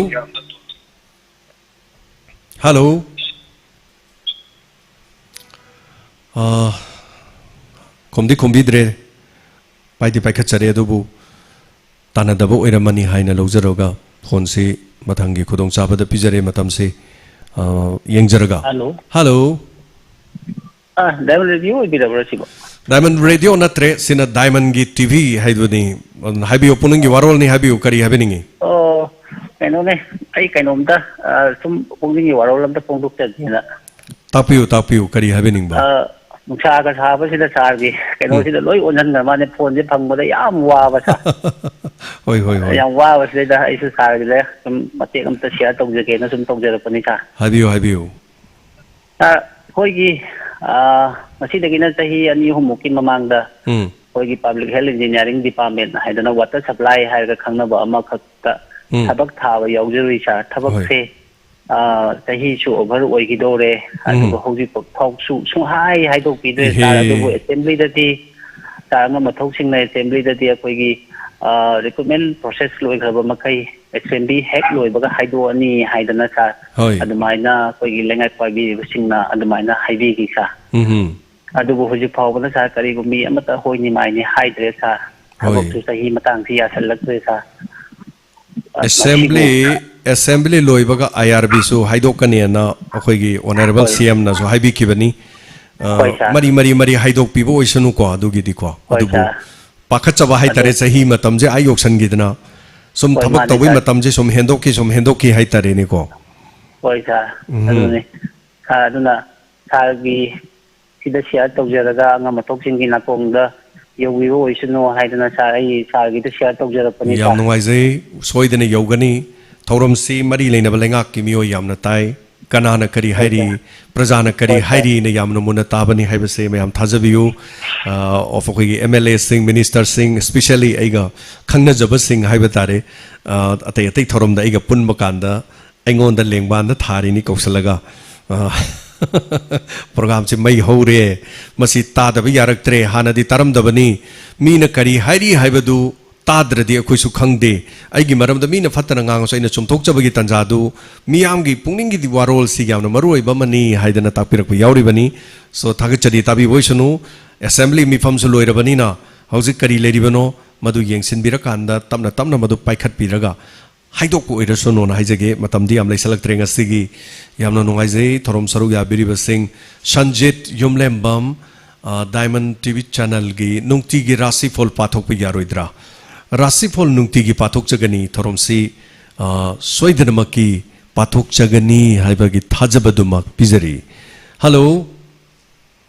hello komdi dre paidi paikachare adubu tanadaba oiramani haina lawjaroga phone si mathangi khudong chabada pijare matam se yengjaraga hello Diamond Radio bidabra sibo Diamond Radio natre sina Diamond gi TV haiduni habiyo punungi warol ni habiyo kari habeningi kaino ne ai kainomda sum pungni warolam da pungduk chadina tapiu kari habening ba nungsa ka saba sida sargi kaino sida loi onan na mane phone je phangbada yam waba sa hoi yam waba sida ai su sargi le sum mate am ta share tawjage na sum tawjara pani sa habiyo hoigi masida gina tahi ani humukin mamangda hoigi public health engineering department haidana water supply hairga khangnaba ama khakta tabak thawa yaujari sa tabak se tahi su over oigidore adu hoji phok su hai hai do pidre ta adu assembly dati taranga mathok sing na assembly dati akoigi recruitment process loi khaba makai assembly hack loi baga haido ani haidana sa adumaina akoigi lengai pabi singna adumaina haibi ki sa adu hoji phawbana sa kari gumi amata hoini mai ni haidre sa tabak su sahi matang si ya salakre sa assembly loibaga IRB su haidokani na akoigi honorable CM na so haibi kibani mari haidok pibo oisanu ko adugi di ko adubu pakachaba haitare sahi matamje ayoksan gidna sum thabak tawi matamje sum hendoki haitare ni ko hoisa adune aduna sargi sida share tawjaraga nga matoksin gi nakongda yogi oisanu haidana sai sargi da share tawjara pani yam nuaizai soidane yogani thorom si mari leina balenga kimio yamna tai kanana kari hairi prajana kari hairi ne yamna muna tabani haibase mayam thajabiu of koi MLA sing minister sing especially aiga khangna jaba sing haibatare atai thorom da aiga punba kanda aingon da lengban da thari ni kausalaga program se mai hore masi ta da bi yaraktre hanadi taram da bani mina kari hairi haibadu tadradi akhoi su khangde aigi maram da mina fatana ngang so ina chumthok chabagi tanjadu miyam gi pungning gi warol si yamna maroi bamani haidana tapirak yauri bani so thagachadi tabi voisunu assembly mi fam su loirabani na hauji kari leri bano madu yengsin birakanda tamna madu paikhat piraga haidok ko iraso no na haijage matamdi am laisalak trenga sigi yamna nungaijei thorom saru ya biriba sing sanjit yumlembam Diamond TV channel gi nungti gi rasi fol pathok pi yaroidra Rasifol nungti gi pathok jagani thorom si soidanamaki pathok jagani haibagi thajabadumak pizari hello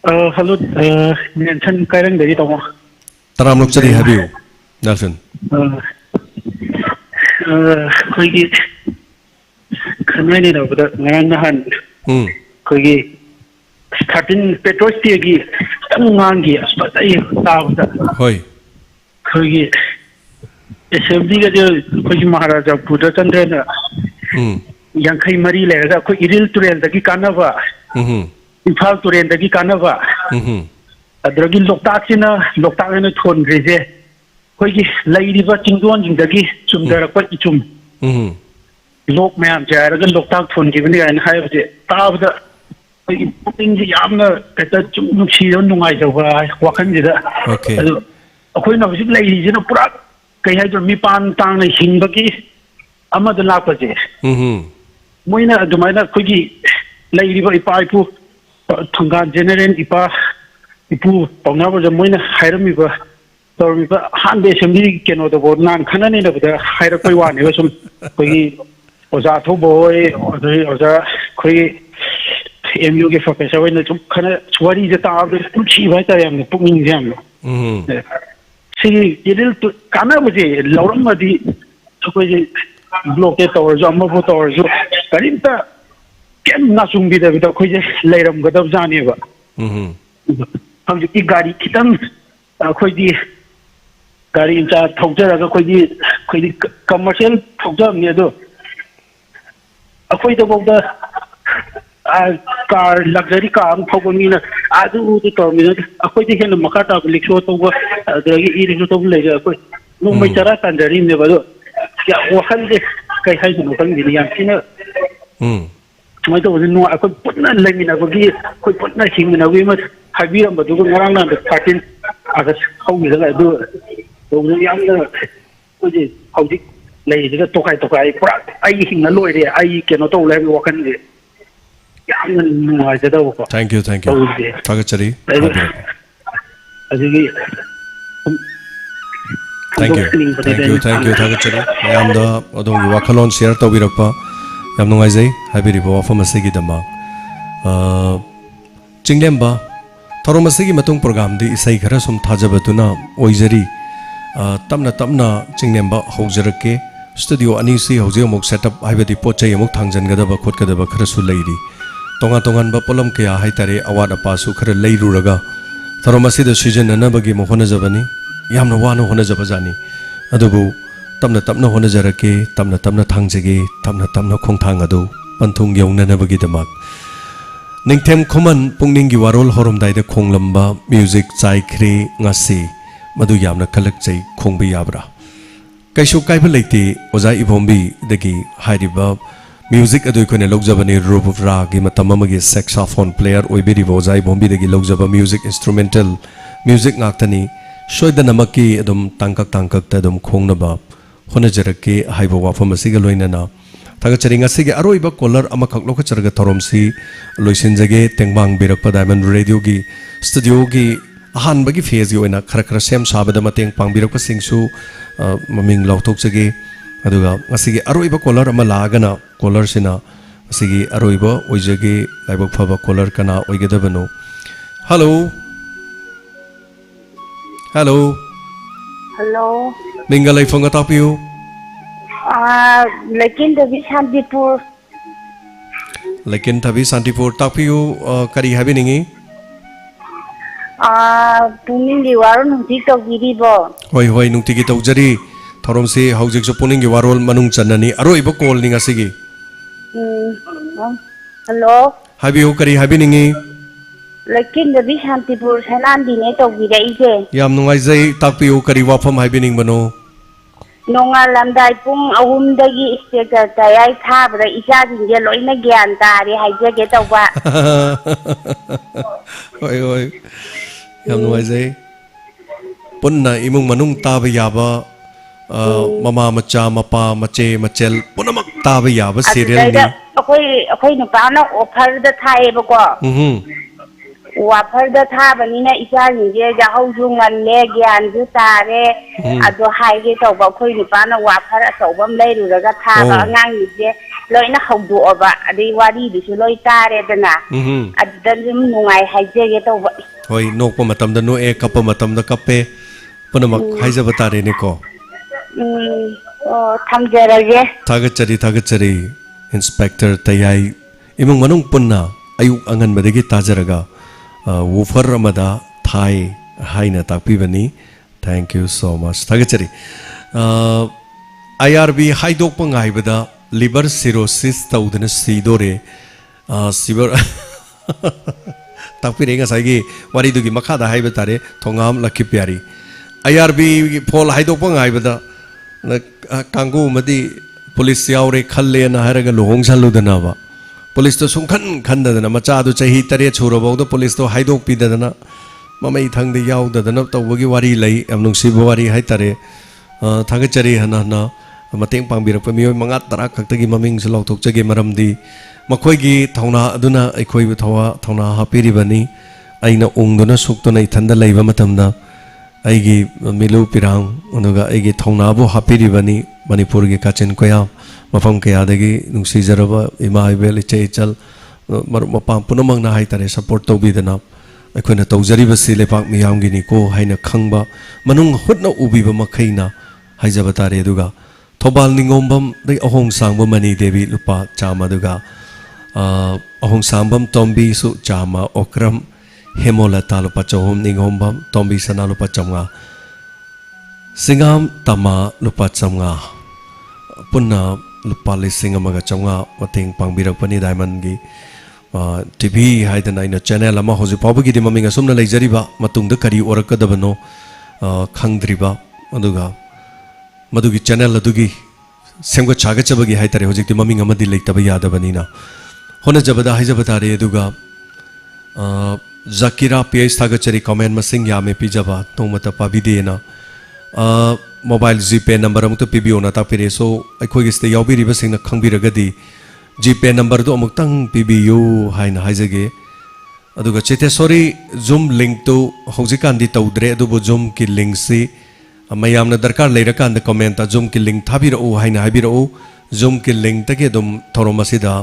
Hello, Nelson Kairang dari tahu. Taram lok cari habiu, Nelson. Koi kanai ni tahu betul. Ngan nahan. Koi starting petrol stage ngan gi aspatai tahu betul. Hoi. Koi SMD ka jo koi Maharaja Buddha Chandra na. Yang kai mari lega koi iril turel dagi kanava. Imphal turel dagi kanava. Adragi loktaksina loktakna thon greze. Koi gi lairiba chingdon jingdagi chumdara koi ichum. Lok mayam jaraga loktak thon gibni an haibje tabda koi puting ji yamna kata chum nuksi nungai jawa wakan jida. Okay. Koi na bisik lairina pura kai hai jo mi pan tang na hingbagi amada lakpaje. Moina adumaina koi gi lairiba ipa ipu thanga general ipa ipu pawnaba ja moina hairamiba tormiba hande sembi keno da bo nan khanani na bada haira koi wani ba sum koi oja tho boy oja koi MU ke professor wena chum khana chwari ja ta ab chi ba ta yam pukning jam si idil kana buje lauram madi koi blockade tower jo amma bo tower jo karinta kem na sumbi da bida koi leiram gadab jani ba हम जो की गाड़ी कितन कोई दी गाड़ी इंचा थोड़ा रहा कोई दी कमर्शियल थोड़ा नहीं तो कोई तो बहुत कार लग्जरी कार थोड़ा नहीं ना आज वो तो मिला कोई दी है ना मकाता लिखो तो वो दरगी ये लिखो तो ले जाए कोई लोग में चला तंजरी में बदो क्या वो हल दे कई है जो लोग नहीं लिया कि ना मैं तो वो नो कोई पुतना लेमिन कोई पुतना सिंग ना कोई मत हाइबीरम बदुग ngarang na 13 August hau gi da do do yang na ko ji hau ji lei ji to kai pura ai hing na loi de ai ke no to le wa kan de yang na ja da ko Thank you Thagachari azigi Thank you Thagachari yam da odong gi wakalon share to birakpa yam nungai jai habiri bo afam asigi dama chinglemba Thorom asigi matung program di isai khara sum thajabaduna oizari tamna chingnemba haujarake studio ani si hauji amuk setup haibadi pochai amuk thangjangadaba khotgadaba khara su leiri tongan ba polam kya haitare awad apa su khara leiruraga thorom asida season anabagi mohona jabani yamna wano hona jabajani adubu tamna hona jarake tamna thangjage tamna khongthang adu panthung yongnanabagi damak Ningthem Khoman Pukning Warol Horom Daida Khonglamba Music Chai Khre Ngasi Madu Yamna Khalak Chai Khongbi Yabra Kaishu Kaiba Leiti Oza Ibombi Dagi Hairiba Music Adu Kone Logjabani Rup of Ra Gi Matamamagi saxophone player Oibiri Oza Ibombi Dagi Logjaba music instrumental music Ngaktani Shoida Namaki Adum Tangkak Tadum Khongnaba Honajaraki Haiba Wafam Sigaloinana Thagachari ngasigi aroiba caller amakak lokacharga thoromsi loisinjage tengbang birakpa diamond radio gi studio gi ahan bagi phase gi oina khara sem sabada mateng pangbirakpa singsu maming lauthokjage aduga ngasigi aroiba caller ama lagana caller sina ngasigi aroiba oijage laibak phaba caller kana oigedabano hello mingalai phanga tapiu लेकिन तभी शांतिपुर तापियो करी हबी निंगी पुनिंग की वारोल नुटी तो गिरी बो होय नुटी की तौजरी theorem से हौजिक जो पुनिंग की वारोल मनुंग चन्ननी अरोइबो कॉल निंगा सिगी हेलो हबी हो करी हबी निंगी लेकिन तभी शांतिपुर सनान दिने तो गिरे इसे याम नुंगाई जई तापियो करी वाफम हबी निंग बनो नोंगालमदाई पुंग अहुमदगी स्टेकर तयाई थाबदा इचाजिंगे लोइना ज्ञान तारे हाइजगे तौबा होय याम नुवाइजै पुन्ना इमुंग मनुंग ताब याबा ममा मचा मपा मचे मचेल पुनमक ताब याबा सीरियल नि अखोई नुपाना ऑफर द थाएबको ꯋꯥꯐꯔꯗ ꯊꯥꯕꯅꯤꯅ ꯏꯆꯥꯁꯤꯡꯁꯦ ꯌꯥꯍꯧꯁꯨ ꯉꯜꯂꯦ ꯒ꯭ꯌꯥꯟꯁꯨ ꯇꯥꯔꯦ ꯑꯗꯣ ꯍꯥꯏꯒꯦ ꯇꯧꯕ ꯑꯩꯈꯣꯏ ꯅꯨꯄꯥꯅ ꯋꯥꯐꯔ ꯑꯆꯧꯕ ꯑꯃ ꯂꯩꯔꯨꯔꯒ ꯊꯥꯕ ꯑꯉꯥꯡꯁꯤꯡꯁꯦ ꯂꯣꯏꯅ ꯍꯧꯗꯣꯛꯑꯕ ꯑꯗꯩ ꯋꯥꯔꯤꯗꯨꯁꯨ ꯂꯣꯏ ꯇꯥꯔꯦꯗꯅ ꯑꯗꯨꯗ ꯑꯗꯨꯝ ꯅꯨꯡꯉꯥꯏ ꯍꯥꯏꯖꯒꯦ ꯇꯧꯕ ꯍꯣꯏ ꯅꯣꯛꯄ ꯃꯇꯝꯗ ꯅꯣꯛꯑꯦ ꯀꯞꯄ ꯃꯇꯝꯗ ꯀꯞꯄꯦ ꯄꯨꯝꯅꯃꯛ ꯍꯥꯏꯖꯕ ꯇꯥꯔꯦꯅꯦꯀꯣ ꯑꯣ ꯊꯝꯖꯔꯒꯦ ꯊꯥꯒꯠꯆꯔꯤ ꯏꯟꯁꯄꯦꯛꯇꯔ ꯇꯌꯥꯏ ꯏꯃꯨꯡ ꯃꯅꯨꯡ ꯄꯨꯟꯅ ꯑꯌꯨꯛ ꯑꯉꯟꯕꯗꯒꯤ ꯇꯥꯖꯔꯒ ꯋꯨꯐꯔ ꯑꯃꯗ ꯊꯥꯏ ꯍꯥꯏꯅ ꯇꯥꯛꯄꯤꯕꯅꯤ ꯊꯦꯡꯛ ꯌꯨ ꯁꯣ ꯃꯆ ꯊꯥꯒꯠꯆꯔꯤ IRB ꯍꯥꯏꯗꯣꯛꯄ ꯉꯥꯏꯕꯗ ꯂꯤꯚꯔ ꯁꯤꯔꯣꯁꯤꯁ ꯇꯧꯗꯨꯅ ꯁꯤꯗꯣꯔꯦ ꯁꯤꯕꯔ ꯇꯥꯛꯄꯤꯔꯦ ꯉꯁꯥꯏꯒꯤ ꯋꯥꯔꯤꯗꯨꯒꯤ ꯃꯈꯥꯗ ꯍꯥꯏꯕ ꯇꯥꯔꯦ ꯊꯣꯉꯥꯝ ꯂꯛꯈꯤꯄ꯭ꯌꯥꯔꯤ IRB ꯐꯣꯜ ꯍꯥꯏꯗꯣꯛꯄ ꯉꯥꯏꯕꯗ ꯀꯥꯡꯒꯨ ꯑꯃꯗꯤ ꯄꯨꯂꯤꯁ ꯌꯥꯎꯔꯦ ꯈꯜꯂꯦꯅ ꯍꯥꯏꯔꯒ ꯂꯨꯍꯣꯡꯁꯜꯂꯨꯗꯅꯕ ꯄꯨꯂꯤꯁꯇꯣ ꯁꯨꯡꯈꯟ ꯈꯟꯗꯗꯅ ꯃꯆꯥꯗꯨ ꯆꯍꯤ 7 ꯁꯨꯔꯕꯧꯗ ꯄꯨꯂꯤꯁꯇꯣ ꯍꯥꯏꯗꯣꯛꯄꯤꯗꯗꯅ ꯃꯃꯩ ꯊꯪꯗ ꯌꯥꯎꯗꯗꯅ ꯇꯧꯕꯒꯤ ꯋꯥꯔꯤ ꯂꯩ ꯌꯥꯝ ꯅꯨꯡꯁꯤꯕ ꯋꯥꯔꯤ ꯍꯥꯏꯇꯥꯔꯦ ꯊꯥꯒꯠꯆꯔꯤ ꯍꯟꯅ ꯃꯇꯦꯡ ꯄꯥꯡꯕꯤꯔꯛꯄ ꯃꯤꯑꯣꯏ 9-10 ꯈꯛꯇꯒꯤ ꯃꯃꯤꯡꯁꯨ ꯂꯥꯎꯊꯣꯛꯆꯒꯦ ꯃꯔꯝꯗꯤ ꯃꯈꯣꯏꯒꯤ ꯊꯧꯅꯥ ꯑꯗꯨꯅ ꯑꯩꯈꯣꯏꯕꯨ ꯊꯧꯅꯥ ꯍꯥꯞꯄꯤꯔꯤꯕꯅꯤ ꯑꯩꯅ ꯎꯡꯗꯨꯅ ꯁꯨꯛꯇꯨꯅ ꯏꯊꯟꯗ ꯂꯩꯕ ꯃꯇꯝꯗ ꯑꯩꯒꯤ ꯃꯤꯂꯨ ꯄꯤꯔꯥꯡ ꯑꯗꯨꯒ ꯑꯩꯒꯤ ꯊꯧꯅꯥꯕꯨ ꯍꯥꯞꯄꯤꯔꯤꯕꯅꯤ ꯃꯅꯤꯄꯨꯔꯒꯤ ꯀꯥꯆꯤꯟ ꯀꯣꯌꯥ ꯃꯐꯝ ꯀꯌꯥꯗꯒꯤ ꯅꯨꯡꯁꯤꯖꯔꯕ ꯏꯃꯥ ꯏꯕꯦꯜ ꯏꯆꯦ ꯏꯆꯜ ꯃꯔꯨꯞ ꯃꯄꯥꯡ ꯄꯨꯝꯅꯃꯛꯅ ꯍꯥꯏꯇꯥꯔꯦ ꯁꯄꯣꯔꯠ ꯇꯧꯕꯤꯗꯅ ꯑꯩꯈꯣꯏꯅ ꯇꯧꯖꯔꯤꯕꯁꯤ ꯂꯩꯄꯥꯛ ꯃꯤꯌꯥꯝꯒꯤꯅꯤꯀꯣ ꯍꯥꯏꯅ ꯈꯪꯕ ꯃꯅꯨꯡ ꯍꯨꯠꯅ ꯎꯕꯤꯕ ꯃꯈꯩꯅ ꯍꯥꯏꯖꯕ ꯇꯥꯔꯦ ꯑꯗꯨꯒ ꯊꯧꯕꯥꯜ ꯅꯤꯡꯉꯣꯝꯕꯝꯗꯒꯤ ꯑꯍꯣꯡ ꯁꯥꯡꯕ ꯃꯅꯤ ꯗꯦꯕꯤ ꯂꯨꯄꯥ 100 ꯑꯗꯨꯒ ꯑꯍꯣꯡ ꯁꯥꯡꯕꯝ ꯇꯣꯝꯕꯤꯁꯨ 100 ꯑꯣꯀ꯭ꯔꯝ ꯍꯦꯃꯣꯂꯇꯥ ꯂꯨꯄꯥ 100 ꯅꯤꯡꯉꯣꯝꯕꯝ ꯇꯣꯝꯕꯤ ꯁꯅꯥ ꯂꯨꯄꯥ 100 ꯁꯤꯡꯒꯥꯝ ꯇꯃꯥ ꯂꯨꯄꯥ 100 ꯄꯨꯟꯅ ꯂꯨꯄꯥ 1,100 ꯃꯇꯦꯡ ꯄꯥꯡꯕꯤꯔꯛꯄꯅꯤ ꯗꯥꯏꯃꯟꯒꯤ ꯇꯤꯚꯤ ꯍꯥꯏꯗꯅ ꯑꯩꯅ ꯆꯦꯅꯦꯜ ꯑꯃ ꯍꯧꯖꯤꯛ ꯐꯥꯎꯕꯒꯤꯗꯤ ꯃꯃꯤꯡ ꯑꯁꯨꯝꯅ ꯂꯩꯖꯔꯤꯕ ꯃꯇꯨꯡꯗ ꯀꯔꯤ ꯑꯣꯏꯔꯛꯀꯗꯕꯅꯣ ꯈꯪꯗ꯭ꯔꯤꯕ ꯑꯗꯨꯒ ꯃꯗꯨꯒꯤ ꯆꯦꯅꯦꯜ ꯑꯗꯨꯒꯤ ꯁꯦꯝꯒꯠ ꯁꯥꯒꯠꯆꯕꯒꯤ ꯍꯥꯏꯇꯥꯔꯦ ꯍꯧꯖꯤꯛꯇꯤ ꯃꯃꯤꯡ ꯑꯃꯗꯤ ꯂꯩꯇꯕ ꯌꯥꯗꯕꯅꯤꯅ ꯍꯣꯠꯅꯖꯕꯗ ꯍꯥꯏꯖꯕ ꯇꯥꯔꯦ ꯑꯗꯨꯒ ꯖꯀꯤꯔꯥ PH ꯊꯥꯒꯠꯆꯔꯤ ꯀꯣꯃꯦꯟ ꯃꯁꯤꯡ ꯌꯥꯝꯃꯦ ꯄꯤꯖꯕ ꯅꯣꯡꯃꯇ ꯄꯥꯕꯤꯗꯦꯅ ꯃꯣꯕꯥꯏꯜ ꯖꯤꯄꯦ ꯅꯝꯕꯔ ꯑꯃꯨꯛꯇ ꯄꯤꯕꯤꯌꯣꯅ ꯇꯥꯛꯄꯤꯔꯦ ꯁꯣ ꯑꯩꯈꯣꯏꯒꯤ ꯁꯤꯗ ꯌꯥꯎꯕꯤꯔꯤꯕꯁꯤꯡꯅ ꯈꯪꯕꯤꯔꯒꯗꯤ ꯖꯤꯄꯦ ꯅꯝꯕꯔꯗꯨ ꯑꯃꯨꯛꯇꯪ ꯄꯤꯕꯤꯌꯨ ꯍꯥꯏꯅ ꯍꯥꯏꯖꯒꯦ ꯑꯗꯨꯒ ꯆꯦꯇꯦꯁꯣꯔꯤ ꯖꯨꯝ ꯂꯤꯡꯛꯇꯨ ꯍꯧꯖꯤꯛꯀꯥꯟꯗꯤ ꯇꯧꯗ꯭रे ꯑꯗꯨꯕꯨ ꯖꯨꯝꯒꯤ ꯂꯤꯡꯛꯁꯤ ꯃꯌꯥꯝꯅ ꯗꯔꯀꯥꯔ ꯂꯩꯔꯀꯥꯟꯗ ꯀꯃꯦꯟꯇ ꯖꯨꯝꯒꯤ ꯂꯤꯡꯛ ꯊꯥꯕꯤꯔꯛꯎ ꯍꯥꯏꯅ ꯍꯥꯏꯕꯤꯔꯛꯎ ꯖꯨꯝꯒꯤ ꯂꯤꯡꯛꯇꯒꯤ ꯑꯗꯨꯝ ꯊꯧꯔꯝ ꯑꯁꯤꯗ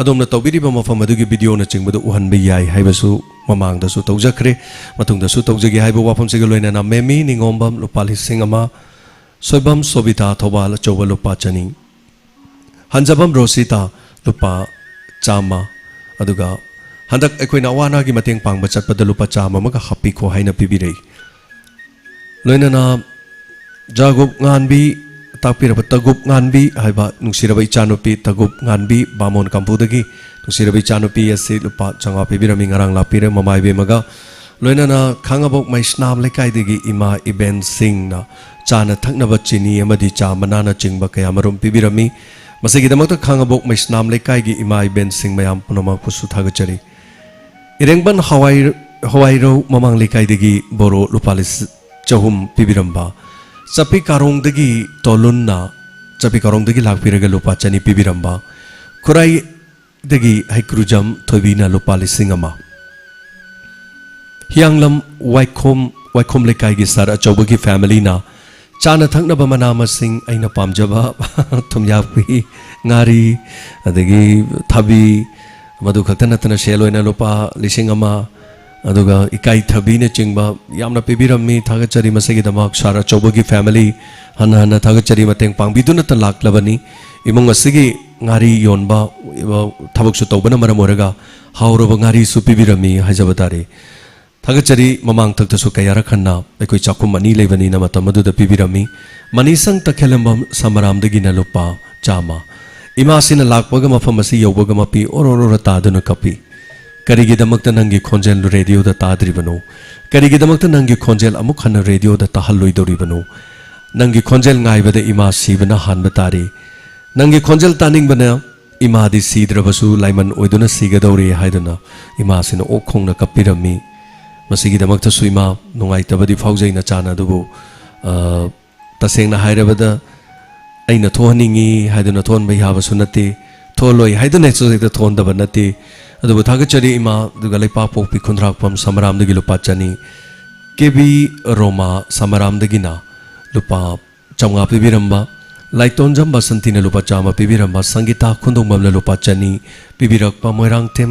ꯑꯗꯣꯝꯅ ꯇꯧꯕꯤꯔꯤꯕ ꯃꯐꯝ ꯑꯗꯨꯒꯤ ꯚꯤꯗꯤꯑꯣꯅ ꯆꯤꯡꯕꯗ ꯎꯍꯟꯕ ꯌꯥꯏ ꯍꯥꯏꯕꯁꯨ ꯃꯃꯥꯡꯗꯁꯨ ꯇꯧꯖꯈ꯭ꯔꯦ ꯃꯇꯨꯡꯗꯁꯨ ꯇꯧꯖꯒꯦ ꯍꯥꯏꯕ ꯋꯥꯐꯝꯁꯤꯒ ꯂꯣꯏꯅꯅ ꯃꯦꯃꯤ ꯅꯤꯡꯉꯣꯝꯕꯝ ꯂꯨꯄꯥ 1,000 ꯁꯣꯏꯕꯝ ꯁꯣꯕꯤꯇꯥ ꯊꯧꯕꯥꯜ ꯑꯆꯧꯕ ꯂꯨꯄꯥ 200 ꯍꯟꯖꯕꯝ ꯔꯣꯁꯤꯇꯥ ꯂꯨꯄꯥ 100 ꯑꯗꯨꯒ ꯍꯟꯗꯛ ꯑꯩꯈꯣꯏꯅ ꯑꯋꯥꯅꯥꯒꯤ ꯃꯇꯦꯡ ꯄꯥꯡꯕ ꯆꯠꯄꯗ ꯂꯨꯄꯥ 100 ꯑꯃꯒ ꯍꯥꯞꯄꯤꯈꯣ ꯍꯥꯏꯅ ꯄꯤꯕꯤꯔꯛꯏ ꯂꯣꯏꯅꯅ ꯖꯥꯒꯨꯞ ꯉꯥꯟꯕꯤ ꯇꯥꯛꯄꯤꯔꯕ ꯇꯒꯨꯞ ꯉꯥꯟꯕꯤ ꯍꯥꯏꯕ ꯅꯨꯡꯁꯤꯔꯕ ꯏꯆꯥꯅꯨꯄꯤ ꯇꯒꯨꯞ ꯉꯥꯟꯕꯤ ꯕꯥꯃꯣꯟ ꯀꯝꯄꯨꯗꯒꯤ ꯅꯨꯡꯁꯤꯔꯕ ꯏꯆꯥꯅꯨꯄꯤ ꯑꯁꯤ ꯂꯨꯄꯥ 100 ꯄꯤꯕꯤꯔꯝꯃꯤ ꯉꯔꯥꯡ ꯂꯥꯛꯄꯤꯔꯦ ꯃꯃꯥ ꯏꯕꯦꯝꯃꯒ ꯂꯣꯏꯅꯅ ꯈꯥꯡꯉꯕꯣꯛ ꯃꯩꯁꯅꯥꯝ ꯂꯩꯀꯥꯏꯗꯒꯤ ꯏꯃꯥ ꯏꯕꯦꯟ ꯁꯤꯡꯅ ꯆꯥꯅ ꯊꯛꯅꯕ ꯆꯤꯅꯤ ꯑꯃꯗꯤ ꯆꯥ ꯃꯅꯥꯅ ꯆꯤꯡꯕ ꯀꯌꯥ ꯃꯔꯨꯝ ꯄꯤꯕꯤꯔꯝꯃꯤ ꯃꯁꯤꯒꯤꯗꯃꯛꯇ ꯈꯥꯡꯉꯕꯣꯛ ꯃꯩꯁꯅꯥꯝ ꯂꯩꯀꯥꯏꯒꯤ ꯏꯃꯥ ꯏꯕꯦꯟ ꯁꯤꯡ ꯃꯌꯥꯝ ꯄꯨꯝꯅꯃꯛꯄꯨꯁꯨ ꯊꯥꯒꯠꯆꯔꯤ ꯏꯔꯦꯡꯕꯟ ꯍꯋꯥꯏꯔꯧ ꯃꯃꯥꯡ ꯂꯩꯀꯥꯏꯗꯒꯤ ꯕꯣꯔꯣ ꯂꯨꯄꯥ 200 ꯄꯤꯕꯤꯔꯝꯕ ꯆꯄꯤ ꯀꯥꯔꯣꯡꯗꯒꯤ ꯇꯣꯂꯨꯟꯅ ꯆꯄꯤ ꯀꯥꯔꯣꯡꯗꯒꯤ ꯂꯥꯛꯄꯤꯔꯒ ꯂꯨꯄꯥ 200 ꯄꯤꯕꯤꯔꯝꯕ ꯈꯨꯔꯥꯏꯗꯒꯤ ꯍꯩꯀ꯭ꯔꯨꯖꯝ ꯊꯣꯏꯕꯤꯅ ꯂꯨꯄꯥ 1,000 ꯍꯤꯌꯥꯡꯂꯝ ꯋꯥꯏꯈꯣꯝ ꯂꯩꯀꯥꯏꯒꯤ ꯁꯥꯔ ꯑꯆꯧꯕꯒꯤ ꯐꯦꯃꯤꯂꯤꯅ ꯆꯥꯅ ꯊꯛꯅꯕ ꯃꯅꯥ ꯃꯁꯤꯡ ꯑꯩꯅ ꯄꯥꯝꯖꯕ ꯊꯨꯝꯌꯥꯛꯄꯤ ꯉꯥꯔꯤ ꯑꯗꯒꯤ ꯊꯕꯤ ꯃꯗꯨ ꯈꯛꯇ ꯅꯠꯇꯅ ꯁꯦꯜ ꯑꯣꯏꯅ ꯂꯨꯄꯥ 1,000 ꯑꯗꯨꯒ ꯏꯀꯥꯏ ꯊꯕꯤꯅ ꯆꯤꯡꯕ ꯌꯥꯝꯅ ꯄꯤꯕꯤꯔꯝꯃꯤ ꯊꯥꯒꯠꯆꯔꯤ ꯃꯁꯤꯒꯤꯗꯃꯛ ꯁꯥꯔ ꯑꯆꯧꯕꯒꯤ ꯐꯦꯃꯤꯂꯤ ꯍꯟꯅ ꯊꯥꯒꯠꯆꯔꯤ ꯃꯇꯦꯡ ꯄꯥꯡꯕꯤꯗꯨꯅꯇ ꯂꯥꯛꯂꯕꯅꯤ ꯏꯃꯨꯡ ꯑꯁꯤꯒꯤ ꯉꯥꯔꯤ ꯌꯣꯟꯕ ꯊꯕꯛꯁꯨ ꯇꯧꯕꯅ ꯃꯔꯝ ꯑꯣꯏꯔꯒ ꯍꯥꯎꯔꯕ ꯉꯥꯔꯤꯁꯨ ꯄꯤꯕꯤꯔꯝꯃꯤ ꯍꯥꯏꯖꯕ ꯇꯥꯔꯦ ꯊꯥꯒꯠꯆꯔꯤ ꯃꯃꯥꯡ ꯊꯛꯇꯁꯨ ꯀꯌꯥꯔꯛ ꯍꯟꯅ ꯑꯩꯈꯣꯏ ꯆꯥꯛꯈꯨꯝ 2 ꯂꯩꯕꯅꯤꯅ ꯃꯇꯝ ꯑꯗꯨꯗ ꯄꯤꯕꯤꯔꯝꯃꯤ ꯃꯅꯤꯁꯪ ꯇꯈꯦꯂꯝꯕꯝ ꯁꯃꯔꯥꯝꯗꯒꯤꯅ ꯂꯨꯄꯥ 100 ꯏꯃꯥꯁꯤꯅ ꯂꯥꯛꯄꯒ ꯃꯐꯝ ꯑꯁꯤ ꯌꯧꯕꯒ ꯃꯄꯤ ꯑꯣꯔꯣꯔꯣ ꯇꯥꯗꯨꯅ ꯀꯞꯄꯤ ꯀꯔꯤꯒꯤꯗꯃꯛꯇ ꯅꯪꯒꯤ ꯈꯣꯟꯖꯦꯜ ꯔꯦꯗꯤꯑꯣꯗ ꯇꯥꯗ꯭ꯔꯤꯕꯅꯣ ꯀꯔꯤꯒꯤꯗꯃꯛꯇ ꯅꯪꯒꯤ ꯈꯣꯟꯖꯦꯜ ꯑꯃꯨꯛ ꯍꯟꯅ ꯔꯦꯗꯤꯑꯣꯗ ꯇꯥꯍꯜꯂꯣꯏꯗꯧꯔꯤꯕꯅꯣ ꯅꯪꯒꯤ ꯈꯣꯟꯖꯦꯜ ꯉꯥꯏꯕꯗ ꯏꯃꯥ ꯁꯤꯕꯅ ꯍꯥꯟꯕ ꯇꯥꯔꯦ ꯅꯪꯒꯤ ꯈꯣꯟꯖꯦꯜ ꯇꯥꯅꯤꯡꯕꯅ ꯏꯃꯥꯗꯤ ꯁꯤꯗ꯭ꯔꯕꯁꯨ ꯂꯥꯏꯃꯟ ꯑꯣꯏꯗꯨꯅ ꯁꯤꯒꯗꯧꯔꯦ ꯍꯥꯏꯗꯨꯅ ꯏꯃꯥꯁꯤꯅ ꯑꯣꯛ ꯈꯣꯡꯅ ꯀꯞꯄꯤꯔꯝꯃꯤ ꯃꯁꯤꯒꯤꯗꯃꯛꯇꯁꯨ ꯏꯃꯥ ꯅꯨꯡꯉꯥꯏꯇꯕꯗꯤ ꯐꯥꯎꯖꯩ ꯅꯆꯥꯅ ꯑꯗꯨꯕꯨ ꯇꯁꯦꯡꯅ ꯍꯥꯏꯔꯕꯗ ꯑꯩꯅ ꯊꯣꯛꯍꯟꯅꯤꯡꯉꯤ ꯍꯥꯏꯗꯨꯅ ꯊꯣꯛꯍꯟꯕ ꯌꯥꯕꯁꯨ ꯅꯠꯇꯦ ꯊꯣꯛꯍꯜꯂꯣꯏ ꯍꯥꯏꯗꯨꯅ ꯍꯦꯛꯇ ꯊꯣꯛꯍꯟꯗꯕ ꯅꯠꯇꯦ अदुबु थागचरी इमा दुगा लेपा पोपी खुंद्राकपम समरामदगी लुपा चनी केबी रोमा समरामदगिना लुपा चौंगा पिबिरंबा लाइटोंजम बसंतीने लुपा चामा पिबिरंबा संगीता खुंदोंबमने लुपा चनी पिबिरकपा मोइरांगथेम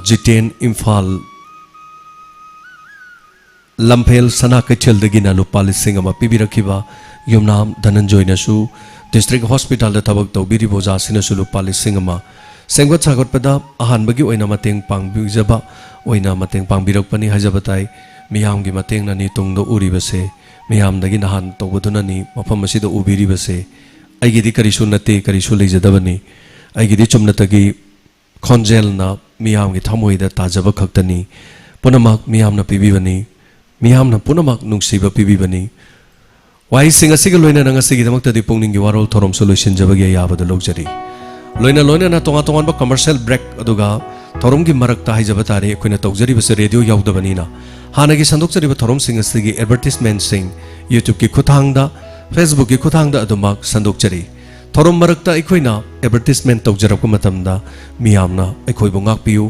जिटेन इम्फाल लम्फेल सना कैथेलदगिना लुपा लिसिंग अमा पिबिरखिबा युमनाम धनंजयनसु डिस्ट्रिक्ट हॉस्पिटल थबक तौबिरी बोजासिनसु लुपा लिसिंग अमा सेंगवत सागतपदा अहानबगी ओइना मतेंग पांगबिजबा ओइना मतेंग पांगबिरकपनि हाजबताई मियामगी मतेंगनानि तुंगदो उरिबसे मियामदगी नहान तौबदुनानि मफम असिदा उबिरिबसे आइगिदि करिसु नते करिसु लेजदबनि आइगिदि चुमनतगी खॉन्जेलना मियामगी थमोइदा ताजब खक्तनि पुनमक मियामना पिबिबनि मियामना पुनमक नुंगसिबा पिबिबनि वाई सिंग असिगा लोइना नंगसिगिदमक्तदि पुंगनिंगी वारोल थोरम सोल्यूशन जबगी याबद लोगजरी लोइना लोइना ना तोंगा तोंगा कमर्शियल ब्रेक अदुगा थोरम की मरकता हाइजबतारे अखोइना तौजरिबसे रेडियो यावदबनिना हानगी संदोक्चरिबा थोरम सिंग असिगी एडवर्टाइजमेंट सिंग यूट्यूब की खुथांगदा फेसबुक की खुथांगदा अदुमक संदोक्चरी थोरम मरकता अखोइना एडवर्टाइजमेंट तौजरपका मतमदा मियामना अखोइबु ngaकपियु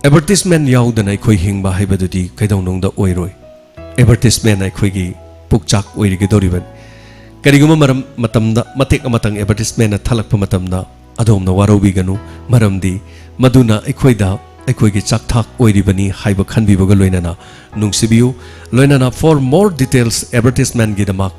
एडवर्टाइजमेंट यावदना अखोइ हिंगबा हाइबदुदि कैदौनोंदा ओइरोइ एडवर्टाइजमेंट अखोइगी पुकचाक ओइरिगदोरिबन करिगुम मरम मतमदा मतेक अमतंग एडवर्टाइजमेंट थलकपा मतमदा अदोमना वारोबिगनु मरमदी मदुना अखोइदा अखोइगी चाकथाक ओइरिबनी हाइब खनबिबगा लोइनाना नुंगसिबियु लोइनाना फॉर मोर डिटेल्स एडवर्टाइजमेंट गिदमक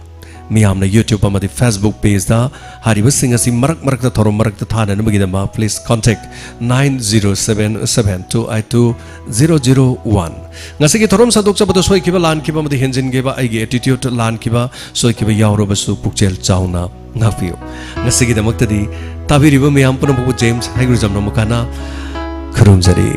मियामना यूट्यूब अमदी फेसबुक पेज दा हारिब सिंग असि मरक मरक थोरम मरक थाननबगिदमा please contact 9077728001 ngasi thorom sadok chabado soikiba lankiba madi henjingiba aigi attitude lankiba soikiba yaurobsu pukchel chauna ngapiyo ngasi gi damaktadi tabiriba miyam punabu james haigru jamna mukana khurumjari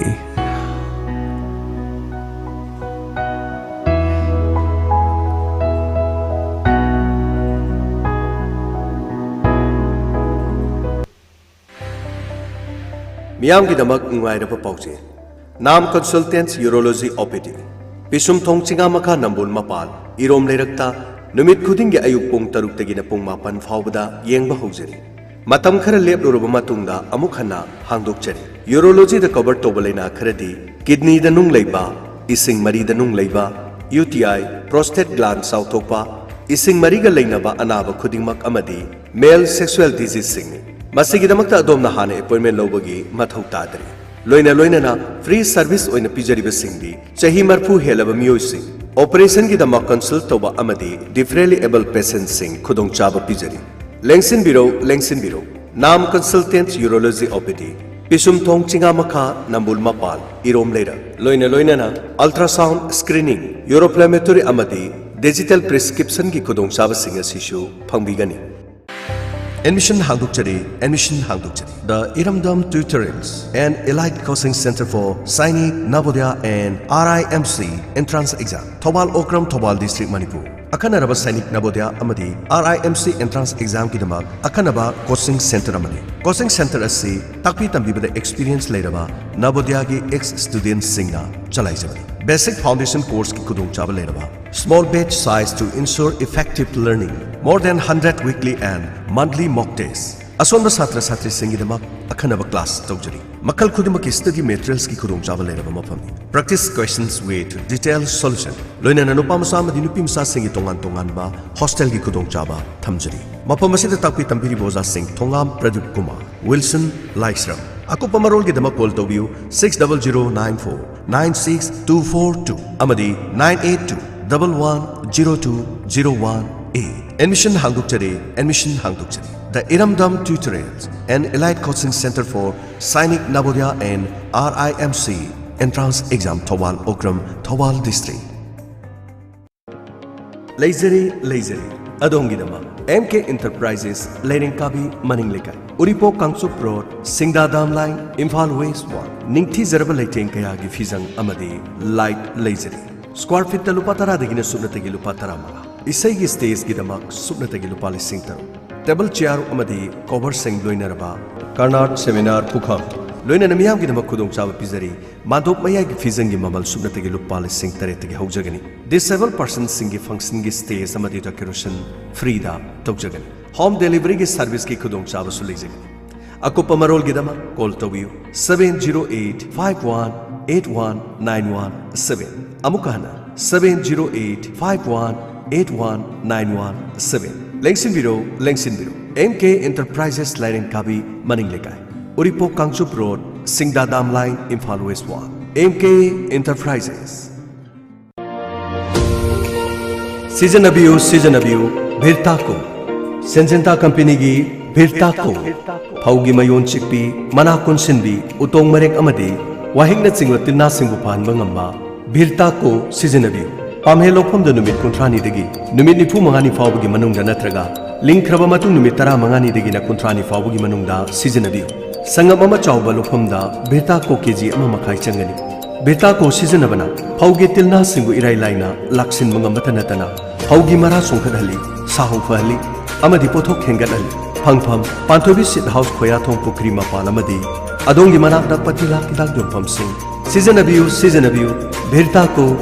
मियाम की दमक उंगाइरब पाउचे नाम कंसल्टेंट्स यूरोलॉजी ओपीडी पिसुम थोंग चिंगा मखा नंबुल मपाल इरोम लेरक्ता नुमित खुदिंग अयुक पुंग तरुक तगिना पुंग मापन फावबदा येंगबा hosiery मतम खर लेपलुरब मतुंगदा अमुक हन्ना हांगदोकचरी यूरोलॉजी द कवर तोबलेना खरदी किडनी द नुंग लेबा इसिंग मरी द नुंग लेबा यूटीआई प्रोस्टेट ग्लैंड साउथोकपा इसिंग मरीगा लेनबा अनाबा खुदिंगमक अमदी मेल सेक्सुअल डिजीज सिंगनी मसिगिदमक्ता अदोमना हाने अपॉइंटमेंट लौबगी मथौ तादरी लोइना लोइना फ्री सर्विस ओइना पिजरिबा सिंगदी चही मरफु हेलबा मियोइसिंग ऑपरेशन की दमा कंसल्ट तौबा अमदी डिफरेंटली एबल पेशेंट सिंग खुदोंग चाबा पिजरी लेंसिन बिरो नाम कंसल्टेंट यूरोलॉजी ओपीडी पिसुम थोंग चिंगा मखा नंबुल मपाल इरोम लेरा लोइना अल्ट्रासाउंड स्क्रीनिंग यूरोफ्लेमेटरी अमदी डिजिटल प्रिस्क्रिप्शन की खुदोंग चाबा सिंग असिसु फंगबिगनी Admission Hangdukchari, The Iramdam Tutorials and Elite Coaching Center for Sainik, Navodaya and RIMC Entrance Exam. Thobal Okram, Thobal District, Manipur. Akanaraba Sainik, Navodaya, Amadi, RIMC Entrance Exam Kidamak, Akanaba Coaching Center Amadi. Coaching Center asi Takpi Tambibada Experience Leraba, Navodaya ki ex-student Singna, Chalaizabadi. Basic Foundation Course ki Kudung Chaba Leraba. Small batch size to ensure effective learning. More than 100 weekly and monthly mock tests. Asomba Satra Satri Singidamak, Akanaba class Tokjari. Makal Kudimak study materials ki Kudung Chaba Leraba Mafami. Practice questions with detailed solution. Loina Nanupamsama Dinupimsa Singi Tongan ba, hostel ki Kudung Chaba, Tamjari. Mapamasida Takpi Tampiri Boza Singh, Tongam Pradup Kumar, Wilson Lykesram. Ako pamarol ki dama call to view 60094-96242 Amadi 982-110201A. Admission Hangdukchari. The Iramdam Tutorials and Elite Coaching Center for Sainik, Navodaya and RIMC Entrance Exam Thobal Okram, Thobal District. Lazery Adongidama MK Enterprises Learning Kabi Maninglekai Uripo Kangsup Road Singdadam Line Imphal West 1 Ningthi Zaraba Leiting Kayagi Fizang Amadi Light Lazery Square Feet Lupatara Digina Subnatagi Lupatarama Isai Stage Gidamak Subnatagi Lupali Singtaro Table Chair Amadi Cover Sing Loinaraba Karnat Seminar Pukang Loina Namiyam Gidama Kudung Chava Pizari Madop Mayagi Fizangi Mamal Subnatagi Lupali Sing Taretagi Haujagani Disabled persons Singi Function Stay Samadi Kerosene Frida Togjagani Home Delivery Service Ki Kudung Chava Sulizagani Akupa Marol Gidama, call to you 708 51 8191 Amukana 708 51 8191 Lengsin Biro MK Enterprises Lighting Kabi Maning Lekai Uripo Kangchup Road Singda Dam Line Imphal West 1 MK Enterprises Season Abiu Bhirtako Senjenta Company gi Bhirtako Paugi Mayon Chikpi Manakun Sinbi Utong Marek Amadi Wahingna Singwa Tilna Singbu Panba Ngamba Bhirtako Season Abiu Pamhe Lokpam the Numit Kuntrani Digi Numit Nifu Mangani Faugi Manunga Natraga Link Krabamatu Numitara Mangani Digi na Kuntrani Faugi Manunga Season Abiu Sangama Chauba Lokpamda Bhirtako Kiji Amamakai Changani Bhirtako Season Abana Paugi Tilna Singbu Irai Laina Laksin Mangambatanatana Paugi Mara Songkadali Sahu Fali Amadi Potok Hengadali Pangpam Pantobi Sit House Koyathong Pukri Mapal Amadi Adongi Manak Patila Kidak Dumpam Sing Season Abiu Bhirtako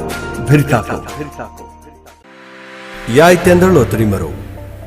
Yai Tender Lottery Maru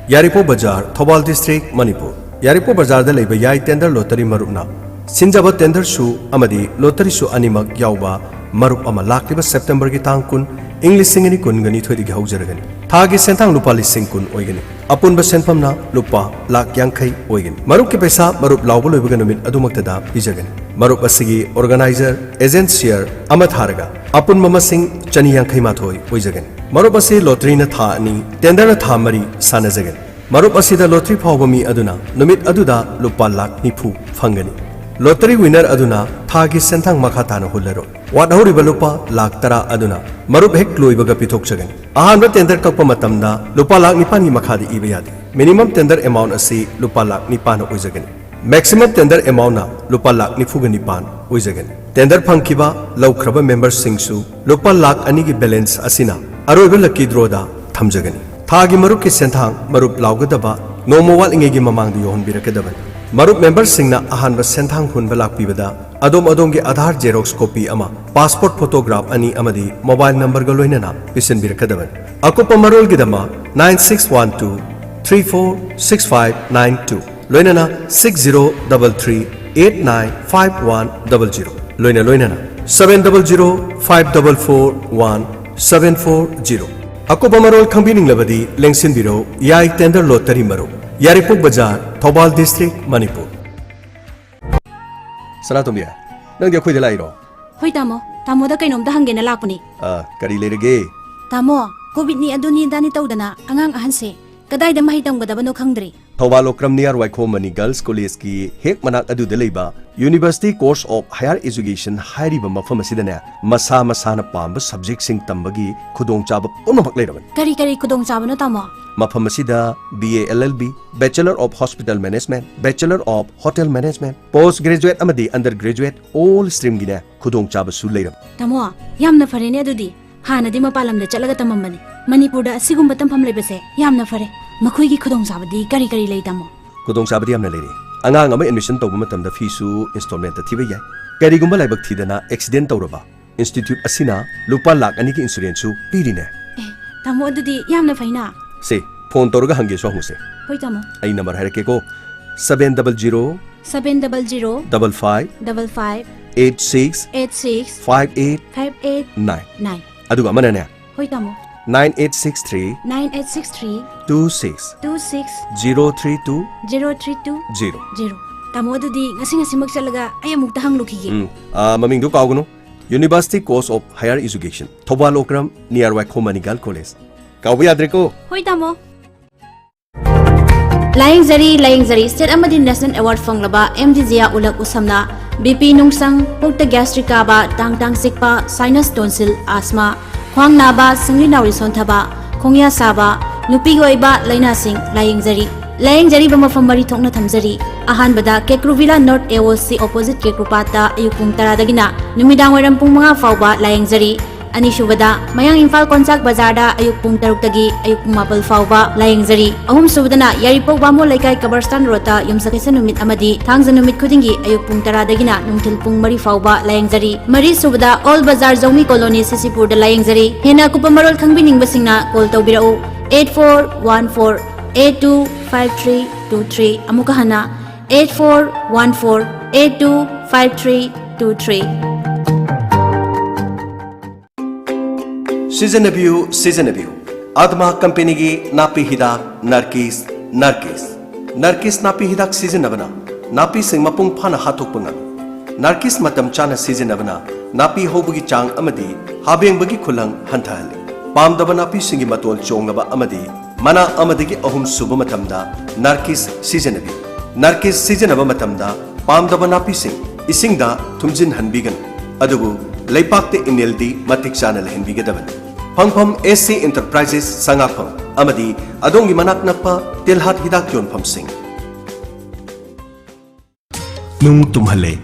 Yaripo Bajar Thobal District Manipur Yaripo Bajar the Labor Yai Tender Lottery Marupna Sinjaba Tender Shu Amadi Lottery Shu Animak Yauba Marup Ama Lakiba September Gitankun English Singani Kungani Thodi Hauseragani Tagi Sentang Lupa Lising Kun Oigani Apun Basenpamna Lupa Lak Yankai Oigan Marup Kipesa Marup Laubul Oiganumit Adumaktada Bijagan Marup Asigi Organizer Agent Share Amat Haraga Apun Mama Singh Chani Yankai Mathoi Oijagan Marup Asi Lottery na Tha Ani Tender na Tha Mari Sanajagan Marup Asida Lottery Pawami Aduna Numit Aduda Lupa Lak Nipu Fangani Lottery winner Aduna Thagi Sentang Makhatana Hulero Wat Hori Balupa Lak Tara Aduna Marup Hek Loibaga Pitok Chagan Ahanba Tender Kakpa Matamda Lupa Lak Nipani Makhadi Ibayadi Minimum Tender Amount Asi Lupa Lak Nipana Oijagan Maximum Tender Amount na Lupa Lak Nifuga Nipan Oijagan Tender Pangkiba Laukraba Members Singsu Lupa Lak Anigi Balance Asina Aroiba Lucky Droda Thamjagani Thagi Marup Ki Sentang Marup Laugadaba Nomo Wal Ingegi Mamang Yohon Birakadaban Marup Members Singna Ahanba Sentang Hunba Lakpibada Adom Ge Aadhar Xerox Copy Ama Passport Photograph Ani Amadi Mobile Number Galoinana Pisin Birakadaban Akupa Marol Gidama 9612 346592 Loinana 6033895100 Loinana 7005441 Akupa Marol Kambining Labadi Lengsin Biro Yai Tender Lottery Maru Yaripuk Bajar Thobal District Manipur Sanatomia Nang dia khoi de lai ro Hoi tamo da kainom da hangena lakpuni Kari lerege Tamo COVID ni aduni dani tawdana angang ahanse kadai da mahitam gadabano khangdri Thobal Okram near Waikhomani Girls College ki hek manak adu de leiba University Course of Higher Education hairiba mafam asidane masa masana pamba subject sing tambagi khudong chaba punamak leiraban Kari khudong chaba no tamo Mafam asida BA LLB Bachelor of Hospital Management Bachelor of Hotel Management Postgraduate amadi undergraduate all stream gine khudong chaba su leirab Tamo yamna farene adudi hana di mapalam da chalaga tamamani Manipur da sigumba tampham lebese yamna fare Makoi ki khudong sabadi kari lei tamo Khudong sabadi amna leire Angang ama admission tawba matamda feesu installment ta thiba yai Karigumba laibak thidana accident tawraba Institute asina lupa lakh ani ki insurance su pirine Tamo adudi yamna faina Se phone tawraga hange so huse Hoi tamo ai number harake ko 700 700 55 86 58 9 aduga amana ne Hoi tamo 9863 26 032 Tamo adudi ngasi magchalaga ay amuk tahang lukhige maming du kawguno University Course of Higher Education Thobal Okram near Waikhomani Girls College Kawbi adreko Hoi tamo Laying Zari State Amadi National Award Fanglaba MDZia Ulak Usamna BP Nungsang Pukta Gastric Kaba Tang Sikpa Sinus Tonsil Asthma Khwang Naba Singli Nauri Sonthaba Khongya Saba Nupi Goiba Laina Sing Laying Zari Bamafam Mari Thokna Thamzari Ahanbada Kekruvila North AOC Opposite Kekrupata Ayupung Taradagina Numidang Waram Pung Mga Fauba Laying Zari Anishubada Mayang Imphal Konsak Bazarda Ayupung Tarukdagi Ayupung Mapal Fauba Laying Zari Ahum Subadana Yaripok Bamo Laikai Kabarstan Rota Yumsakisa Numit Amadi Thangza Numit Kudingi Ayupung Taradagina Nungtil Pung Mari Fauba Laying Zari Mari Subada All Bazar Zomi Colony Sisipur da Laying Zari Hena Kupamarol Khangbining Basingna Call Tawbirao 8414 825323 Amukahana 8414825323. Season Adma company gi napi hidak Narkis napi hidak season abana napi sing mapung phana hathok pangam Narkis matam chana season abana napi hobugi chang amadi habeng bagi khulang hanthali pam daba napi singi matol chongaba amadi mana amadigi ahum suba matamda Narkis season aba matamda pam daba napi sing isingda thumjin hanbigan adubu leipakte ineldi matik chana lehenbigedaban Pangpam SC Enterprises Sangapam Amadi Adongi Manak Napa Tilhat Hidak Yon Pam Sing Nung tumhale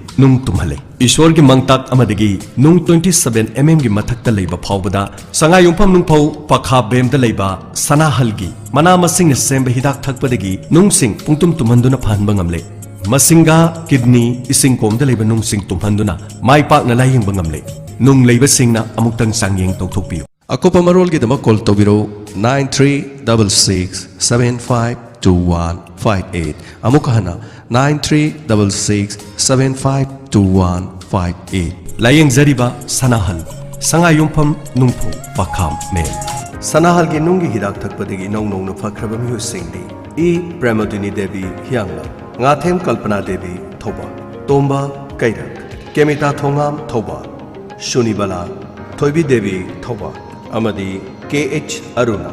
Ishwar ki mangtak amadagi nung 27 mm gi mathakta leiba phawbada sanga yungpam nung phau pakha bem da leiba sanahal gi mana masing sembe hidak thakpadagi nung sing pungtum tumhanduna phanba ngamle masinga kidney ising kom da leiba nung sing tumhanduna mai pak na laying bangamle nung leiba singna amuktang sangyeng tokthokpiu Akopa marol gi dama call tobiro 9366752158 amukahana 9366752158 layeng zariba sanahal sanga yumpham nungpho pakham mel sanahal gi nunggi hidak thakpadagi nong nong nu phakraba mihu singdi e Pramadini Devi hyangla ngathem Kalpana Devi thoba tomba kairak kemita thongam thoba shunibala thoibi Devi thoba Amadi KH Aruna